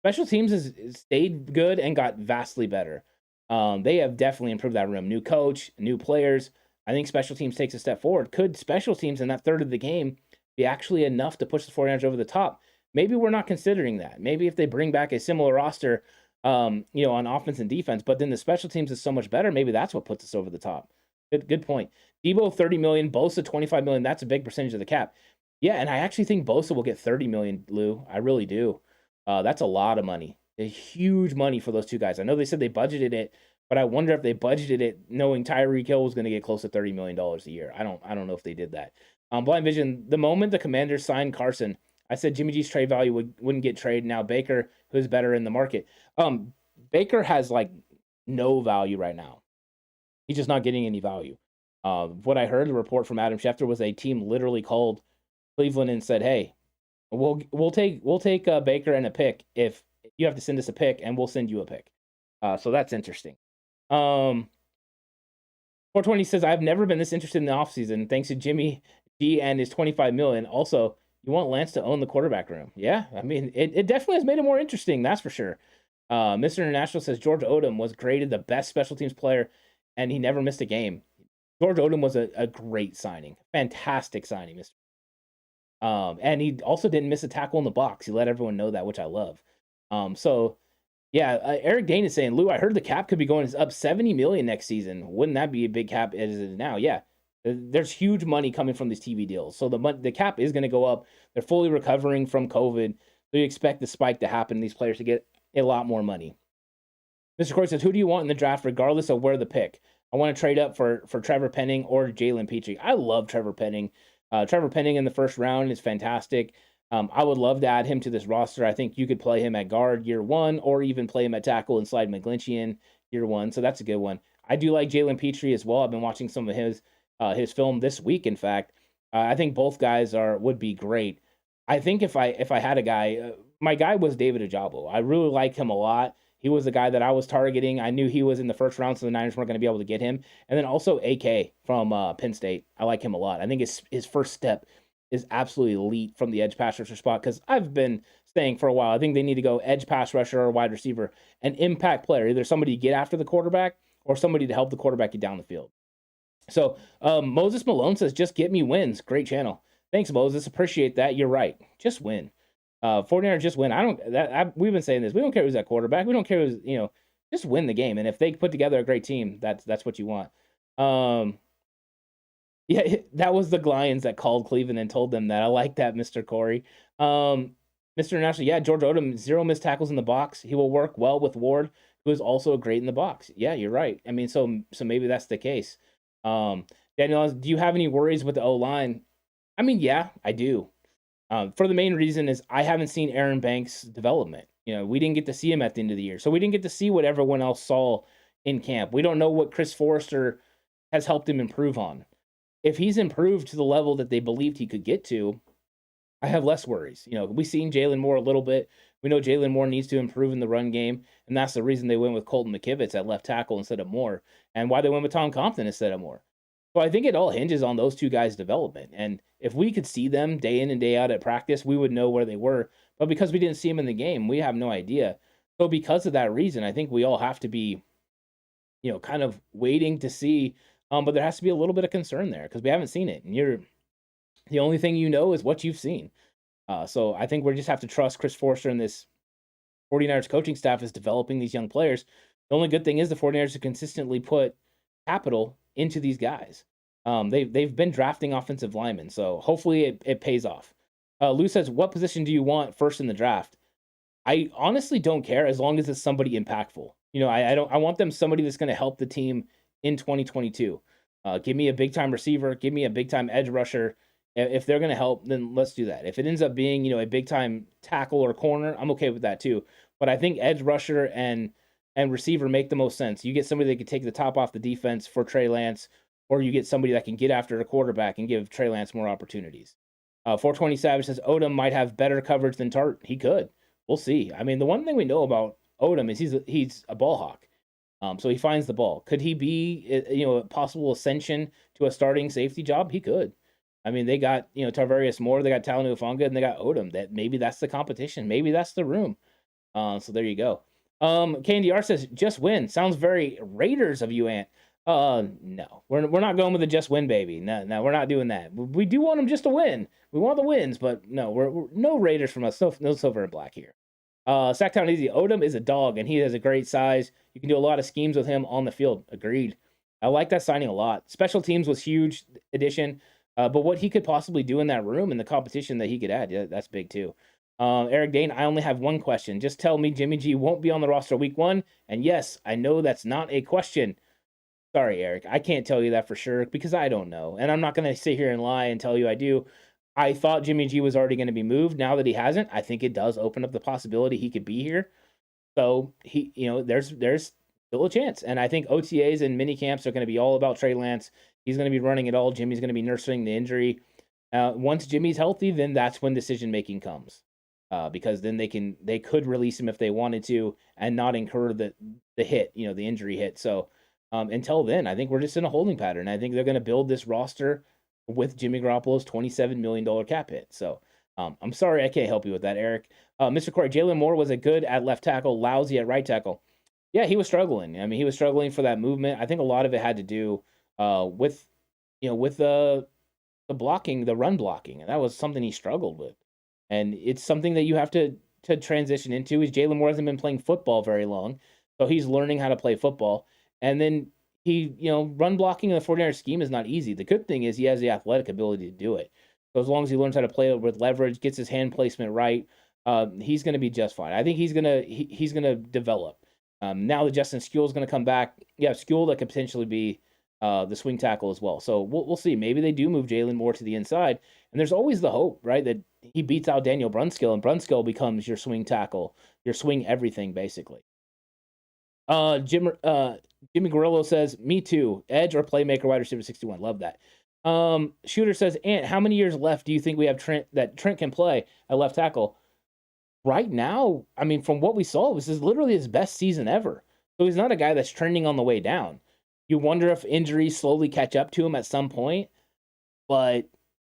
special teams has stayed good and got vastly better. They have definitely improved that room. New coach, new players. I think special teams takes a step forward. Could special teams in that third of the game be actually enough to push the 49ers over the top? Maybe we're not considering that. Maybe if they bring back a similar roster, on offense and defense, but then the special teams is so much better, maybe that's what puts us over the top. Good point. Debo, $30 million, Bosa, $25 million. That's a big percentage of the cap. Yeah, and I actually think Bosa will get $30 million, Lou. I really do. That's a lot of money. A huge money for those two guys. I know they said they budgeted it, but I wonder if they budgeted it knowing Tyreke Hill was going to get close to $30 million a year. I don't know if they did that. Blind Vision, the moment the Commanders signed Carson, I said Jimmy G's trade value wouldn't get traded. Now Baker, who's better in the market. Baker has no value right now. He's just not getting any value. What I heard, the report from Adam Schefter, was a team literally called Cleveland and said, "Hey, we'll take Baker and a pick if you have to send us a pick, and we'll send you a pick." So that's interesting. 420 says, I've never been this interested in the offseason thanks to Jimmy G and his $25 million. Also, you want Lance to own the quarterback room. Yeah, I mean, it definitely has made it more interesting, that's for sure. Mr. International says George Odom was graded the best special teams player, and he never missed a game. George Odom was a great signing. Fantastic signing, Mr. And he also didn't miss a tackle in the box. He let everyone know that, which I love. Eric Dane is saying, Lou, I heard the cap could be going up $70 million next season. Wouldn't that be a big cap as it is now? Yeah. There's huge money coming from these TV deals. So the cap is going to go up. They're fully recovering from COVID. So you expect the spike to happen, these players to get a lot more money. Mr. Corey says, who do you want in the draft regardless of where the pick? I want to trade up for Trevor Penning or Jalen Petrie. I love Trevor Penning. Trevor Penning in the first round is fantastic. I would love to add him to this roster. I think you could play him at guard year one or even play him at tackle and slide McGlinchey in year one. So that's a good one. I do like Jalen Petrie as well. I've been watching some of his film this week, in fact. I think both guys would be great. I think if I had a guy, my guy was David Ojabo. I really like him a lot. He was the guy that I was targeting. I knew he was in the first round, so the Niners weren't going to be able to get him. And then also AK from Penn State. I like him a lot. I think his first step is absolutely elite from the edge pass rusher spot, because I've been saying for a while, I think they need to go edge pass rusher or wide receiver, an impact player, either somebody to get after the quarterback or somebody to help the quarterback get down the field. So Moses Malone says, just get me wins. Great channel. Thanks, Moses. Appreciate that. You're right. Just win. 49ers just win. We've been saying this. We don't care who's at quarterback. We don't care who's, just win the game. And if they put together a great team, that's what you want. Yeah, that was the Lions that called Cleveland and told them that. I like that, Mr. Corey. Mr. International, yeah, George Odom, 0 missed tackles in the box. He will work well with Ward, who is also great in the box. Yeah, you're right. I mean, so maybe that's the case. Daniel, do you have any worries with the O-line? I mean, yeah, I do. For the main reason is I haven't seen Aaron Banks' development. We didn't get to see him at the end of the year. So we didn't get to see what everyone else saw in camp. We don't know what Chris Forrester has helped him improve on. If he's improved to the level that they believed he could get to, I have less worries. We've seen Jalen Moore a little bit. We know Jalen Moore needs to improve in the run game, and that's the reason they went with Colton McKivitz at left tackle instead of Moore, and why they went with Tom Compton instead of Moore. So I think it all hinges on those two guys' development. And if we could see them day in and day out at practice, we would know where they were. But because we didn't see them in the game, we have no idea. So because of that reason, I think we all have to be, kind of waiting to see. But there has to be a little bit of concern there because we haven't seen it. And the only thing you know is what you've seen. So I think we just have to trust Chris Forrester and this 49ers coaching staff is developing these young players. The only good thing is the 49ers have consistently put capital into these guys. They've been drafting offensive linemen, so hopefully it pays off. Lou says, what position do you want first in the draft? I honestly don't care as long as it's somebody impactful. I want them somebody that's going to help the team in 2022. Give me a big time receiver, give me a big time edge rusher. If they're going to help, then let's do that. If it ends up being, a big time tackle or corner, I'm okay with that too. But I think edge rusher and receiver make the most sense. You get somebody that can take the top off the defense for Trey Lance, or you get somebody that can get after the quarterback and give Trey Lance more opportunities. 420 Savage says Odom might have better coverage than Tart. He could. We'll see. I mean, the one thing we know about Odom is he's a ball hawk. So he finds the ball. Could he be, a possible ascension to a starting safety job? He could. I mean, they got, Tarvarius Moore, they got Talon Hufonga, and they got Odom. Maybe that's the competition. Maybe that's the room. So there you go. KNDR says, just win. Sounds very Raiders of you, Ant. No. We're not going with a just win, baby. No, we're not doing that. We do want them just to win. We want the wins, but no, we're no Raiders from us. No silver and black here. Sacktown Easy. Odom is a dog, and he has a great size. You can do a lot of schemes with him on the field. Agreed. I like that signing a lot. Special teams was huge addition, but what he could possibly do in that room and the competition that he could add, yeah, that's big too. Eric Dane, I only have one question. Just tell me Jimmy G won't be on the roster week 1. And yes, I know that's not a question. Sorry, Eric. I can't tell you that for sure because I don't know. And I'm not going to sit here and lie and tell you I do. I thought Jimmy G was already going to be moved. Now that he hasn't, I think it does open up the possibility he could be here. So he, there's still a chance. And I think OTAs and mini camps are going to be all about Trey Lance. He's going to be running it all. Jimmy's going to be nursing the injury. Once Jimmy's healthy, then that's when decision making comes. Because then they could release him if they wanted to and not incur the hit, the injury hit. So Until then, I think we're just in a holding pattern. I think they're going to build this roster with Jimmy Garoppolo's $27 million cap hit. So I'm sorry I can't help you with that, Eric. Mr. Corey, Jalen Moore was a good at left tackle, lousy at right tackle. Yeah, he was struggling. I mean, he was struggling for that movement. I think a lot of it had to do with the blocking, the run blocking, and that was something he struggled with. And it's something that you have to transition into. Is Jalen Moore hasn't been playing football very long, so he's learning how to play football. And then run blocking in the 49ers scheme is not easy. The good thing is he has the athletic ability to do it. So as long as he learns how to play with leverage, gets his hand placement right, he's going to be just fine. I think he's gonna develop. Now that Justin Skule is going to come back, Skule that could potentially be the swing tackle as well. So we'll see. Maybe they do move Jalen Moore to the inside, and there's always the hope, right, that he beats out Daniel Brunskill, and Brunskill becomes your swing tackle, your swing everything basically. Jimmy Garillo says, me too. Edge or playmaker, wide receiver 61. Love that. Shooter says, Ant, how many years left do you think we have Trent can play at left tackle? Right now, I mean, from what we saw, this is literally his best season ever. So he's not a guy that's trending on the way down. You wonder if injuries slowly catch up to him at some point, but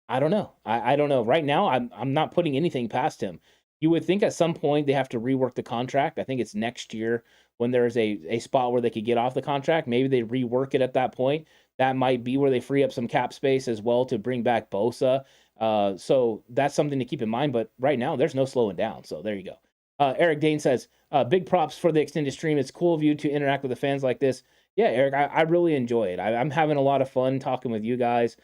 I don't know. I don't know. Right now, I'm not putting anything past him. You would think at some point they have to rework the contract. I think it's next year when there's a spot where they could get off the contract. Maybe they rework it at that point. That might be where they free up some cap space as well to bring back Bosa. So that's something to keep in mind. But right now, there's no slowing down. So there you go. Eric Dane says, big props for the extended stream. It's cool of you to interact with the fans like this. Yeah, Eric, I really enjoy it. I'm having a lot of fun talking with you guys.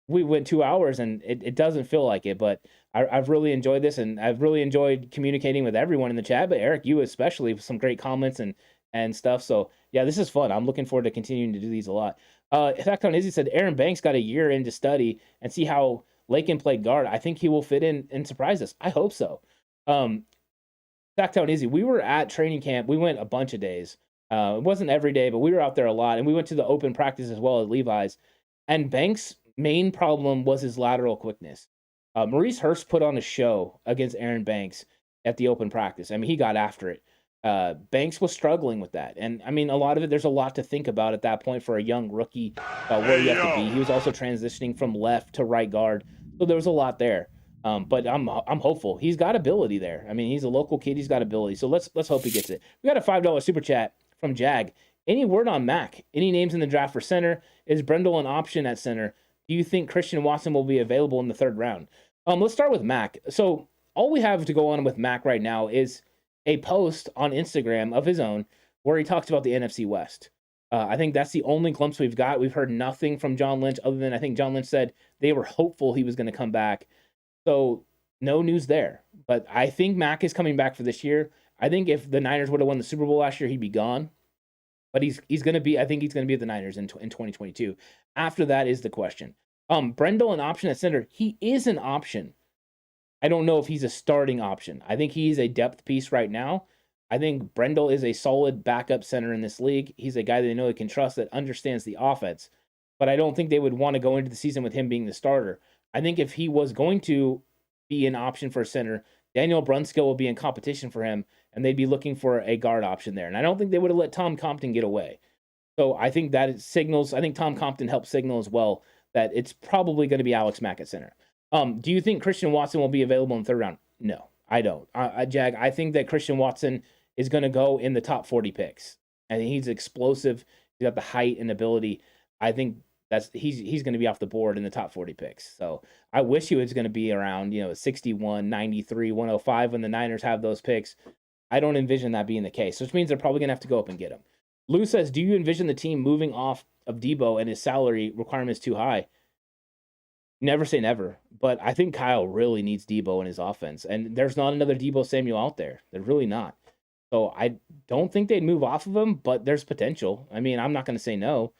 We went 2 hours and it doesn't feel like it, but I've really enjoyed this, and I've really enjoyed communicating with everyone in the chat, but Eric, you especially, with some great comments and stuff. So yeah, this is fun. I'm looking forward to continuing to do these a lot. Facton Izzy said Aaron Banks got a year in to study and see how Lakin played guard. I think he will fit in and surprise us. I hope so. Facton Izzy, we were at training camp. We went a bunch of days. It wasn't every day, but we were out there a lot, and we went to the open practice as well at Levi's. And Banks' main problem was his lateral quickness. Maurice Hurst put on a show against Aaron Banks at the open practice. I mean, he got after it. Banks was struggling with that. And, I mean, a lot of it, there's a lot to think about at that point for a young rookie, where you have to be. He was also transitioning from left to right guard. So there was a lot there. But I'm hopeful. He's got ability there. I mean, he's a local kid. He's got ability. So let's hope he gets it. We got a $5 super chat from Jag. Any word on Mac? Any names in the draft for center? Is Brendel an option at center? Do you think Christian Watson will be available in the third round? Let's start with Mac. So all we have to go on with Mac right now is a post on Instagram of his own where he talks about the NFC West. I think that's the only glimpse we've got. We've heard nothing from John Lynch other than I think John Lynch said they were hopeful he was going to come back. So no news there. But I think Mac is coming back for this year. I think if the Niners would have won the Super Bowl last year, he'd be gone. But he's going to be, I think he's going to be at the Niners in 2022. After that is the question. Brendel, an option at center. He is an option. I don't know if he's a starting option. I think he's a depth piece right now. I think Brendel is a solid backup center in this league. He's a guy that they know they can trust, that understands the offense. But I don't think they would want to go into the season with him being the starter. I think if he was going to be an option for a center, Daniel Brunskill will be in competition for him, and they'd be looking for a guard option there. And I don't think they would have let Tom Compton get away. So I think that it signals, I think Tom Compton helped signal as well that it's probably going to be Alex Mack at center. Do you think Christian Watson will be available in the third round? No, I don't. Jag, I think that Christian Watson is going to go in the top 40 picks. I think he's explosive. He's got the height and ability. I think he's going to be off the board in the top 40 picks. So I wish he was going to be around, 61, 93, 105 when the Niners have those picks. I don't envision that being the case, which means they're probably going to have to go up and get him. Lou says, do you envision the team moving off of Debo and his salary requirements too high? Never say never, but I think Kyle really needs Debo in his offense, and there's not another Debo Samuel out there. They're really not. So I don't think they'd move off of him, but there's potential. I mean, I'm not going to say no.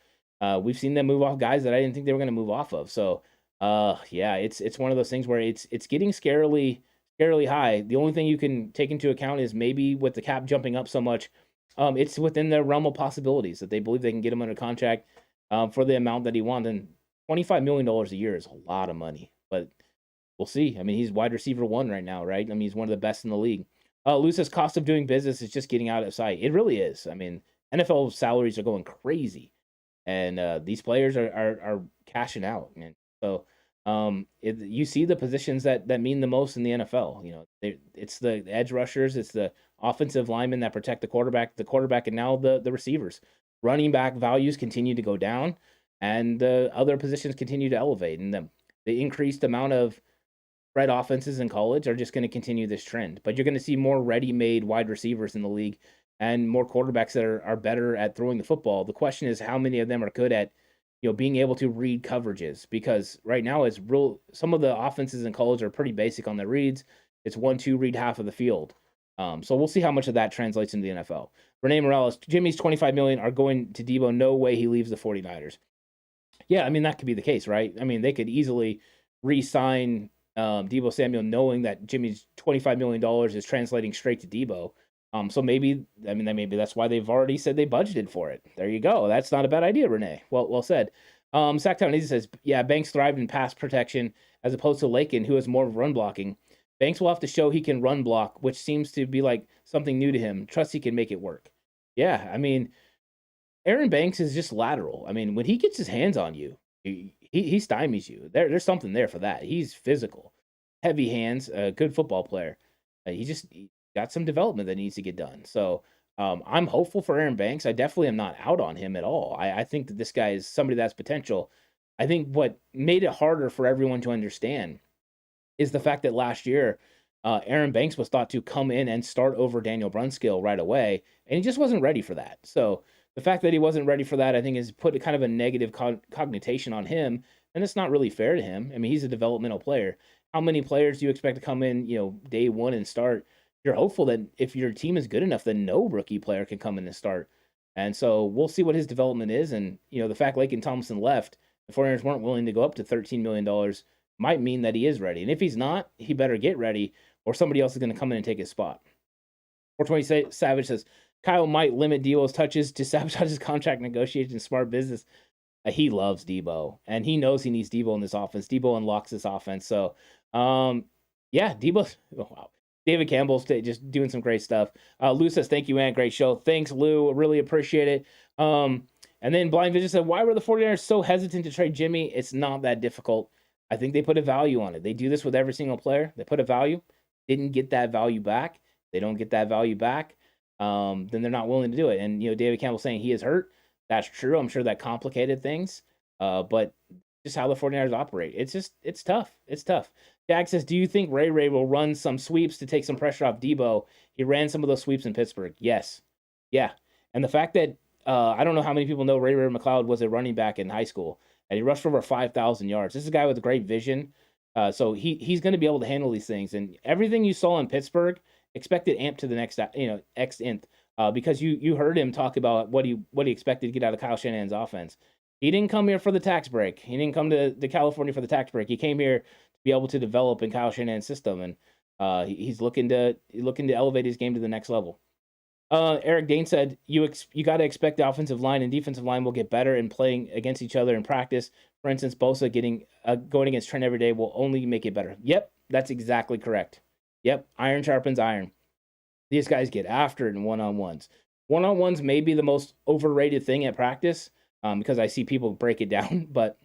We've seen them move off guys that I didn't think they were going to move off of. So, yeah, it's one of those things where it's getting scarily high. The only thing you can take into account is maybe with the cap jumping up so much, it's within their realm of possibilities that they believe they can get him under contract for the amount that he wants. And $25 million a year is a lot of money, but we'll see. I mean, he's wide receiver 1 right now, right? I mean, he's one of the best in the league. Luce's cost of doing business is just getting out of sight. It really is. I mean, NFL salaries are going crazy, and these players are cashing out. And so you see the positions that mean the most in the NFL. It's the edge rushers, it's the offensive linemen that protect the quarterback, and now the receivers. Running back values continue to go down, and the other positions continue to elevate. And the increased amount of spread offenses in college are just going to continue this trend. But you're going to see more ready-made wide receivers in the league and more quarterbacks that are better at throwing the football. The question is how many of them are good at being able to read coverages, because right now some of the offenses in college are pretty basic on their reads. It's 1-2, read half of the field. So we'll see how much of that translates into the NFL. Renee Morales, Jimmy's $25 million are going to Debo. No way he leaves the 49ers. Yeah, I mean, that could be the case, right? I mean, they could easily re-sign Debo Samuel knowing that Jimmy's $25 million is translating straight to Debo. So maybe that's why they've already said they budgeted for it. There you go. That's not a bad idea, Renee. Well said. Sacktown Easy says, yeah, Banks thrived in pass protection as opposed to Lakin, who is more of run blocking. Banks will have to show he can run block, which seems to be like something new to him. Trust he can make it work. Yeah, I mean, Aaron Banks is just lateral. I mean, when he gets his hands on you, he stymies you. There's something there for that. He's physical, heavy hands, a good football player. He got some development that needs to get done. So I'm hopeful for Aaron Banks. I definitely am not out on him at all. I think that this guy is somebody that's potential. I think what made it harder for everyone to understand is the fact that last year, Aaron Banks was thought to come in and start over Daniel Brunskill right away, and he just wasn't ready for that. So the fact that he wasn't ready for that, I think, has put kind of a negative connotation on him, and it's not really fair to him. I mean, he's a developmental player. How many players do you expect to come in, day one and start? You're hopeful that if your team is good enough, then no rookie player can come in and start. And so we'll see what his development is. And, the fact Lakin Tomlinson left, the 49ers weren't willing to go up to $13 million, might mean that he is ready. And if he's not, he better get ready, or somebody else is going to come in and take his spot. 420 Savage says, Kyle might limit Debo's touches to sabotage his contract negotiation. Smart business. He loves Debo, and he knows he needs Debo in this offense. Debo unlocks this offense. So, yeah, Debo. Oh, wow. David Campbell's just doing some great stuff. Lou says, thank you, Ant. Great show. Thanks, Lou. Really appreciate it. And then Blind Vision said, why were the 49ers so hesitant to trade Jimmy? It's not that difficult. I think they put a value on it. They do this with every single player. They put a value, didn't get that value back. They don't get that value back. Then they're not willing to do it. And, David Campbell saying he is hurt. That's true. I'm sure that complicated things. But just how the 49ers operate. It's tough. It's tough. Jack says, do you think Ray will run some sweeps to take some pressure off Debo? He ran some of those sweeps in Pittsburgh. Yes. Yeah. And the fact that, I don't know how many people know Ray McCloud was a running back in high school, and he rushed for over 5,000 yards. This is a guy with great vision. So he's going to be able to handle these things. And everything you saw in Pittsburgh, expected amp to the next, nth, because you heard him talk about what he expected to get out of Kyle Shanahan's offense. He didn't come here for the tax break. He didn't come to California for the tax break. He came here to be able to develop in Kyle Shanahan's system, and he's looking to elevate his game to the next level. Eric Dane said, you got to expect the offensive line and defensive line will get better in playing against each other in practice. For instance, Bosa going against Trent every day will only make it better. Yep, that's exactly correct. Yep, iron sharpens iron. These guys get after it in one-on-ones. One-on-ones may be the most overrated thing at practice, because I see people break it down, but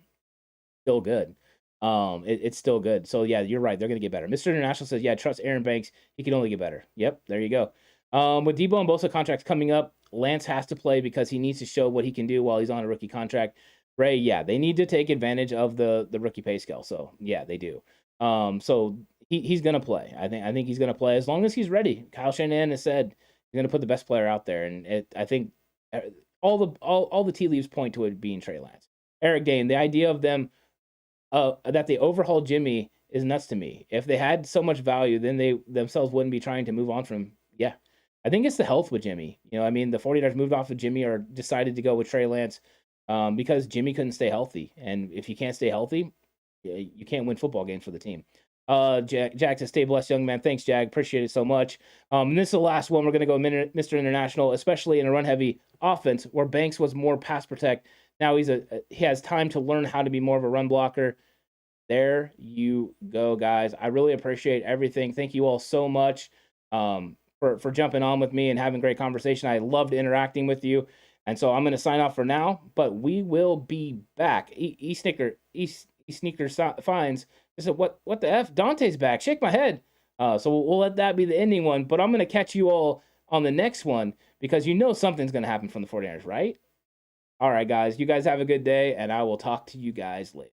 still good. It's still good. So, yeah, you're right. They're going to get better. Mr. International says, yeah, trust Aaron Banks. He can only get better. Yep, there you go. With Debo and Bosa contracts coming up, Lance has to play because he needs to show what he can do while he's on a rookie contract. Ray, yeah, they need to take advantage of the rookie pay scale. So, yeah, they do. So he's going to play. I think he's going to play as long as he's ready. Kyle Shanahan has said he's going to put the best player out there, and I think all the tea leaves point to it being Trey Lance. Eric Dane, the idea of them that they overhauled Jimmy is nuts to me. If they had so much value, then they themselves wouldn't be trying to move on from him. Yeah. I think it's the health with Jimmy. The 49ers moved off of Jimmy or decided to go with Trey Lance because Jimmy couldn't stay healthy. And if you can't stay healthy, you can't win football games for the team. Jag says, stay blessed, young man. Thanks, Jag. Appreciate it so much. And this is the last one. We're going to go Mr. International, especially in a run-heavy offense where Banks was more pass protect. Now he has time to learn how to be more of a run blocker. There you go, guys. I really appreciate everything. Thank you all so much.
for jumping on with me and having great conversation. I loved interacting with you. And so I'm going to sign off for now, but we will be back. Sneaker finds. I said, what the F? Dante's back. Shake my head. So we'll let that be the ending one. But I'm going to catch you all on the next one because you know something's going to happen from the 49ers, right? All right, guys. You guys have a good day, and I will talk to you guys later.